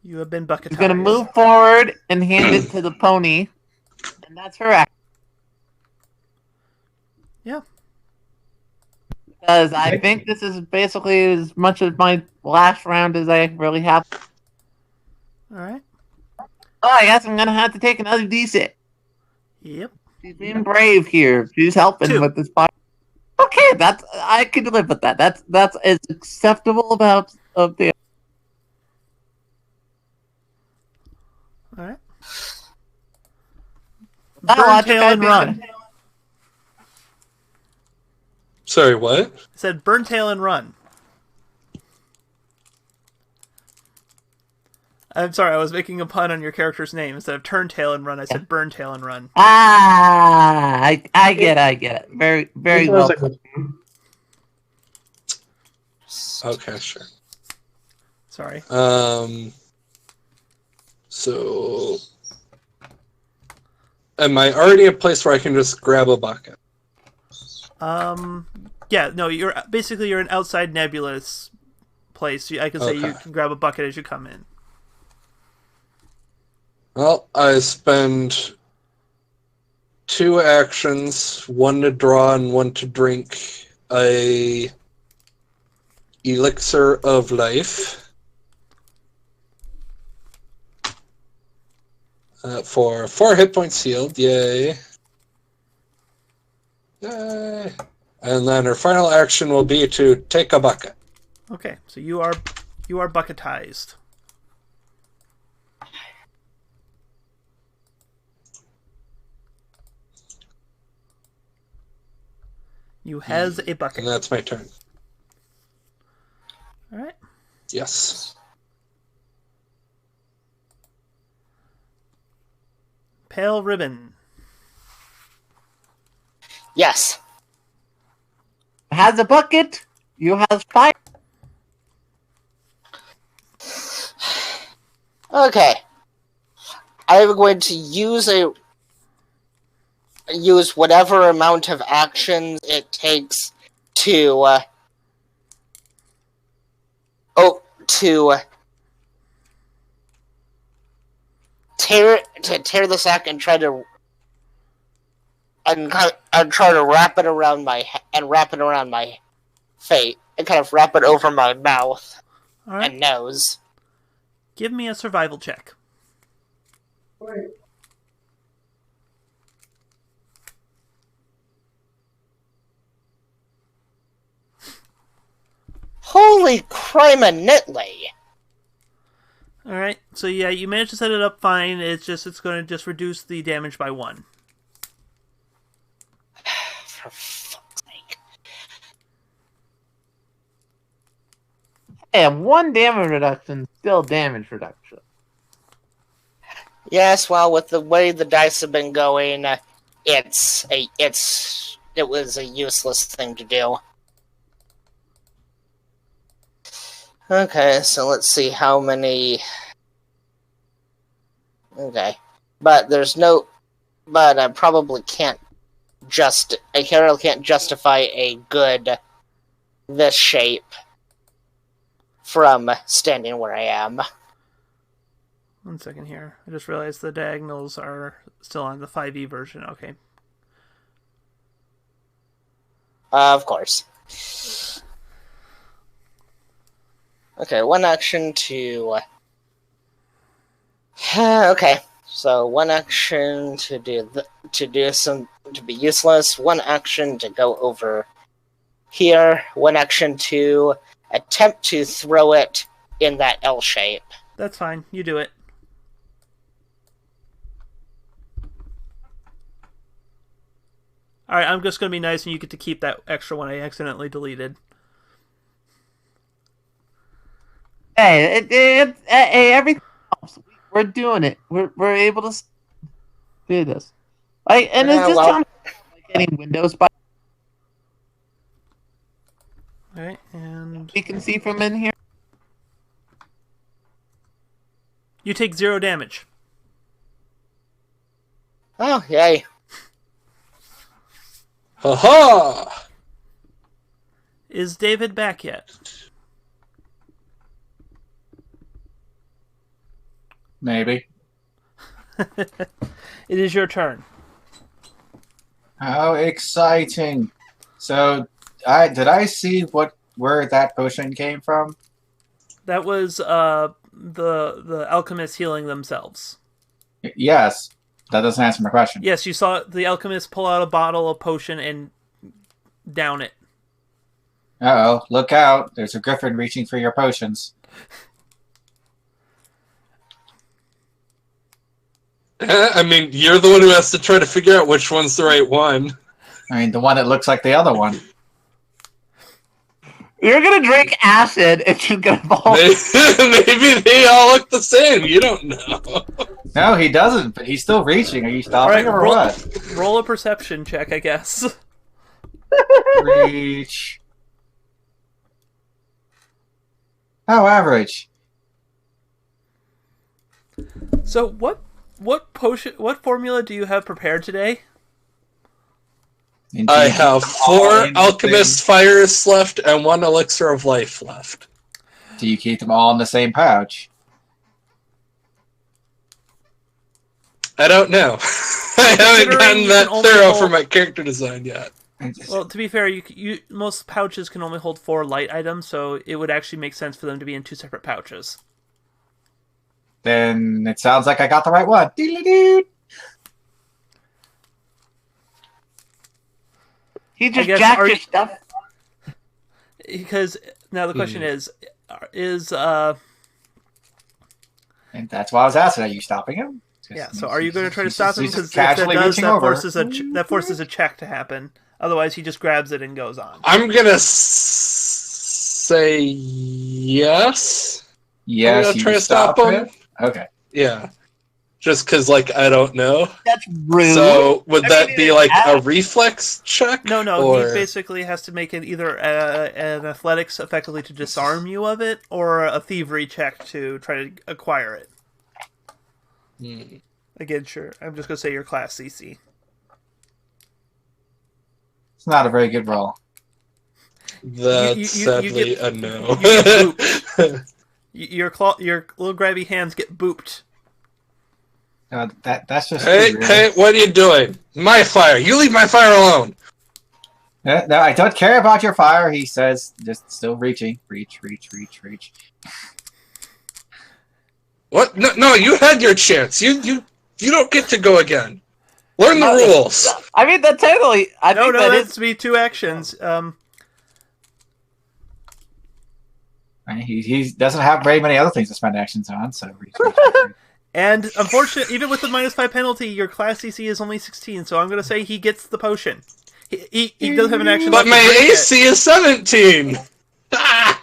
You have been bucketized. He's going to move forward and hand it to the pony, and that's her action. Yeah. Because I think this is basically as much of my last round as I really have. All right. Oh, I guess I'm going to have to take another D6. Yep. She's being brave here. She's helping 2. with this part. Okay, I can live with that. That's as acceptable of the. All right. Not Burn, logic, tail, I and think run. Sorry, what? I said burn, tail, and run. I'm sorry, I was making a pun on your character's name. Instead of turn, tail, and run, I said burn, tail, and run. I get it. Very, very It well. was a good one. Okay, sure. Sorry. So, am I already a place where I can just grab a bucket? Yeah, no, you're an outside nebulous place. I can say you Okay. can grab a bucket as you come in. Well, I spend 2 actions, one to draw and one to drink a elixir of life. For 4 hit points healed, yay. Yay. And then her final action will be to take a bucket. Okay, so you are bucketized. You has a bucket. And that's my turn. All right. Yes. Pale ribbon. Yes. Has a bucket. You has fire. Okay. I'm going to use whatever amount of actions it takes to tear the sack and try to wrap it around my face and kind of wrap it over my mouth All right. and nose. Give me a survival check. Holy criminally! All right. So yeah, you managed to set it up fine. It's going to just reduce the damage by 1. For fuck's sake. And 1 damage reduction, still damage reduction. Yes, well, with the way the dice have been going, it was a useless thing to do. Okay, so let's see how many. Okay, but I probably can't I can't justify a good this shape from standing where I am. 1 second here. I just realized the diagonals are still on the 5e version. Okay. Of course. Okay, 1 action to. Okay, so 1 action to be useless. 1 action to go over here. 1 action to attempt to throw it in that L shape. That's fine. You do it. All right, I'm just going to be nice and you get to keep that extra one I accidentally deleted. Hey, everything helps. We're doing it. We're able to do this. And is this John getting Windows by? All right, and We can see from in here. you take 0 damage. Oh, yay. Ha-ha! Is David back yet? Maybe. It is your turn. How exciting! So, did I see where that potion came from? That was the alchemists healing themselves. Yes. That doesn't answer my question. Yes, you saw the alchemist pull out a bottle of potion and down it. Uh-oh, look out. There's a griffin reaching for your potions. I mean, you're the one who has to try to figure out which one's the right one. I mean, the one that looks like the other one. You're gonna drink acid and you're gonna fall. Maybe they all look the same. You don't know. No, he doesn't, but he's still reaching. Are you stopping or what? Roll a perception check, I guess. Reach. How average? So what formula do you have prepared today? Indeed. I have 4 alchemist fires left and 1 elixir of life left. Do you keep them all in the same pouch? I don't know. I haven't gotten you that can only thorough hold- for my character design yet. Well, to be fair, most pouches can only hold 4 light items, so it would actually make sense for them to be in 2 separate pouches. Then it sounds like I got the right one. Doodly-doo. He just guess, jacked are your you- stuff. Because now the question is And that's why I was asking, are you stopping him? yeah. So are you going to try to He's stop him? just Because if that casually does, reaching that over. forces a check to happen. Otherwise, he just grabs it and goes on. I'm gonna say yes. Yes, gonna you try to stop him. it? Okay. Yeah. Just because, I don't know. That's rude. So, would I that mean, be like a ask. reflex check? No. Or... He basically has to make it either an athletics effectively to disarm you of it, or a thievery check to try to acquire it. Hmm. Again, sure. I'm just going to say your class CC. It's not a very good roll. That's You sadly get- a no. you get Your little grabby hands get booped. That's just Hey, rude, really. hey, what are you doing? My fire. You leave my fire alone. No, I don't care about your fire, he says, just still reaching. Reach. What? No, you had your chance. You don't get to go again. Learn the rules. I mean, that totally. I think that that's is. to be 2 actions. He doesn't have very many other things to spend actions on, so reach. And unfortunately, even with the -5 penalty, your class CC is only 16. So I'm going to say he gets the potion. He does have an action. But left to my drink it. AC is 17. Ah!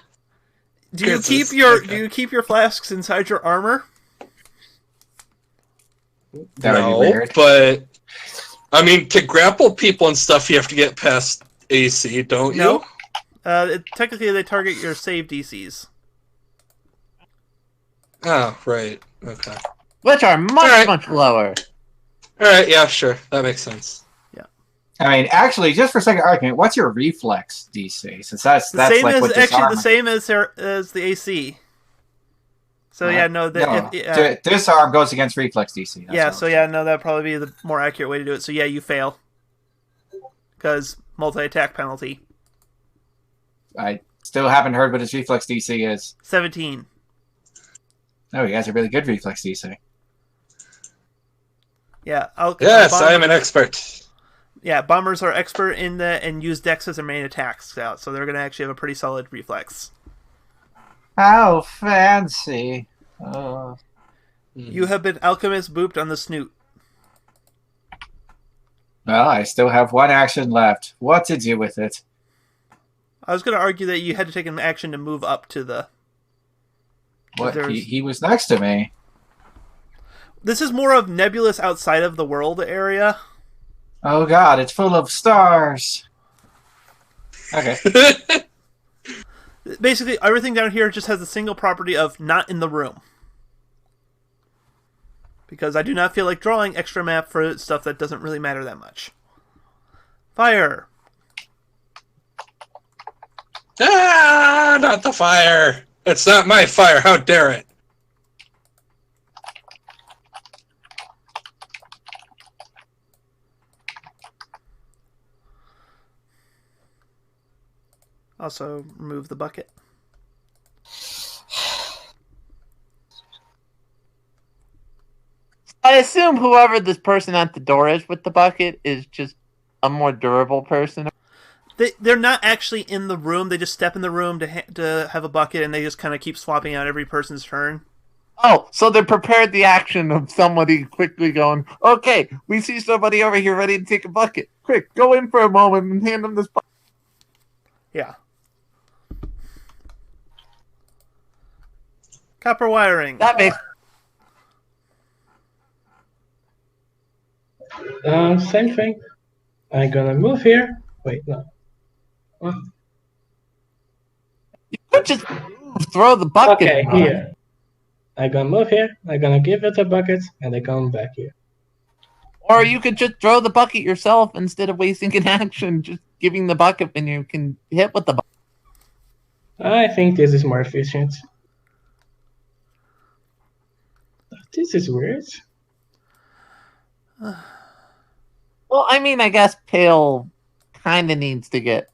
Do you Goodness, keep your flasks inside your armor? That would No, be weird. but I mean, to grapple people and stuff, you have to get past AC, don't No. you? Technically, they target your save DCs. Oh, right. Okay. Which are much, Alright. much lower. All right. Yeah, sure. That makes sense. I mean, actually, just for sake of argument, what's your reflex DC? Since that's The same like as what actually disarm. the same as the AC. So yeah, no, Disarm goes against reflex DC. That's yeah, what so I'm yeah, no, that'd probably be the more accurate way to do it. So yeah, you fail because multi-attack penalty. I still haven't heard what his reflex DC is. 17. Oh, he has a really good reflex DC. Yeah, Yes, I am an expert. Yeah, bombers are expert in and use Dex as their main attack scout, so they're going to actually have a pretty solid reflex. How fancy. Oh. You have been alchemist booped on the snoot. Well, I still have 1 action left. What to do with it? I was going to argue that you had to take an action to move up to the... What? There's- He was next to me. This is more of nebulous outside of the world area. Oh god, it's full of stars. Okay. Basically, everything down here just has a single property of not in the room. Because I do not feel like drawing extra map for stuff that doesn't really matter that much. Fire! Ah, not the fire. It's not my fire. How dare it? Also, remove the bucket. I assume whoever this person at the door is with the bucket is just a more durable person. They're not actually in the room. They just step in the room to have a bucket, and they just kind of keep swapping out every person's turn. Oh, so they prepared the action of somebody quickly going, okay, we see somebody over here ready to take a bucket. Quick, go in for a moment and hand them this bucket. Yeah. Copper wiring. That makes... Same thing. I'm gonna move here. Wait, no. What? You could just move, throw the bucket. Okay, here. I'm gonna move here. I'm gonna give it a bucket, and I come back here. Or you could just throw the bucket yourself instead of wasting an action, just giving the bucket and you can hit with the bucket. I think this is more efficient. This is weird. Well, I mean, I guess Pale kind of needs to get...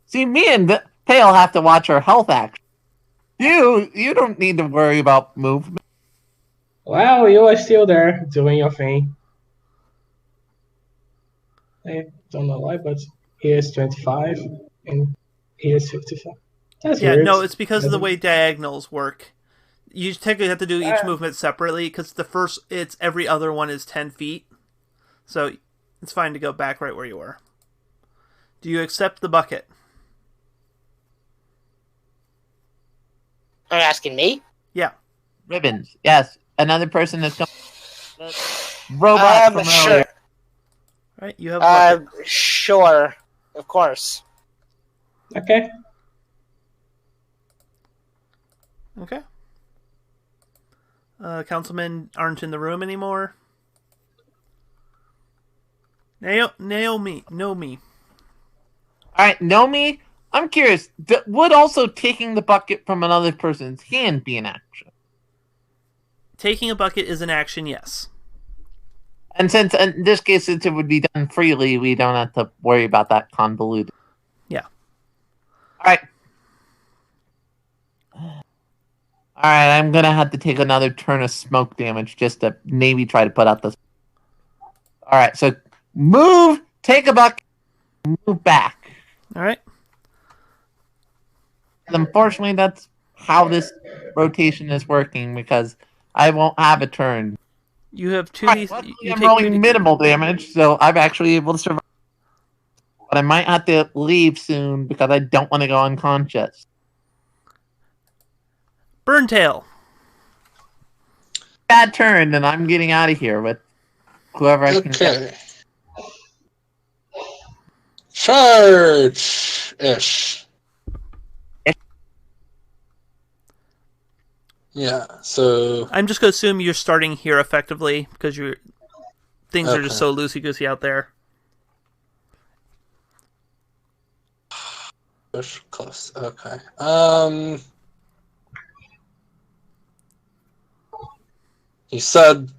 See, me and Pale have to watch our health action. You don't need to worry about movement. Wow, you are still there doing your thing. I don't know why, but here's 25 and here's 55. That's Yeah, weird. no, it's because of the way diagonals work. You technically have to do each movement separately because it's every other one is 10 feet. So it's fine to go back right where you were. Do you accept the bucket? Are you asking me? Yeah. Ribbons, yes. Another person is coming. Robot from Sure. earlier. Right, you have a bucket. Sure. Of course. Okay. Okay. Councilmen aren't in the room anymore. Naomi. Alright, Nomi, I'm curious. Would also taking the bucket from another person's hand be an action? Taking a bucket is an action, yes. And since in this case, since it would be done freely, we don't have to worry about that convoluted. Yeah. Alright. Alright, I'm gonna have to take another turn of smoke damage just to maybe try to put out this. Alright, so move, take a bucket, move back. Alright. Unfortunately, that's how this rotation is working because I won't have a turn. You have two. Right, luckily I'm rolling minimal damage, so I'm actually able to survive. But I might have to leave soon because I don't want to go unconscious. Burntail. Bad turn, and I'm getting out of here with whoever I can get. Okay. Charge-ish. Yeah, so... I'm just going to assume you're starting here effectively because things are just so loosey-goosey out there. Push close, okay. You said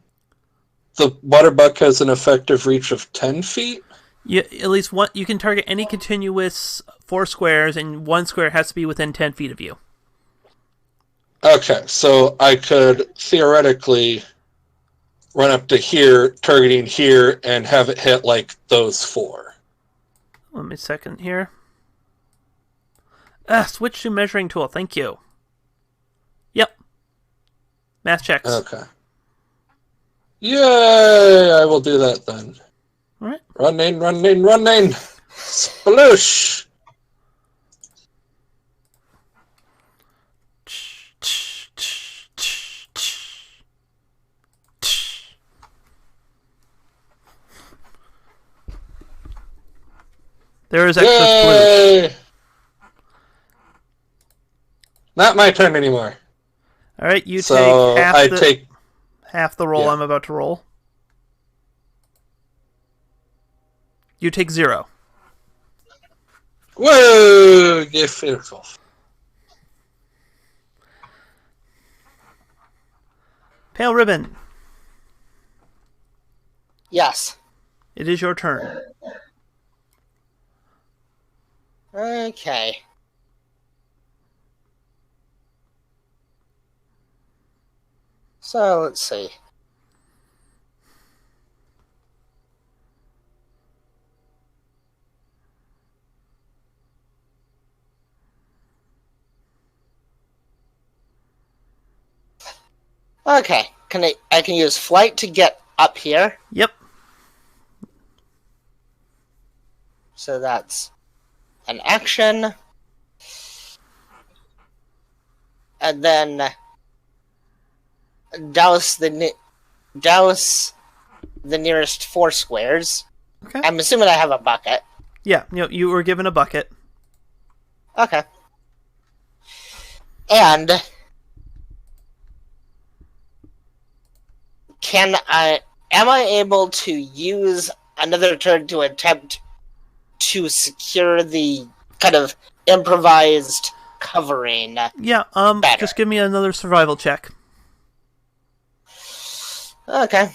the water buck has an effective reach of 10 feet? Yeah, at least one. You can target any continuous 4 squares, and 1 square has to be within 10 feet of you. Okay, so I could theoretically run up to here, targeting here, and have it hit like those 4. Let me second here. Switch to measuring tool. Thank you. Yep. Math checks. Okay. Yay! I will do that then. Alright. Running! Sploosh! There is extra Yay! sploosh. Not my turn anymore. Alright, you So take half the roll Yeah. I'm about to roll. You take 0. Whoa! Get fearful. Pale Ribbon, Yes. it is your turn. Okay. So let's see. Okay. I can use flight to get up here. Yep. So that's an action. And then douse the nearest 4 squares. Okay. I'm assuming I have a bucket. Yeah, you were given a bucket. Okay. And am I able to use another turn to attempt to secure the kind of improvised covering? Yeah, better? just give me another survival check. Okay.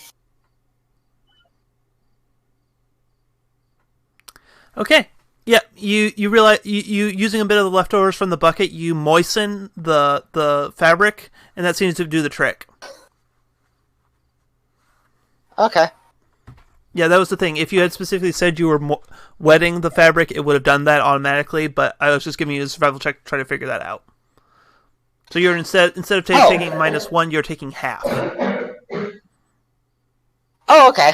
Okay. Yeah, you realize you using a bit of the leftovers from the bucket, you moisten the fabric, and that seems to do the trick. Okay. Yeah, that was the thing. If you had specifically said you were wetting the fabric, it would have done that automatically. But I was just giving you a survival check to try to figure that out. So you're instead of taking -1, you're taking half. Oh, okay.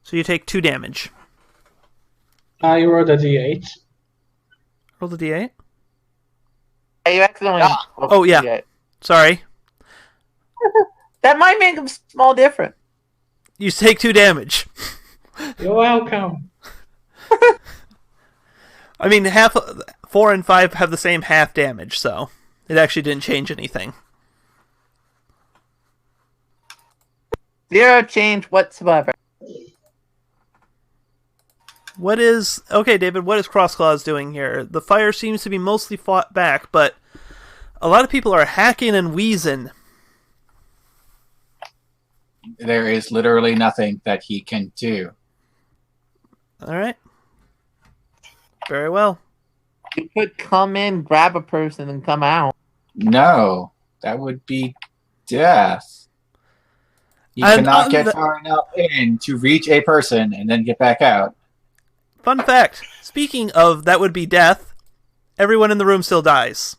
So you take 2 damage. I rolled a d8. Roll the d8. You accidentally. Oh, yeah. Sorry. That might make a small difference. You take 2 damage. You're welcome. I mean, 4 and 5 have the same half damage, so it actually didn't change anything. 0 change whatsoever. Okay, David, what is Crossclaws doing here? The fire seems to be mostly fought back, but a lot of people are hacking and wheezing. There is literally nothing that he can do. Alright. Very well. You could come in, grab a person, and come out. No, that would be death. You And, cannot get far enough in to reach a person and then get back out. Fun fact, speaking of that would be death, everyone in the room still dies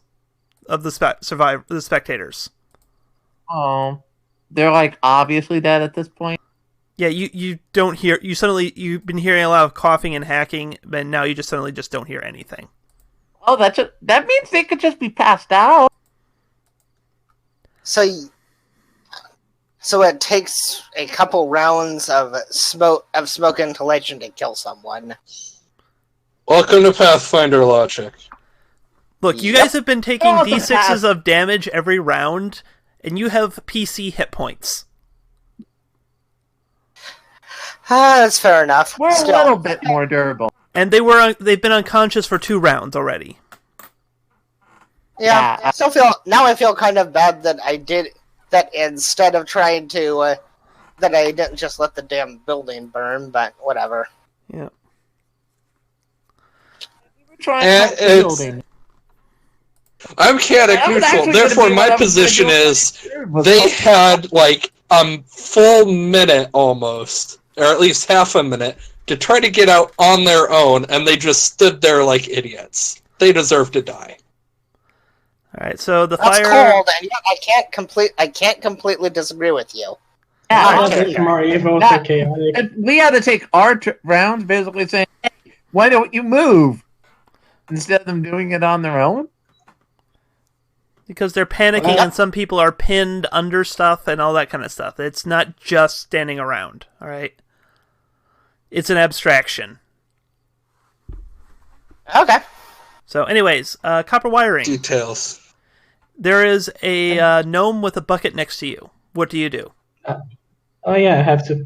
of the spectators. Oh, they're like obviously dead at this point. Yeah, you don't hear, you've been hearing a lot of coughing and hacking, but now you just suddenly just don't hear anything. Oh, that means they could just be passed out. So it takes a couple rounds of smoke inhalation to kill someone. Welcome to Pathfinder logic. Look, you Yep. guys have been taking Oh, D6s of damage every round, and you have PC hit points. That's fair enough. We're Still, a little bit more durable. And they've been unconscious for 2 rounds already. yeah. Yeah. I feel kind of bad that I did that instead of trying to that I didn't just let the damn building burn. But whatever. Yeah. We're trying And to help the building. I'm chaotic That was neutral, actually gonna therefore be my what I was position gonna do. is they had like a full minute almost, or at least half a minute, to try to get out on their own, and they just stood there like idiots. They deserve to die. Alright, so the That's fire... cold, and yet I can't completely disagree with you. Yeah, That is more evil That- than chaotic. and we had to take our rounds basically saying, hey, why don't you move? Instead of them doing it on their own? Because they're panicking and some people are pinned under stuff and all that kind of stuff. It's not just standing around, alright? It's an abstraction. Okay. So anyways, copper wiring. Details. There is a gnome with a bucket next to you. What do you do? Oh yeah, I have to.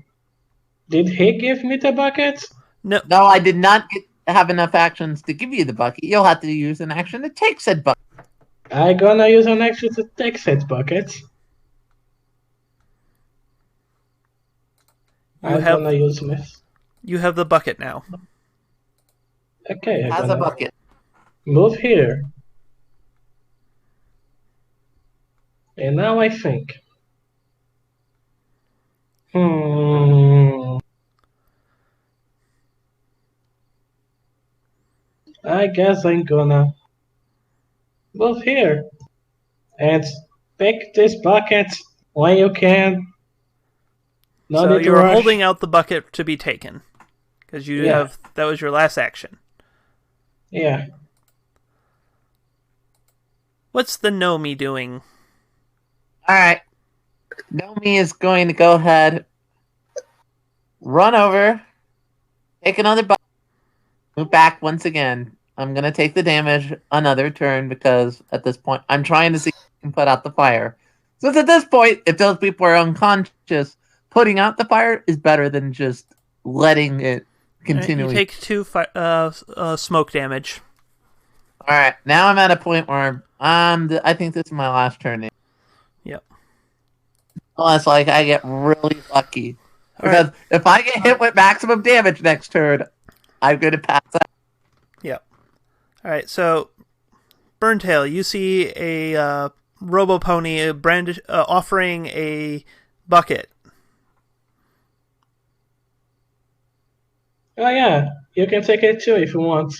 Did he give me the bucket? No, No, I did not have enough actions to give you the bucket. You'll have to use an action to take said bucket. I gonna use an action to take said bucket. I'm gonna use Smith. you have the bucket now. Okay, I'm Has a gonna bucket. move here. And now I think. I guess I'm gonna Move here. And pick this bucket when you can. No So need to you're rush. holding out the bucket to be taken. Because Yeah. that was your last action. Yeah. What's the Nomi doing? Alright. Nomi is going to go ahead, run over, take another bucket, move back once again. I'm going to take the damage another turn because at this point I'm trying to see if I can put out the fire. Since at this point, if those people are unconscious, putting out the fire is better than just letting it continue. You take 2 smoke damage. Alright, now I'm at a point where I think this is my last turn. Yep. Unless, like, I get really lucky. All Because right. if I get hit with maximum damage next turn, I'm going to pass out. Yep. All right. So, Burntail, you see a Robo-Pony offering a bucket. Oh yeah, you can take it too if you want.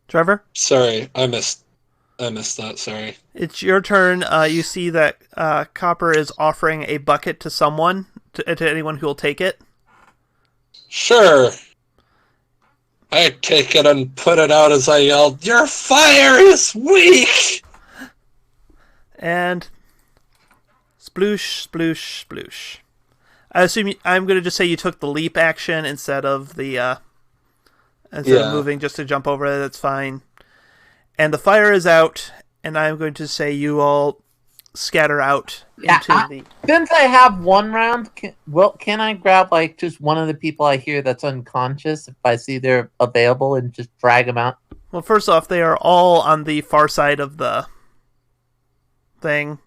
Trevor? Sorry, I missed that. Sorry. It's your turn. You see that Copper is offering a bucket to someone, to anyone who will take it. Sure. I take it and put it out as I yelled, "Your fire is weak!" And sploosh, sploosh, sploosh. I assume I'm going to just say you took the leap action instead of the instead of moving just to jump over it. That's fine. And the fire is out, and I'm going to say you all scatter out into the. Since I have one round, can I grab like just one of the people I hear that's unconscious if I see they're available and just drag them out? Well, first off, they are all on the far side of the thing,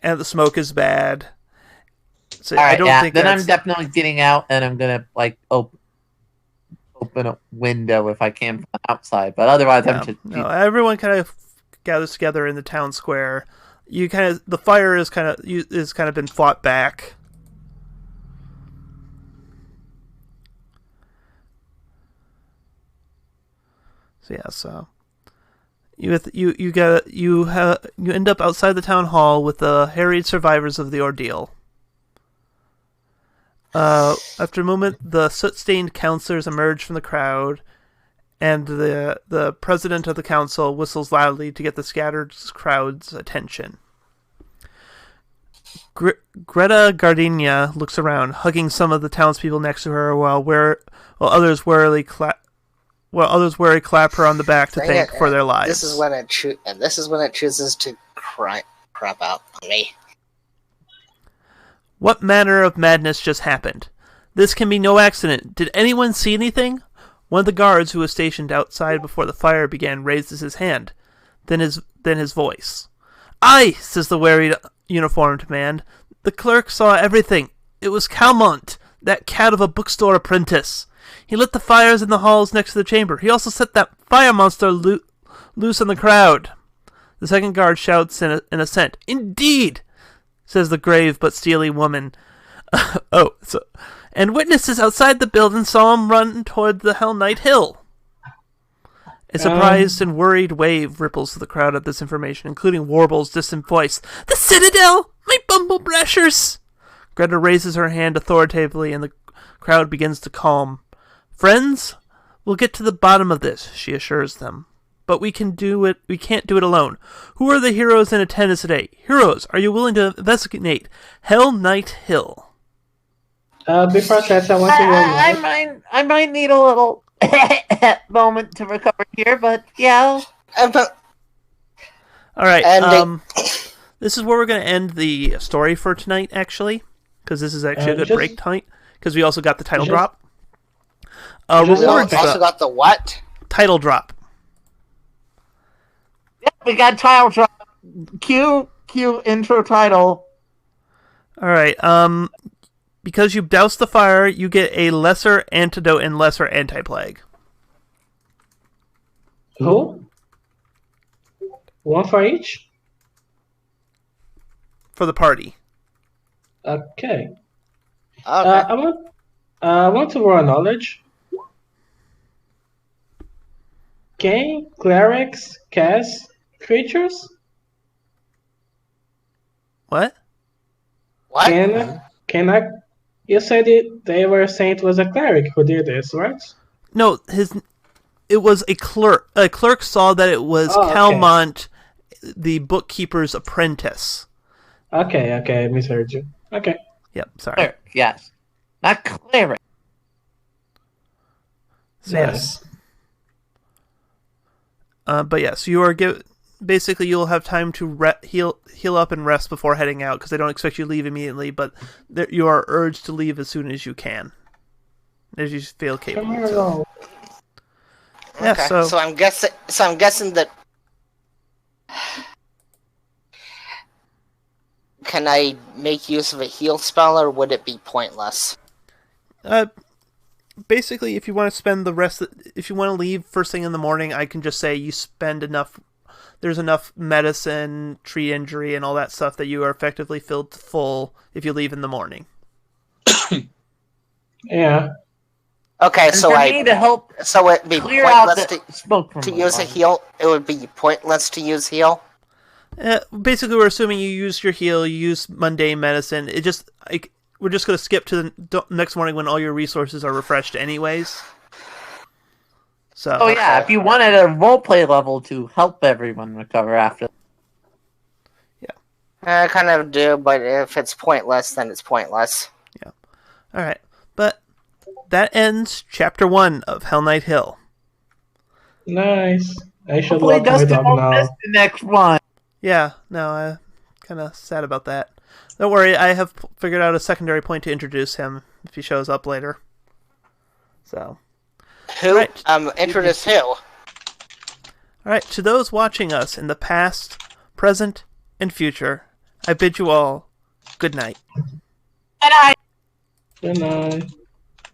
and the smoke is bad. So I don't think then that's... I'm definitely getting out, and I'm gonna like open a window if I can from outside. But otherwise, I'm just everyone kind of gathers together in the town square. The fire is kind of been fought back. So you end up outside the town hall with the harried survivors of the ordeal. After a moment, the soot-stained councillors emerge from the crowd, and the president of the council whistles loudly to get the scattered crowd's attention. Greta Gardenia looks around, hugging some of the townspeople next to her, while others warily clap her on the back to thank for their lives. This is when it chooses to crap out on me. What manner of madness just happened? This can be no accident. Did anyone see anything? One of the guards who was stationed outside before the fire began raises his hand, then his voice. "Aye," says the wary uniformed man. "The clerk saw everything. It was Calmont, that cat of a bookstore apprentice. He lit the fires in the halls next to the chamber. He also set that fire monster loose on the crowd." The second guard shouts in assent. "Indeed," says the grave but steely woman. And witnesses outside the building saw him run toward the Hell Knight Hill. A surprised and worried wave ripples through the crowd at this information, including Warble's distant voice. "The Citadel! My bumble brashers!" Greta raises her hand authoritatively, and the crowd begins to calm. "Friends, we'll get to the bottom of this," she assures them. "But we can't do it alone. Who are the heroes in attendance today? Heroes, are you willing to investigate Hell Knight Hill?" Before that, I want to know. I might need a little moment to recover here, but yeah. All right. This is where we're going to end the story for tonight, actually, because this is actually a good break time. Because we also got the title drop. Rewards. Also got the what? Title drop. Yep, we got title drop. Cue intro title. All right. Because you douse the fire, you get a lesser antidote and lesser anti-plague. Who? One for each? For the party. Okay. Okay. I want to roll knowledge. Can clerics cast creatures? What? What? Can I? You said they were saying it was a cleric who did this, right? No, it was a clerk. A clerk saw that it was Oh, okay. Calmont, the bookkeeper's apprentice. Okay, I misheard you. Okay. Yep, sorry. Cleric, yes. Not cleric. So, yes. But yes, you are basically you'll have time to heal up and rest before heading out because they don't expect you to leave immediately. But you are urged to leave as soon as you can, as you feel capable. To. Yeah. Okay. So So I'm guessing that. Can I make use of a heal spell, or would it be pointless? basically, if you want to spend if you want to leave first thing in the morning, I can just say you spend enough. There's enough medicine, tree injury, and all that stuff that you are effectively filled full if you leave in the morning. Yeah. Okay, And so for me to help so it'd be clear out pointless the smoke from to my use a body. heal. It would be pointless to use heal. Basically, we're assuming you use your heal, you use mundane medicine. We're just going to skip to the next morning when all your resources are refreshed anyways. So. Oh yeah, if you wanted a roleplay level to help everyone recover after. I kind of do, but if it's pointless, then it's pointless. Yeah. All right, but that ends Chapter 1 of Hell Knight Hill. Nice. I should Hopefully lock my Dustin dog won't now. miss the next one. Yeah, no, I'm kind of sad about that. Don't worry, I have figured out a secondary point to introduce him if he shows up later. So. Who? Right. Introduce who? All right, to those watching us in the past, present, and future, I bid you all good night. And I Good night.